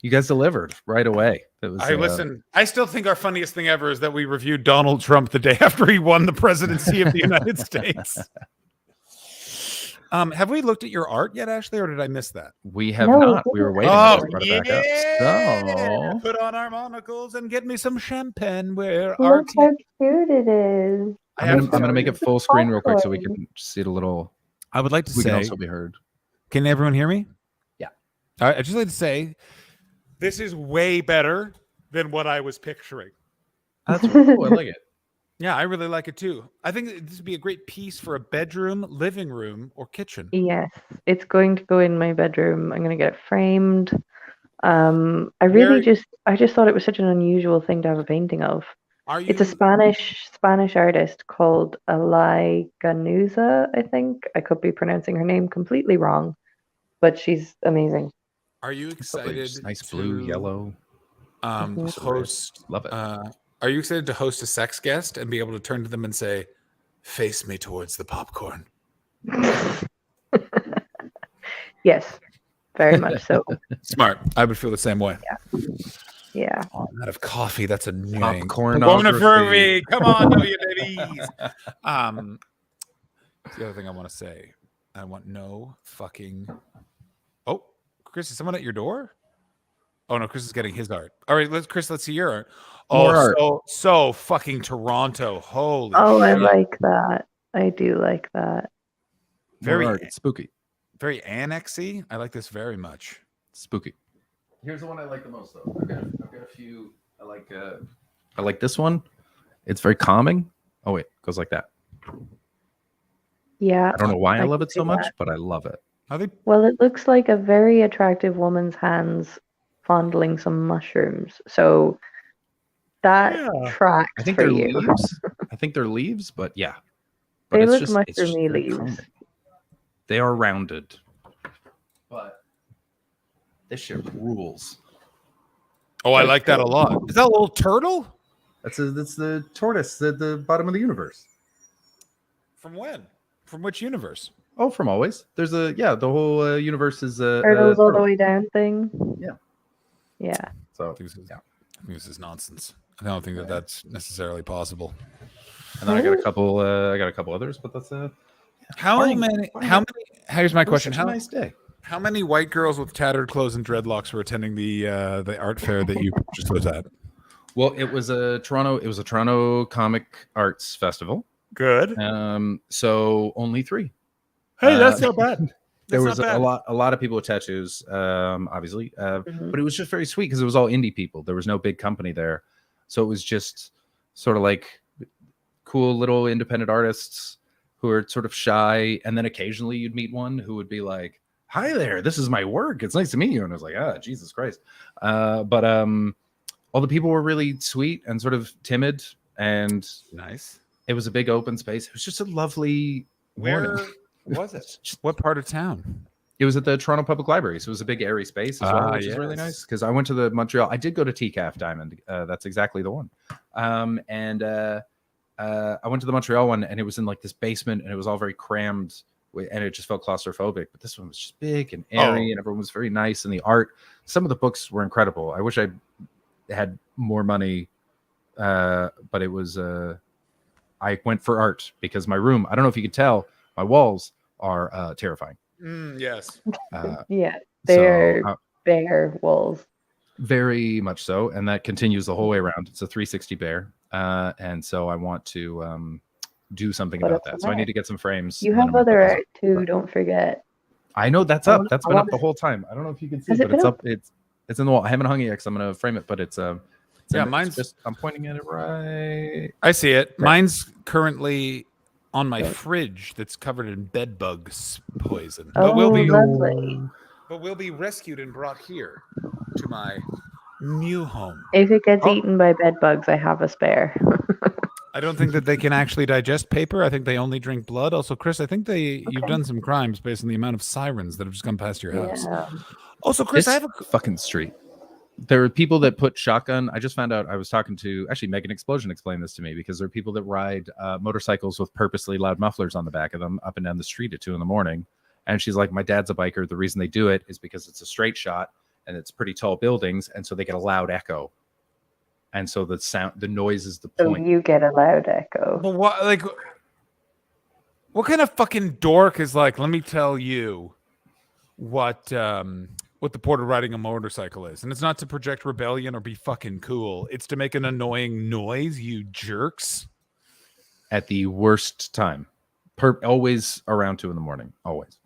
You guys delivered right away. It was, listen. I still think our funniest thing ever is that we reviewed Donald Trump the day after he won the presidency of the United States. Have we looked at your art yet, Ashley, or did I miss that? We have not. We were waiting for it to back up. So put on our monocles and get me some champagne. Where Look how cute it is. I'm gonna make it full screen real quick so we can see it a little. I would like to we say. can also be heard. Can everyone hear me? Yeah. All right. I'd just like to say, this is way better than what I was picturing. That's really cool. I like it. Yeah, I really like it too. I think this would be a great piece for a bedroom, living room, or kitchen. Yes, it's going to go in my bedroom. I'm going to get it framed. I just thought it was such an unusual thing to have a painting of. It's a Spanish artist called Alay Ganuza, I think. I could be pronouncing her name completely wrong, but she's amazing. Are you excited? Nice blue, yellow. Host. Love it. Are you excited to host a sex guest and be able to turn to them and say, "Face me towards the popcorn"? Yes, very much so. Smart. I would feel the same way. Yeah. Oh, I'm out of coffee. That's annoying. Popcornography. Come on, WWEs. The other thing I want to say, I want no fucking. Oh, Chris, is someone at your door? Oh no, Chris is getting his art. All right, let's see your art. More Oh, art. so fucking Toronto. Holy Oh, I shit. like that. I do like that. Very More art. It's spooky. Very annexy. I like this very much. Spooky. Here's the one I like the most, though. I've got a few. I like this one. It's very calming. Oh wait, it goes like that. Yeah. I don't know why I love can it so see much, that. but I love it. Well, it looks like a very attractive woman's hands fondling some mushrooms. So that tracks I think for they're you. leaves. I think they're leaves, but yeah. They it's look just mushroomy very leaves. calming. They are rounded, but this shit rules. Oh, I like that a lot. Is that a little turtle? That's the tortoise at the bottom of the universe. From when? From which universe? Oh, from always. There's the whole universe is Turtles all the way down thing. Yeah. Yeah. So I think this is nonsense. I don't think that that's necessarily possible. And then I got a couple. I got a couple others, but that's How many? Here's my question. How nice day. How many white girls with tattered clothes and dreadlocks were attending the art fair that you just was at? Well, it was a Toronto Comic Arts Festival. Good. So only 3. Hey, that's not bad. There That's was not a lot of people with tattoos, obviously, but it was just very sweet because it was all indie people. There was no big company there, so it was just sort of like cool little independent artists who are sort of shy, and then occasionally you'd meet one who would be like, "Hi there, this is my work. It's nice to meet you." And I was like, Jesus Christ. But all the people were really sweet and sort of timid, and nice. It was a big open space. It was just a lovely morning. Where was it? What part of town? It was at the Toronto Public Library, so it was a big airy space as well, which is really nice. Because I went to the Montreal. I did go to TCAF Diamond. That's exactly the one. I went to the Montreal one, and it was in like this basement, and it was all very crammed, and it just felt claustrophobic. But this one was just big and airy, and everyone was very nice. And the art, some of the books were incredible. I wish I had more money, but it was. I went for art because my room. I don't know if you could tell, my walls are terrifying. Yes. Yeah, they're bare walls. Very much so, and that continues the whole way around. It's a 360 bear, and so I want to do something about that. So I need to get some frames. You have other art too. Don't forget. I know that's up. That's been up the whole time. I don't know if you can see, but it's up. It's in the wall. I haven't hung it yet because I'm gonna frame it, but it's mine's just. I'm pointing at it right. I see it. Right. Mine's currently on my fridge that's covered in bed bugs poison. Oh, lovely. But will be rescued and brought here to my new home. If it gets eaten by bed bugs, I have a spare. I don't think that they can actually digest paper. I think they only drink blood. Also, Chris, I think you've done some crimes based on the amount of sirens that have just come past your house. Yeah. Also, Chris, this I have a fucking street. there are people that put shotgun. I just found out. I was talking to actually Megan Explosion explained this to me because there are people that ride motorcycles with purposely loud mufflers on the back of them up and down the street at 2 a.m. And she's like, my dad's a biker. The reason they do it is because it's a straight shot and it's pretty tall buildings, and so they get a loud echo. And so the noise is the point. So you get a loud echo. But what kind of fucking dork is like? Let me tell you what the port of riding a motorcycle is, and it's not to project rebellion or be fucking cool. It's to make an annoying noise, you jerks. At the worst time, always around 2 a.m. Always.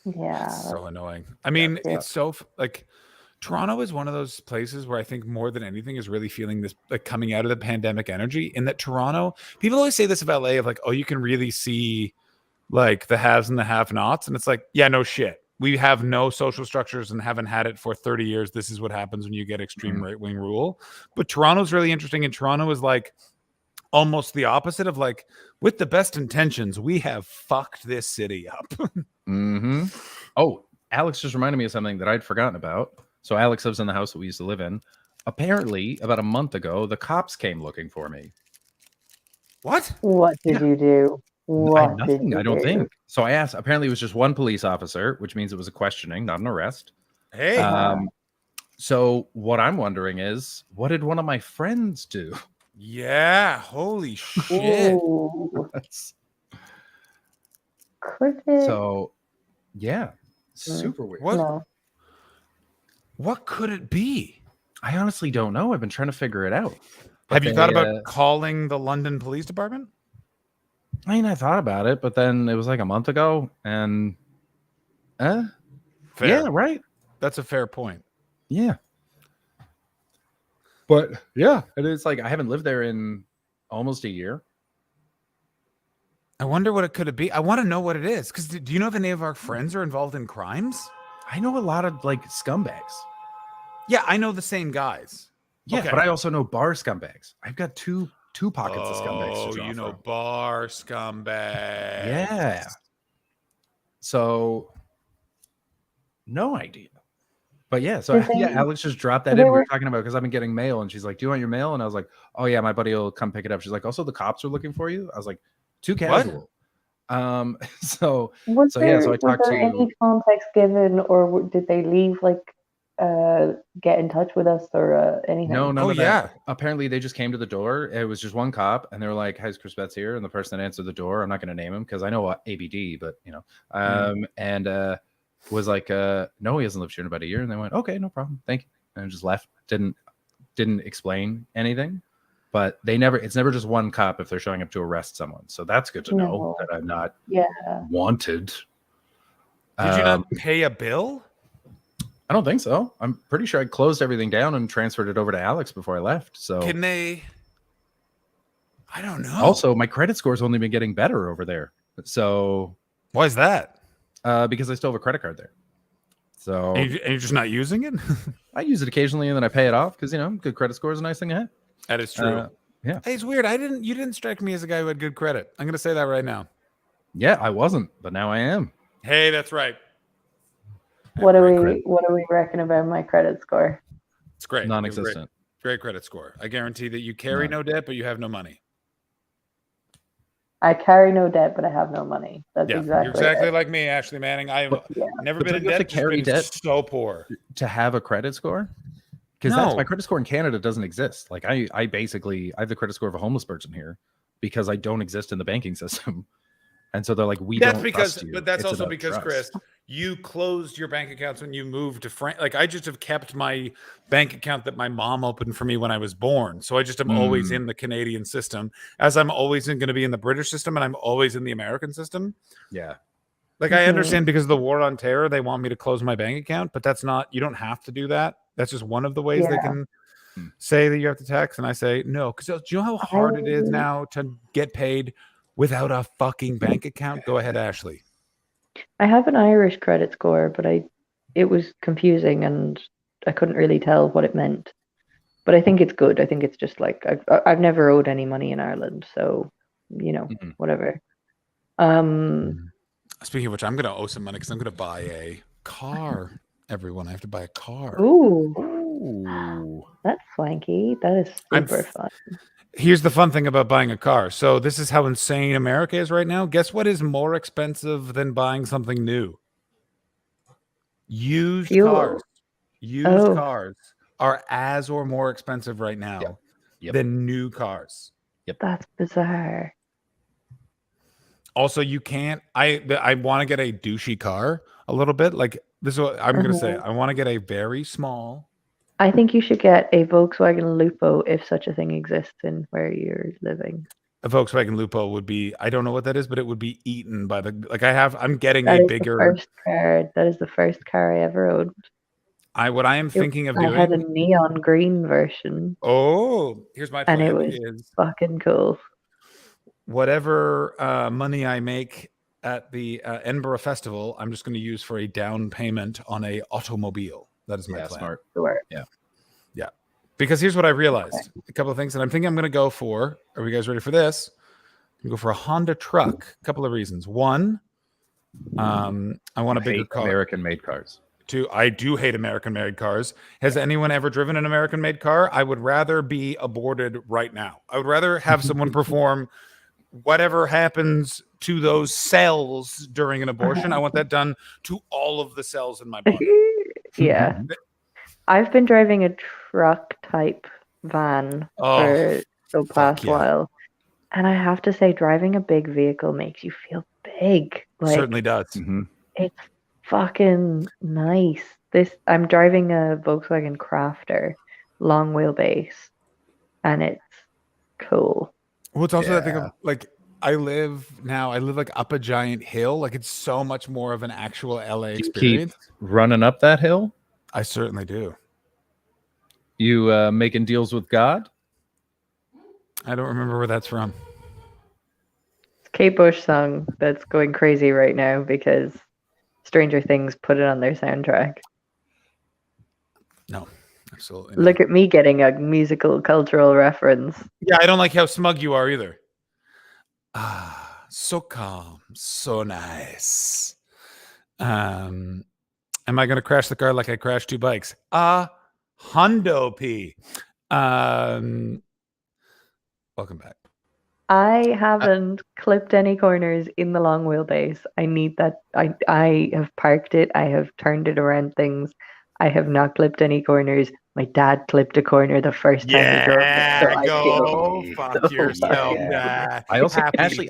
Yeah, So annoying. I mean, it's so like Toronto is one of those places where I think more than anything is really feeling this like coming out of the pandemic energy. In that Toronto, people always say this of LA of like, oh, you can really see like the haves and the have-nots, and it's like, yeah, no shit. We have no social structures and haven't had it for 30 years. This is what happens when you get extreme right-wing rule. But Toronto's really interesting, and Toronto is like almost the opposite of like, with the best intentions, we have fucked this city up. Mm-hmm. Oh, Alex just reminded me of something that I'd forgotten about. So Alex lives in the house that we used to live in. Apparently, about a month ago, the cops came looking for me. What? What did you do? What did Nothing, you I don't do? think. So I asked. Apparently, it was just one police officer, which means it was a questioning, not an arrest. Hey. So what I'm wondering is, what did one of my friends do? Yeah, holy shit. Could it? So, yeah, super weird. What? No. What could it be? I honestly don't know. I've been trying to figure it out. But Have you thought they, about calling the London Police Department? I mean, I thought about it, but then it was like a month ago, and Fair. yeah, right. That's a fair point. Yeah. But yeah, it is like I haven't lived there in almost a year. I wonder what it could be. I want to know what it is. Because do you know if any of our friends are involved in crimes? I know a lot of like scumbags. Yeah, I know the same guys. Yeah, Okay. but I also know bar scumbags. I've got two pockets of scumbags. Oh, to draw you know from. bar scumbags. Yeah. So, no idea. But yeah, so Did yeah, they- Alex just dropped that did in. they We were work- talking about because I've been getting mail, and she's like, "Do you want your mail?" And I was like, "Oh yeah, my buddy will come pick it up." She's like, "Also, the cops are looking for you." I was like, "Too casual." So Was so there, yeah, so I was talked there to. any context given, or did they leave like get in touch with us or anything? No, none Oh, of yeah. that. Apparently, they just came to the door. It was just one cop, and they were like, "How's Chris Betts here?" And the person that answered the door, I'm not going to name him because I know ABD, but you know, and was like, "No, he hasn't lived here in about a year." And they went, "Okay, no problem, thank you," and just left. Didn't explain anything. But they never. It's never just one cop if they're showing up to arrest someone. So that's good to know No. that I'm not Yeah. wanted. Did you not pay a bill? I don't think so. I'm pretty sure I closed everything down and transferred it over to Alex before I left. So Can they? I don't know. also, my credit score's only been getting better over there. So Why is that? because I still have a credit card there. So And you're just not using it? I use it occasionally and then I pay it off because you know good credit score is a nice thing to have. That is true. Yeah. Hey, it's weird. You didn't strike me as a guy who had good credit. I'm gonna say that right now. Yeah, I wasn't, but now I am. Hey, that's right. What do Great we credit. what do we reckon about my credit score? It's great. You have a great- Non-existent. Great credit score. I guarantee that you carry no debt, but you have no money. I carry no debt, but I have no money. That's Yeah, exactly you're exactly it. like me, Ashley Manning. I have never But been in don't you have debt. to carry just been debt? So poor. To have a credit score? Because that's No. my credit score in Canada doesn't exist. Like I basically I have the credit score of a homeless person here because I don't exist in the banking system. And so they're like, we That's don't because, trust you. but that's It's also about because, trust. Chris, you closed your bank accounts when you moved to France. Like I just have kept my bank account that my mom opened for me when I was born. So I just am always in the Canadian system, as I'm always going to be in the British system, and I'm always in the American system. Yeah. Like I understand because of the war on terror, they want me to close my bank account, but that's not. You don't have to do that. That's just one of the ways they Yeah. can say that you have to tax. And I say no, because do you know how hard it is now to get paid without a fucking bank account? Go ahead, Ashley. I have an Irish credit score, but it was confusing and I couldn't really tell what it meant. But I think it's good. I think it's just like I've never owed any money in Ireland, so you know, whatever. Speaking of which, I'm going to owe some money because I'm going to buy a car. Everyone, I have to buy a car. Ooh. Ooh. That's swanky. That is super fun. Here's the fun thing about buying a car. So this is how insane America is right now. Guess what is more expensive than buying something new? Used Fuel. cars. Used cars are as or more expensive right now than new cars. That's bizarre. Also, you can't. I want to get a douchey car a little bit. Like this is what I'm gonna say. I want to get a very small. I think you should get a Volkswagen Lupo if such a thing exists in where you're living. A Volkswagen Lupo would be. I don't know what that is, but it would be eaten by the. Like I'm getting That a is bigger. the first car. That is the first car I ever owned. What I am thinking of doing. I had a neon green version. Oh, here's my plan. And it was fucking cool. Whatever money I make at the Edinburgh Festival, I'm just going to use for a down payment on a automobile. That is my plan. Smart. Sure. Yeah. Because here's what I realized. A couple of things that I'm thinking I'm going to go for. Are we guys ready for this? I'm going to go for a Honda truck. A couple of reasons. One, I want a bigger car. American-made cars. Two, I do hate American-made cars. Has anyone ever driven an American-made car? I would rather be aborted right now. I would rather have someone perform whatever happens to those cells during an abortion. I want that done to all of the cells in my body. Yeah. I've been driving a truck type van for the past while. And I have to say, driving a big vehicle makes you feel big. Like, certainly does. It's fucking nice. I'm driving a Volkswagen Crafter, long wheelbase, and it's cool. Well, it's also that thing of like I live like up a giant hill. Like it's so much more of an actual LA experience. Keep running up that hill? I certainly do. You making deals with God? I don't remember where that's from. It's Kate Bush song that's going crazy right now because Stranger Things put it on their soundtrack. No, absolutely. Look at me getting a musical cultural reference. Yeah, I don't like how smug you are either. So calm, so nice. Am I going to crash the car like I crashed two bikes? Hundo P. Welcome back. I haven't clipped any corners in the long wheelbase. I need that. I have parked it. I have turned it around things. I have not clipped any corners. My dad clipped a corner the first time he drove it. Go fuck yourself, Dad. I also Actually,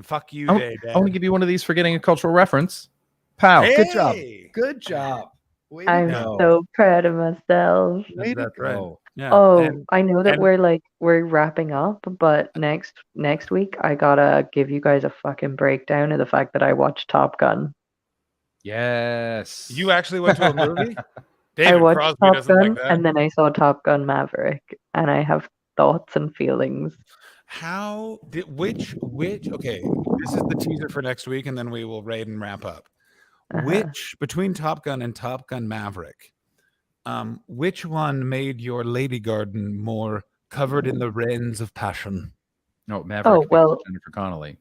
fuck you, I Dad. want to give you one of these for getting a cultural reference. Pow! Good job. Good job. I'm so proud of myself. That's right. Yeah. Oh, I know that we're wrapping up, but next week I gotta give you guys a fucking breakdown of the fact that I watched Top Gun. Yes. You actually went to a movie? I watched Crosby Top doesn't Gun like that. and then I saw Top Gun Maverick, and I have thoughts and feelings. Which okay, this is the teaser for next week, and then we will raid and wrap up. Which between Top Gun and Top Gun Maverick, which one made your lady garden more covered in the rains of passion? No, Maverick. Oh, well, Jennifer Connelly.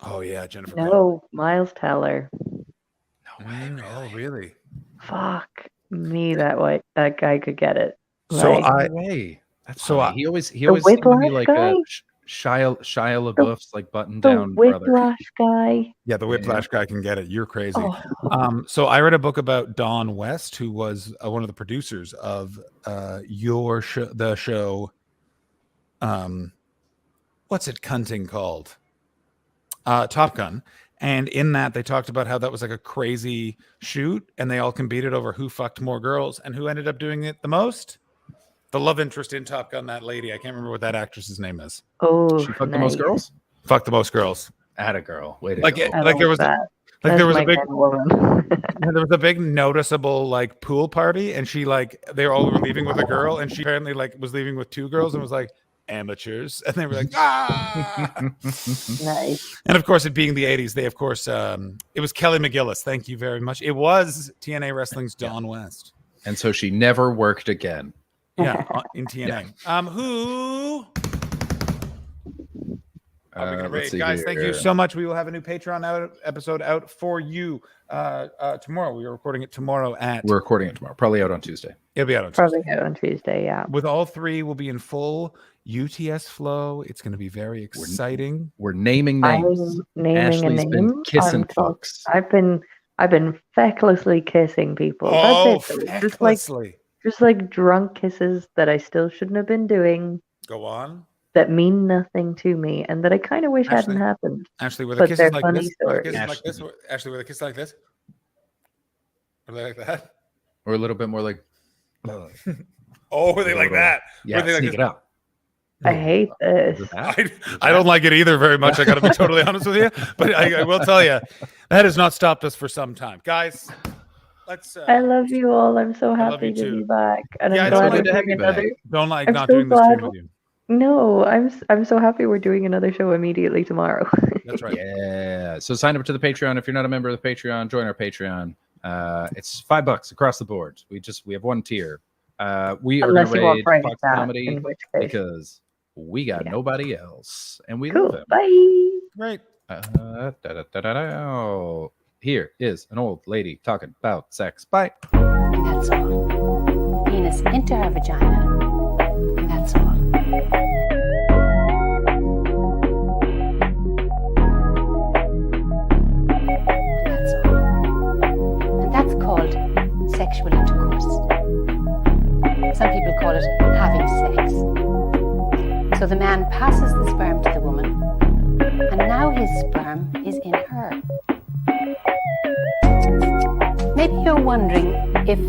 Oh yeah, Jennifer. No, Miles Teller. No way. Oh really? Fuck me, that guy could get it. So Like, That's so he always The seemed to be Whiplash like guy? a Shia LaBeouf's like button down the brother. Whiplash guy. Yeah, the Whiplash guy can get it. You're crazy. Oh. So I read a book about Don West, who was one of the producers of the show. What's it cunting called? Top Gun. And in that, they talked about how that was like a crazy shoot, and they all competed over who fucked more girls, and who ended up doing it the most. The love interest in Top Gun, that lady. I can't remember what that actress's name is. Oh, She fucked the most girls? Fucked the most girls. At a girl. Wait, Like there was there was a big there was a big noticeable like pool party, and she they all were leaving with a girl, and she apparently was leaving with two girls and was like, amateurs, and they were like, Nice. And of course, it being the 80s, they of course it was Kelly McGillis. Thank you very much. It was TNA Wrestling's Dawn West. And so she never worked again. Yeah, in TNA. Are we gonna let's raid? see Guys, thank you here. so much. We will have a new Patreon episode out for you tomorrow. We are recording it tomorrow at. We're recording it tomorrow. Probably out on Tuesday. It'll be out on Probably out on Tuesday. Yeah. With all three, we'll be in full UTS flow. It's going to be very exciting. We're naming names. I'm naming Ashley's a been name. kissing folks. I've been fecklessly kissing people. Oh, That's it. Just like drunk kisses that I still shouldn't have been doing. Go on. That mean nothing to me, and that I kind of wish hadn't happened. Ashley, were the But kisses they're like funny this? Were the stories. kisses like this? Ashley, were the kisses like this? Were they like that? Or a little bit more like. Oh, were they like that? Yeah, Were they like sneak this? it out. I hate this. I don't like it either very much. I got to be totally honest with you, but I will tell you that has not stopped us for some time, guys. Let's. I love you all. I'm so love happy you to too. be back, and Yeah, I'm it's glad so we're good to have doing you back. another. Don't like I'm not so doing the glad- stream with you. No, I'm so happy we're doing another show immediately tomorrow. That's right. Yeah. So sign up to the Patreon. If you're not a member of the Patreon, join our Patreon. It's $5 across the board. We have one tier. We are Unless going you to want raid private Fox chat, Comedy in which case. because we got nobody else, and we Cool. love them. Bye. Right. Here is an old lady talking about sex. Bye. That's all. Penis into her vagina. And that's all. That's all. And that's called sexual intercourse. Some people call it having sex. So the man passes the sperm to the woman, and now his sperm is in her. Maybe you're wondering if